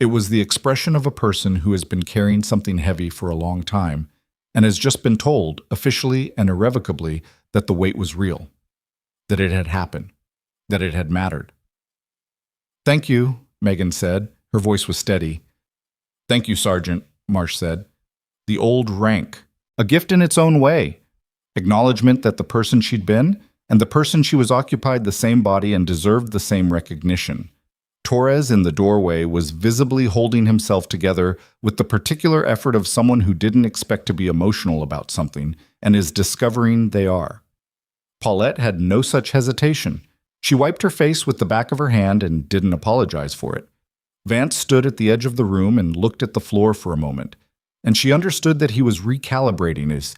It was the expression of a person who has been carrying something heavy for a long time, and has just been told, officially and irrevocably, that the weight was real, that it had happened, that it had mattered. "Thank you," Megan said. Her voice was steady. "Thank you, Sergeant," Marsh said. The old rank, a gift in its own way. Acknowledgement that the person she'd been and the person she was occupied the same body and deserved the same recognition. Torres in the doorway was visibly holding himself together with the particular effort of someone who didn't expect to be emotional about something and is discovering they are. Paulette had no such hesitation. She wiped her face with the back of her hand and didn't apologize for it. Vance stood at the edge of the room and looked at the floor for a moment, and she understood that he was recalibrating his,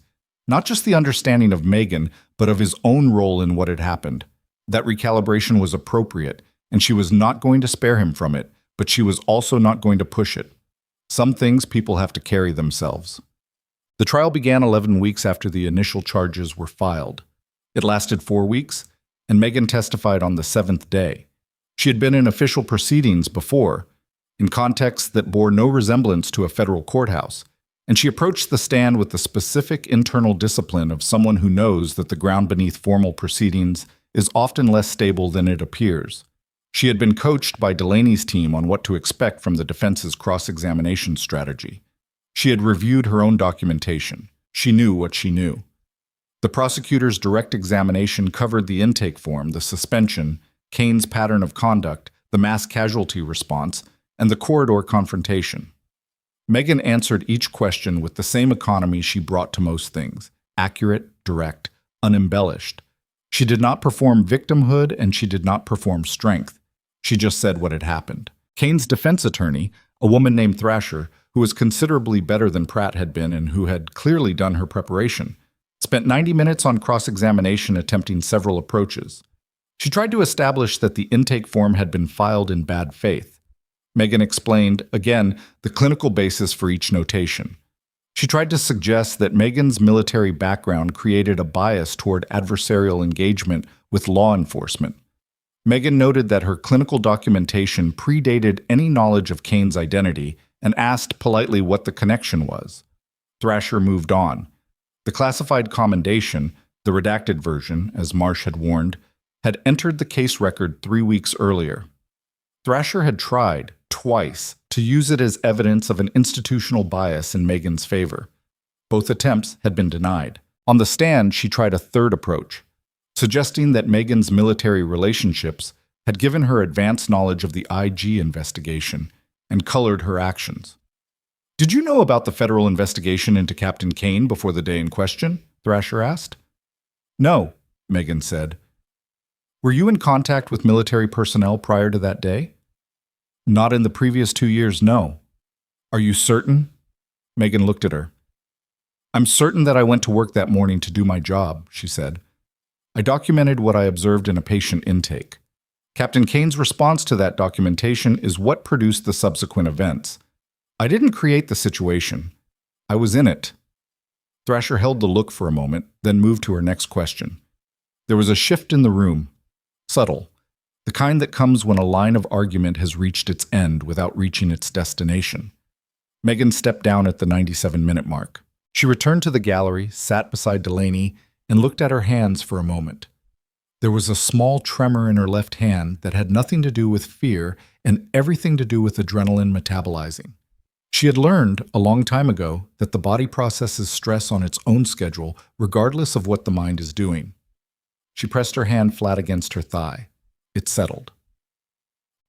not just the understanding of Megan, but of his own role in what had happened. That recalibration was appropriate, and she was not going to spare him from it, but she was also not going to push it. Some things people have to carry themselves. The trial began 11 weeks after the initial charges were filed. It lasted 4 weeks, and Megan testified on the 7th day. She had been in official proceedings before, in contexts that bore no resemblance to a federal courthouse, and she approached the stand with the specific internal discipline of someone who knows that the ground beneath formal proceedings is often less stable than it appears. She had been coached by Delaney's team on what to expect from the defense's cross-examination strategy. She had reviewed her own documentation. She knew what she knew. The prosecutor's direct examination covered the intake form, the suspension, Kane's pattern of conduct, the mass casualty response, and the corridor confrontation. Megan answered each question with the same economy she brought to most things: accurate, direct, unembellished. She did not perform victimhood, and she did not perform strength. She just said what had happened. Kane's defense attorney, a woman named Thrasher, who was considerably better than Pratt had been and who had clearly done her preparation, spent 90 minutes on cross-examination attempting several approaches. She tried to establish that the intake form had been filed in bad faith. Megan explained, again, the clinical basis for each notation. She tried to suggest that Megan's military background created a bias toward adversarial engagement with law enforcement. Megan noted that her clinical documentation predated any knowledge of Kane's identity and asked politely what the connection was. Thrasher moved on. The classified commendation, the redacted version, as Marsh had warned, had entered the case record 3 weeks earlier. Thrasher had tried, twice, to use it as evidence of an institutional bias in Megan's favor. Both attempts had been denied. On the stand, she tried a third approach, suggesting that Megan's military relationships had given her advanced knowledge of the IG investigation and colored her actions. "Did you know about the federal investigation into Captain Kane before the day in question?" Thrasher asked. "No," Megan said. "Were you in contact with military personnel prior to that day?" "Not in the previous 2 years, no." "Are you certain?" Megan looked at her. "I'm certain that I went to work that morning to do my job," she said. "I documented what I observed in a patient intake. Captain Kane's response to that documentation is what produced the subsequent events. I didn't create the situation. I was in it." Thrasher held the look for a moment, then moved to her next question. There was a shift in the room, subtle, the kind that comes when a line of argument has reached its end without reaching its destination. Megan stepped down at the 97-minute mark. She returned to the gallery, sat beside Delaney, and looked at her hands for a moment. There was a small tremor in her left hand that had nothing to do with fear and everything to do with adrenaline metabolizing. She had learned, a long time ago, that the body processes stress on its own schedule, regardless of what the mind is doing. She pressed her hand flat against her thigh. It settled.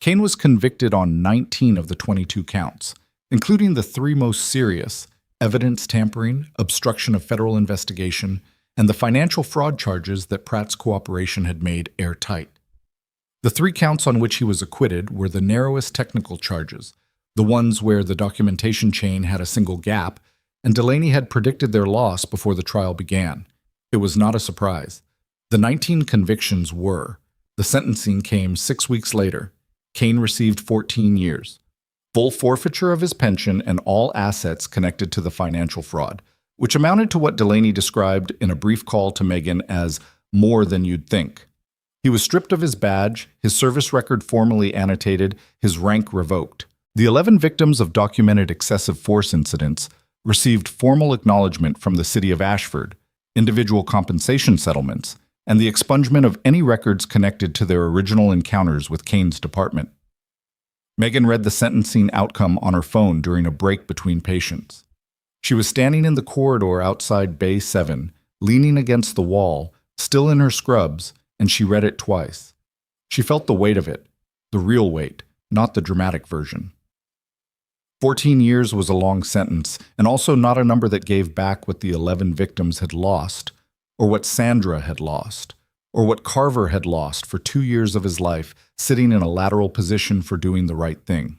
Kane was convicted on 19 of the 22 counts, including the 3 most serious: evidence tampering, obstruction of federal investigation, and the financial fraud charges that Pratt's cooperation had made airtight. The 3 counts on which he was acquitted were the narrowest technical charges, the ones where the documentation chain had a single gap, and Delaney had predicted their loss before the trial began. It was not a surprise. The 19 convictions were. The sentencing came 6 weeks later. Kane received 14 years. Full forfeiture of his pension and all assets connected to the financial fraud, which amounted to what Delaney described in a brief call to Megan as more than you'd think. He was stripped of his badge, his service record formally annotated, his rank revoked. The 11 victims of documented excessive force incidents received formal acknowledgement from the city of Ashford, individual compensation settlements, and the expungement of any records connected to their original encounters with Kane's department. Megan read the sentencing outcome on her phone during a break between patients. She was standing in the corridor outside Bay 7, leaning against the wall, still in her scrubs, and she read it twice. She felt the weight of it, the real weight, not the dramatic version. 14 years was a long sentence, and also not a number that gave back what the 11 victims had lost, or what Sandra had lost, or what Carver had lost for 2 years of his life, sitting in a lateral position for doing the right thing.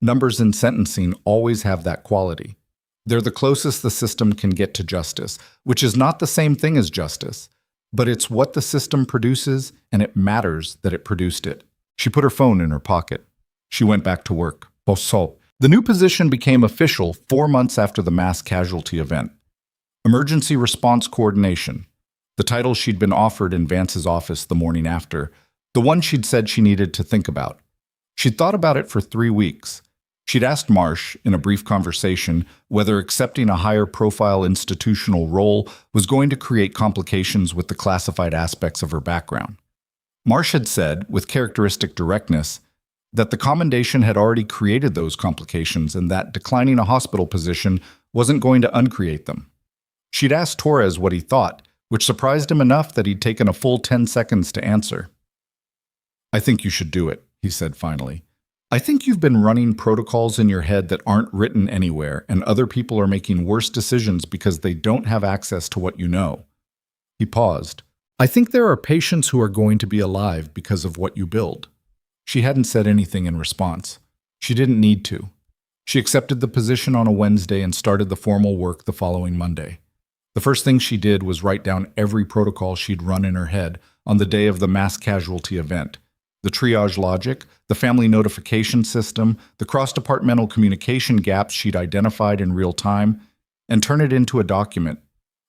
Numbers in sentencing always have that quality. They're the closest the system can get to justice, which is not the same thing as justice, but it's what the system produces, and it matters that it produced it. She put her phone in her pocket. She went back to work. The new position became official 4 months after the mass casualty event. Emergency Response Coordination, the title she'd been offered in Vance's office the morning after, the one she'd said she needed to think about. She'd thought about it for 3 weeks. She'd asked Marsh, in a brief conversation, whether accepting a higher-profile institutional role was going to create complications with the classified aspects of her background. Marsh had said, with characteristic directness, that the commendation had already created those complications and that declining a hospital position wasn't going to uncreate them. She'd asked Torres what he thought, which surprised him enough that he'd taken a full 10 seconds to answer. "I think you should do it," he said finally. "I think you've been running protocols in your head that aren't written anywhere, and other people are making worse decisions because they don't have access to what you know." He paused. "I think there are patients who are going to be alive because of what you build." She hadn't said anything in response. She didn't need to. She accepted the position on a Wednesday and started the formal work the following Monday. The first thing she did was write down every protocol she'd run in her head on the day of the mass-casualty event. The triage logic, the family notification system, the cross-departmental communication gaps she'd identified in real time, and turn it into a document.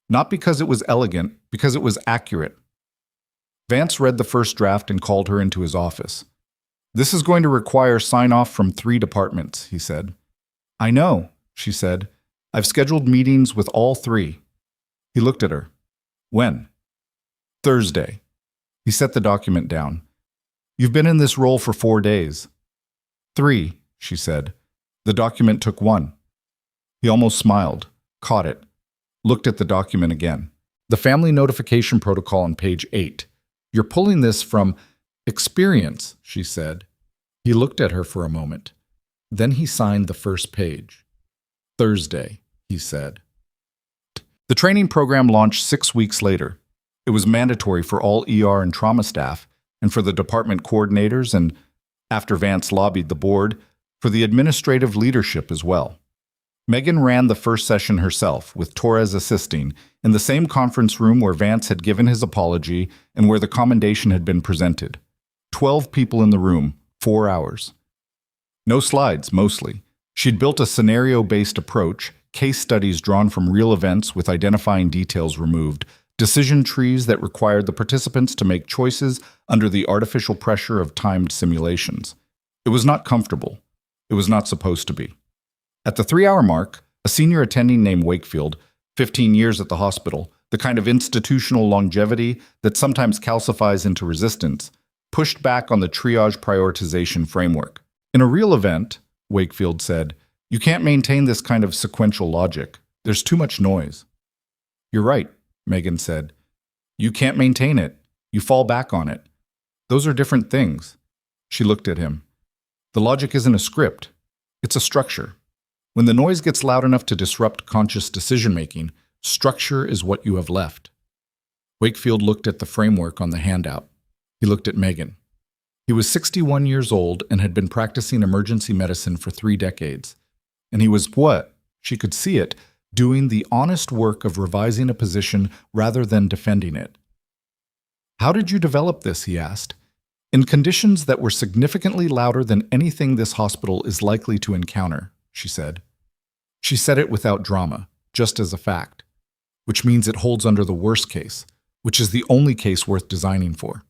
Not because it was elegant, because it was accurate. Vance read the first draft and called her into his office. "This is going to require sign-off from 3 departments," he said. "I know," she said. "I've scheduled meetings with all 3. He looked at her. "When?" "Thursday." He set the document down. "You've been in this role for 4 days." "3," she said. The document took 1. He almost smiled, caught it, looked at the document again. "The family notification protocol on page 8. You're pulling this from experience," she said. He looked at her for a moment. Then he signed the first page. "Thursday," he said. The training program launched 6 weeks later. It was mandatory for all ER and trauma staff, and for the department coordinators, and, after Vance lobbied the board, for the administrative leadership as well. Megan ran the first session herself, with Torres assisting, in the same conference room where Vance had given his apology and where the commendation had been presented. 12 people in the room, 4 hours. No slides, mostly. She'd built a scenario-based approach, case studies drawn from real events with identifying details removed, decision trees that required the participants to make choices under the artificial pressure of timed simulations. It was not comfortable. It was not supposed to be. At the 3-hour mark, a senior attending named Wakefield, 15 years at the hospital, the kind of institutional longevity that sometimes calcifies into resistance, pushed back on the triage prioritization framework. "In a real event," Wakefield said, "you can't maintain this kind of sequential logic. There's too much noise." "You're right," Megan said. "You can't maintain it. You fall back on it. Those are different things." She looked at him. "The logic isn't a script. It's a structure. When the noise gets loud enough to disrupt conscious decision-making, structure is what you have left." Wakefield looked at the framework on the handout. He looked at Megan. He was 61 years old and had been practicing emergency medicine for 3 decades. And he was what? She could see it, doing the honest work of revising a position rather than defending it. "How did you develop this?" he asked. "In conditions that were significantly louder than anything this hospital is likely to encounter," she said. She said it without drama, just as a fact, which means it holds under the worst case, which is the only case worth designing for.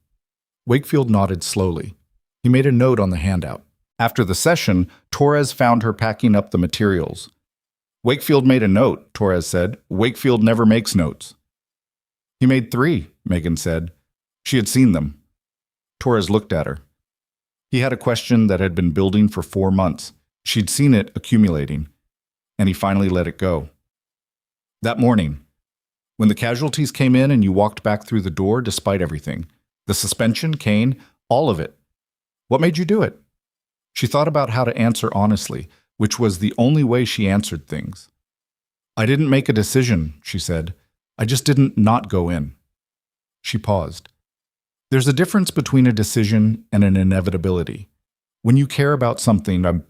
Wakefield nodded slowly. He made a note on the handout. After the session, Torres found her packing up the materials. "Wakefield made a note," Torres said. "Wakefield never makes notes." "He made 3, Megan said. She had seen them. Torres looked at her. He had a question that had been building for 4 months. She'd seen it accumulating, and he finally let it go. "That morning, when the casualties came in and you walked back through the door despite everything, the suspension, cane, all of it. What made you do it?" She thought about how to answer honestly, which was the only way she answered things. "I didn't make a decision," she said. "I just didn't not go in." She paused. There's a difference between a decision and an inevitability. When you care about something, I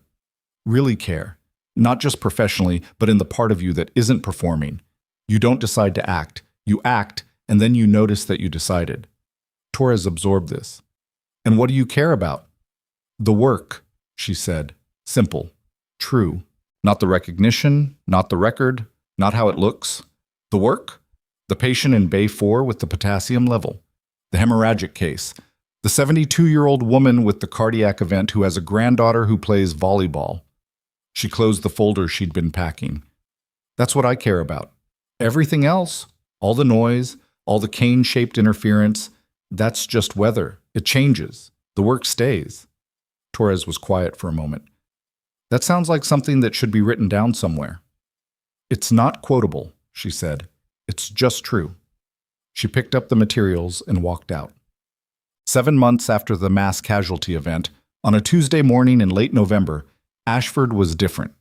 really care, not just professionally, but in the part of you that isn't performing. You don't decide to act. You act, and then you notice that you decided. Torres absorbed this. "And what do you care about?" "The work," she said. Simple. True. Not the recognition, not the record, not how it looks. The work? The patient in Bay 4 with the potassium level. The hemorrhagic case. The 72-year-old woman with the cardiac event who has a granddaughter who plays volleyball. She closed the folder she'd been packing. That's what I care about. Everything else, all the noise, all the cane-shaped interference, that's just weather. It changes. The work stays. Torres was quiet for a moment. That sounds like something that should be written down somewhere. It's not quotable, she said. It's just true. She picked up the materials and walked out. 7 months after the mass casualty event, on a Tuesday morning in late November, Ashford was different.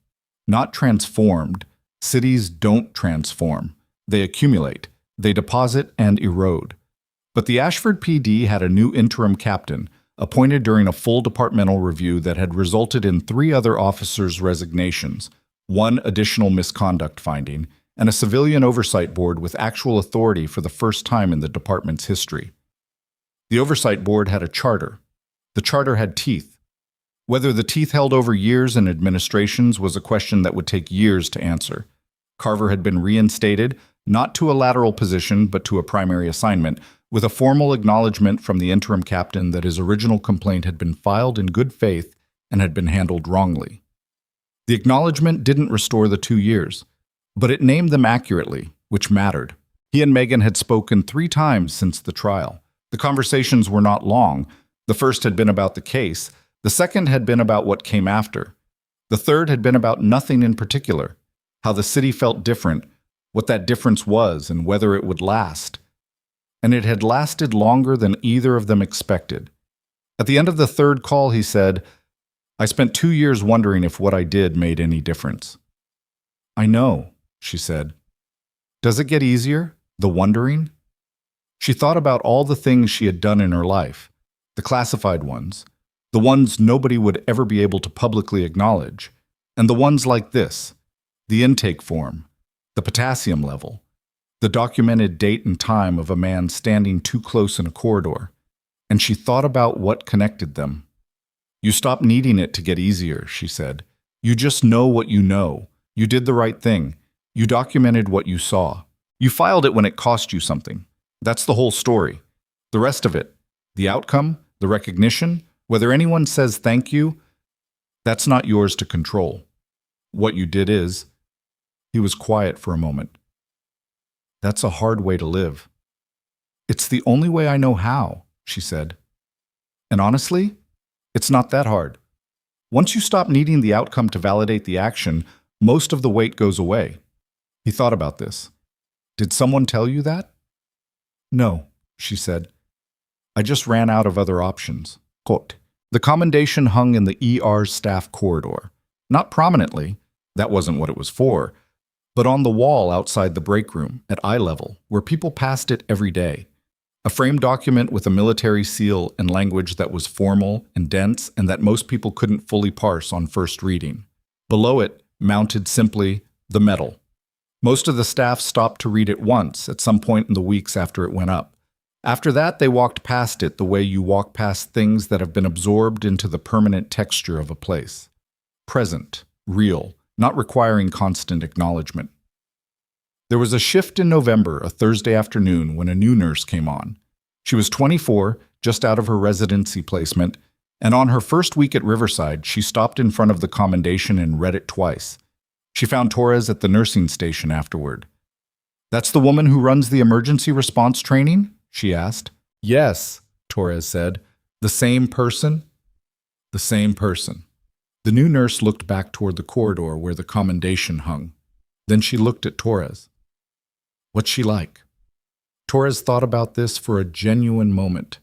Not transformed. Cities don't transform. They accumulate. They deposit and erode. But the Ashford PD had a new interim captain, appointed during a full departmental review that had resulted in 3 other officers' resignations, 1 additional misconduct finding, and a civilian oversight board with actual authority for the first time in the department's history. The oversight board had a charter. The charter had teeth. Whether the teeth held over years and administrations was a question that would take years to answer. Carver had been reinstated, not to a lateral position but to a primary assignment, with a formal acknowledgement from the interim captain that his original complaint had been filed in good faith and had been handled wrongly. The acknowledgement didn't restore the 2 years, but it named them accurately, which mattered. He and Megan had spoken 3 times since the trial. The conversations were not long. The first had been about the case. The second had been about what came after. The third had been about nothing in particular, how the city felt different, what that difference was, and whether it would last. And it had lasted longer than either of them expected. At the end of the third call, he said, "I spent 2 years wondering if what I did made any difference." "I know," she said. "Does it get easier, the wondering?" She thought about all the things she had done in her life, the classified ones, the ones nobody would ever be able to publicly acknowledge, and the ones like this, the intake form, the potassium level, the documented date and time of a man standing too close in a corridor, and she thought about what connected them. "You stop needing it to get easier," she said. "You just know what you know. You did the right thing. You documented what you saw. You filed it when it cost you something. That's the whole story. The rest of it, the outcome, the recognition, whether anyone says thank you, that's not yours to control. What you did is..." He was quiet for a moment. "That's a hard way to live." "It's the only way I know how," she said. "And honestly, it's not that hard. Once you stop needing the outcome to validate the action, most of the weight goes away." He thought about this. "Did someone tell you that?" "No," she said. "I just ran out of other options." Quote, "The commendation hung in the ER's staff corridor. Not prominently, that wasn't what it was for, but on the wall outside the break room at eye level, where people passed it every day. A framed document with a military seal and language that was formal and dense and that most people couldn't fully parse on first reading. Below it, mounted simply, the medal. Most of the staff stopped to read it once at some point in the weeks after it went up. After that, they walked past it the way you walk past things that have been absorbed into the permanent texture of a place. Present, real, not requiring constant acknowledgement. There was a shift in November, a Thursday afternoon, when a new nurse came on. She was 24, just out of her residency placement, and on her first week at Riverside, she stopped in front of the commendation and read it twice. She found Torres at the nursing station afterward. "That's the woman who runs the emergency response training?" she asked. "Yes," Torres said. "The same person?" "The same person." The new nurse looked back toward the corridor where the commendation hung. Then she looked at Torres. "What's she like?" Torres thought about this for a genuine moment.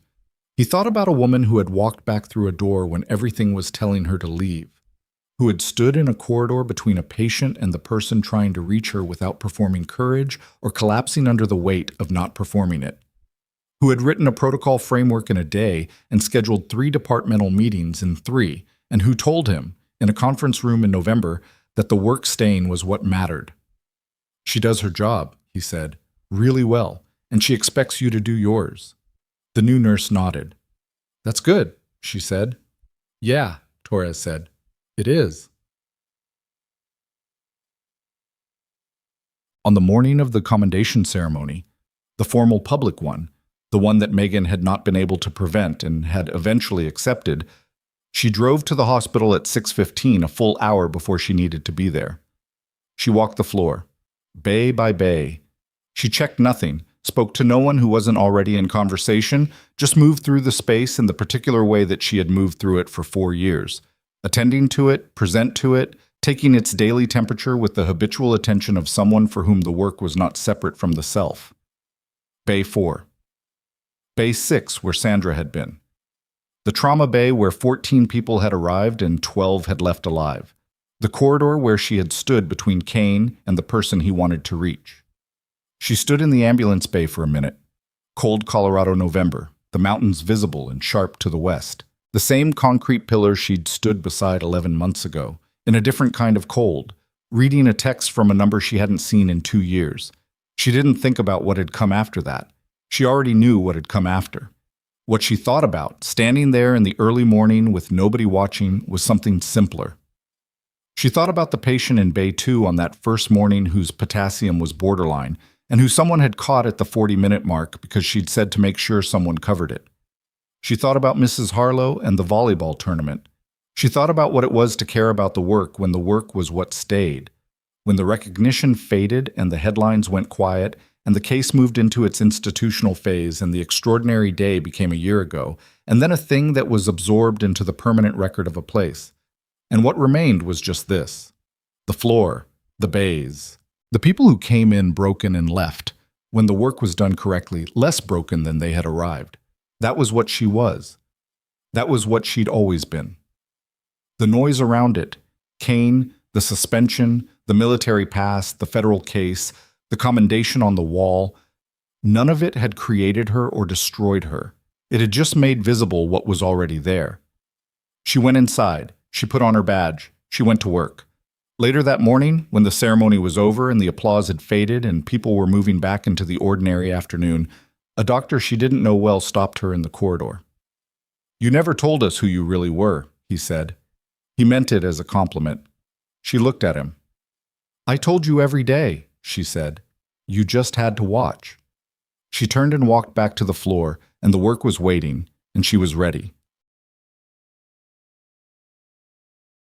He thought about a woman who had walked back through a door when everything was telling her to leave, who had stood in a corridor between a patient and the person trying to reach her without performing courage or collapsing under the weight of not performing it, who had written a protocol framework in a day and scheduled 3 departmental meetings in 3, and who told him, in a conference room in November, that the work staying was what mattered. "She does her job," he said, "really well, and she expects you to do yours." The new nurse nodded. "That's good," she said. "Yeah," Torres said. "It is." On the morning of the commendation ceremony, the formal public one, the one that Megan had not been able to prevent and had eventually accepted, She drove to the hospital at 6:15, a full hour before she needed to be there. She walked the floor, bay by bay. She checked nothing, spoke to no one who wasn't already in conversation, just moved through the space in the particular way that she had moved through it for 4 years, attending to it, present to it, taking its daily temperature with the habitual attention of someone for whom the work was not separate from the self. Bay 4. Bay 6, where Sandra had been. The trauma bay where 14 people had arrived and 12 had left alive. The corridor where she had stood between Kane and the person he wanted to reach. She stood in the ambulance bay for a minute. Cold Colorado November, the mountains visible and sharp to the west. The same concrete pillars she'd stood beside 11 months ago, in a different kind of cold, reading a text from a number she hadn't seen in 2 years. She didn't think about what had come after that. She already knew what had come after. What she thought about, standing there in the early morning with nobody watching, was something simpler. She thought about the patient in Bay 2 on that first morning whose potassium was borderline, and who someone had caught at the 40-minute mark because she'd said to make sure someone covered it. She thought about Mrs. Harlow and the volleyball tournament. She thought about what it was to care about the work when the work was what stayed, when the recognition faded and the headlines went quiet and the case moved into its institutional phase and the extraordinary day became a year ago, and then a thing that was absorbed into the permanent record of a place. And what remained was just this: the floor, the bays. The people who came in broken and left, when the work was done correctly, less broken than they had arrived. That was what she was. That was what she'd always been. The noise around it, Kane, the suspension, the military pass, the federal case, the commendation on the wall, none of it had created her or destroyed her. It had just made visible what was already there. She went inside. She put on her badge. She went to work. Later that morning, when the ceremony was over and the applause had faded and people were moving back into the ordinary afternoon, a doctor she didn't know well stopped her in the corridor. "You never told us who you really were," he said. He meant it as a compliment. She looked at him. "I told you every day," she said. "You just had to watch." She turned and walked back to the floor, and the work was waiting, and she was ready.